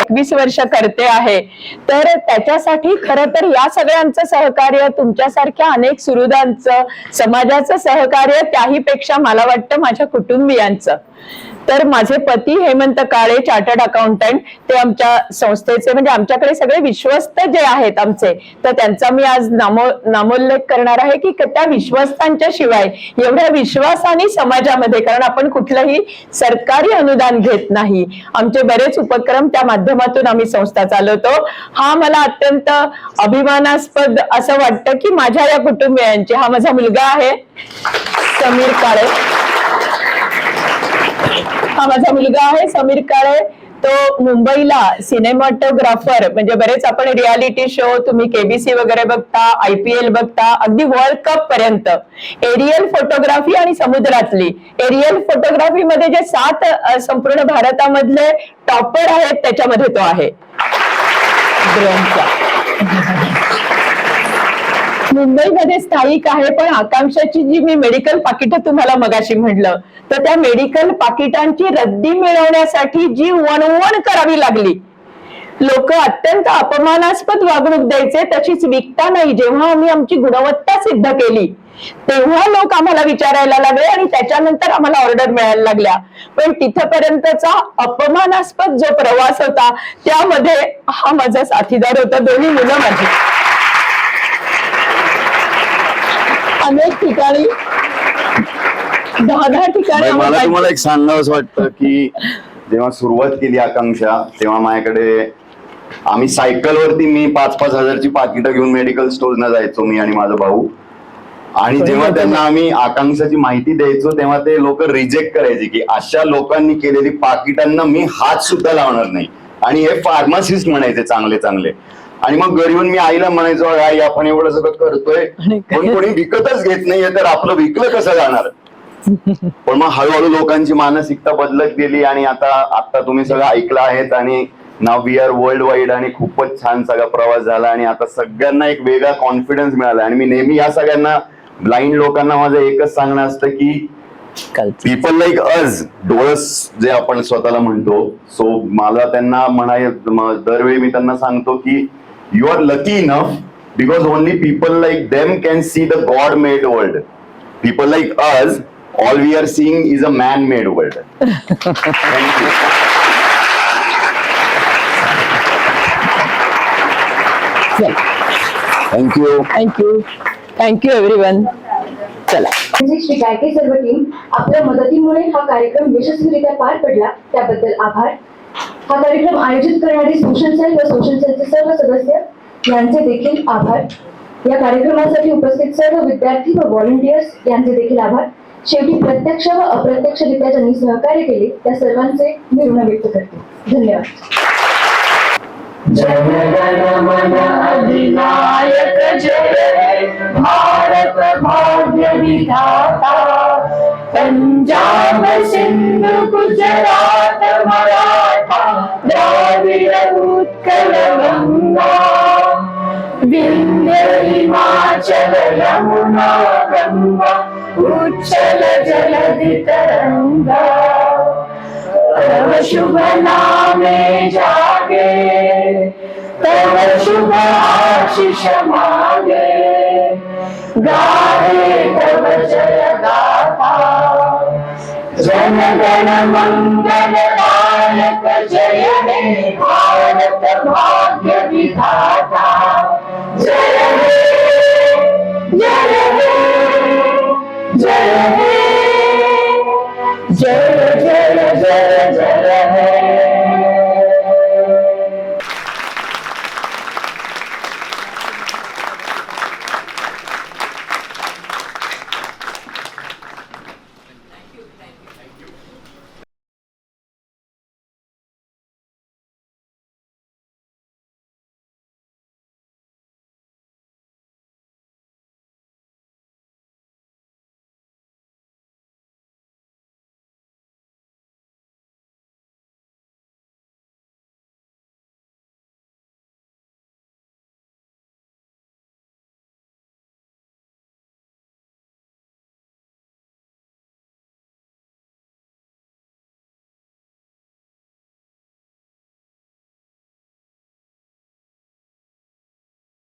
21 वर्ष करते आहे, तर त्याच्यासाठी खरं तर या सगळ्यांचं सहकार्य, तुमच्यासारख्या अनेक सुहृदांचं, समाजाचं सहकार्य, त्याही पेक्षा मला वाटतं माझ्या कुटुंबियांचं. तर माझे पती हेमंत काळे चार्टर्ड अकाउंटंट, ते आमच्या संस्थेचे म्हणजे आमच्याकडे सगळे विश्वस्त जे आहेत आमचे, तर त्यांचा मी आज नामोल्लेख करणार आहे की त्या विश्वस्तांच्या शिवाय एवढ्या विश्वासाने समाजामध्ये, कारण आपण कुठलंही सरकारी अनुदान घेत नाही, आमचे बरेच उपक्रम त्या माध्यमातून आम्ही संस्था चालवतो. हा मला अत्यंत अभिमानास्पद असं वाटतं की माझ्या या कुटुंबियांचे, हा माझा मुलगा आहे समीर काळे, हा माझा मुलगा आहे समीर काळे, तो मुंबईला सिनेमॅटोग्राफर, म्हणजे बरेच आपण रियालिटी शो, तुम्ही केबीसी वगैरे बघता, IPL बघता, अगदी वर्ल्ड कप पर्यंत एरियल फोटोग्राफी आणि समुद्रातली एरियल फोटोग्राफी मध्ये जे 7 संपूर्ण भारतामधले टॉपर आहेत त्याच्यामध्ये तो आहे ड्रोनचा. मुंबईमध्ये स्थायिक आहे, पण आकांक्षाची जी मी मेडिकल पाकिटं तुम्हाला मगाशी म्हटलं, तर त्या मेडिकल पाकिटांची रद्दी मिळवण्यासाठी जी वणवण करावी लागली, लोक अत्यंत अपमानास्पद वागणूक द्यायचे, तशीच विकता नाही. जेव्हा आम्ही आमची गुणवत्ता सिद्ध केली तेव्हा लोक आम्हाला विचारायला लागले आणि त्याच्यानंतर आम्हाला ऑर्डर मिळायला लागल्या. पण तिथपर्यंतचा अपमानास्पद जो प्रवास होता त्यामध्ये हा माझा साथीदार होता, दोन्ही मुलं माझी. अनेक ठिकाणी 10 ठिकाणी मला तुम्हाला एक सांगावंच वाटतं की जेव्हा सुरुवात केली आकांक्षा, तेव्हा माझ्याकडे आम्ही सायकलवरती मी 5-5 हजारची पाकिटं घेऊन मेडिकल स्टोअरना जायचो, मी आणि माझा भाऊ. आणि जेव्हा त्यांना आम्ही आकांक्षाची माहिती द्यायचो तेव्हा ते लोक रिजेक्ट करायचे की अशा लोकांनी केलेली पाकिटांना मी हात सुद्धा लावणार नाही. आणि हे फार्मासिस्ट म्हणायचे चांगले चांगले. आणि मग घरी येऊन मी आईला म्हणायचो, आई आपण एवढं सगळं करतोय पण कोणी विकतच घेत नाहीये, तर आपलं विकलं कसं जाणार. पण मग हळूहळू लोकांची मानसिकता बदलत गेली आणि आता तुम्ही सगळं ऐकलं आहेत आणि now we R world wide आणि खूपच छान सगळा प्रवास झाला आणि आता सगळ्यांना एक वेगळा कॉन्फिडन्स मिळाला. आणि मी नेहमी या सगळ्यांना ब्लाइंड लोकांना माझं एकच सांगणं असतं की पीपल लाईक अस, डोळस जे आपण स्वतःला म्हणतो, सो मला त्यांना दरवेळी मी त्यांना सांगतो की you are lucky enough because only people like them can see the god made world. People like us, all we are seeing is a man made world. Thank you. Thank you everyone. चला. श्री गायके सर्व team, आपल्या मदतीमुळे हा कार्यक्रम यशस्वीरित्या पार पडला त्याबद्दल आभार. हा कार्यक्रम आयोजित करणारे सोशल सेल व सोशल सेलचे सर्व सदस्य यांचे देखील आभार. या कार्यक्रमासाठी उपस्थित सर्व विद्यार्थी व व्हॉलंटियर्स यांचे देखील आभार. शेवटी प्रत्यक्ष व अप्रत्यक्षरित्या ज्यांनी सहकार्य केले त्या सर्वांचे मी ऋण व्यक्त करते. धन्यवाद. जनगण मन अधिनायक जय हे भारत भाग्य विधाता. पंजाब सिंधु गुजरात मराठा द्राविड उत्कल गंगा. विंध्य हिमाचल यमुना गंगा उच्चल जलधि तरंगा. तव शुभ नामे जागे, तव शुभ आशीष मागे. गाहे तव जय गाथा, जन गण मंगल दायक जय हे भारत भाग्य विधाता.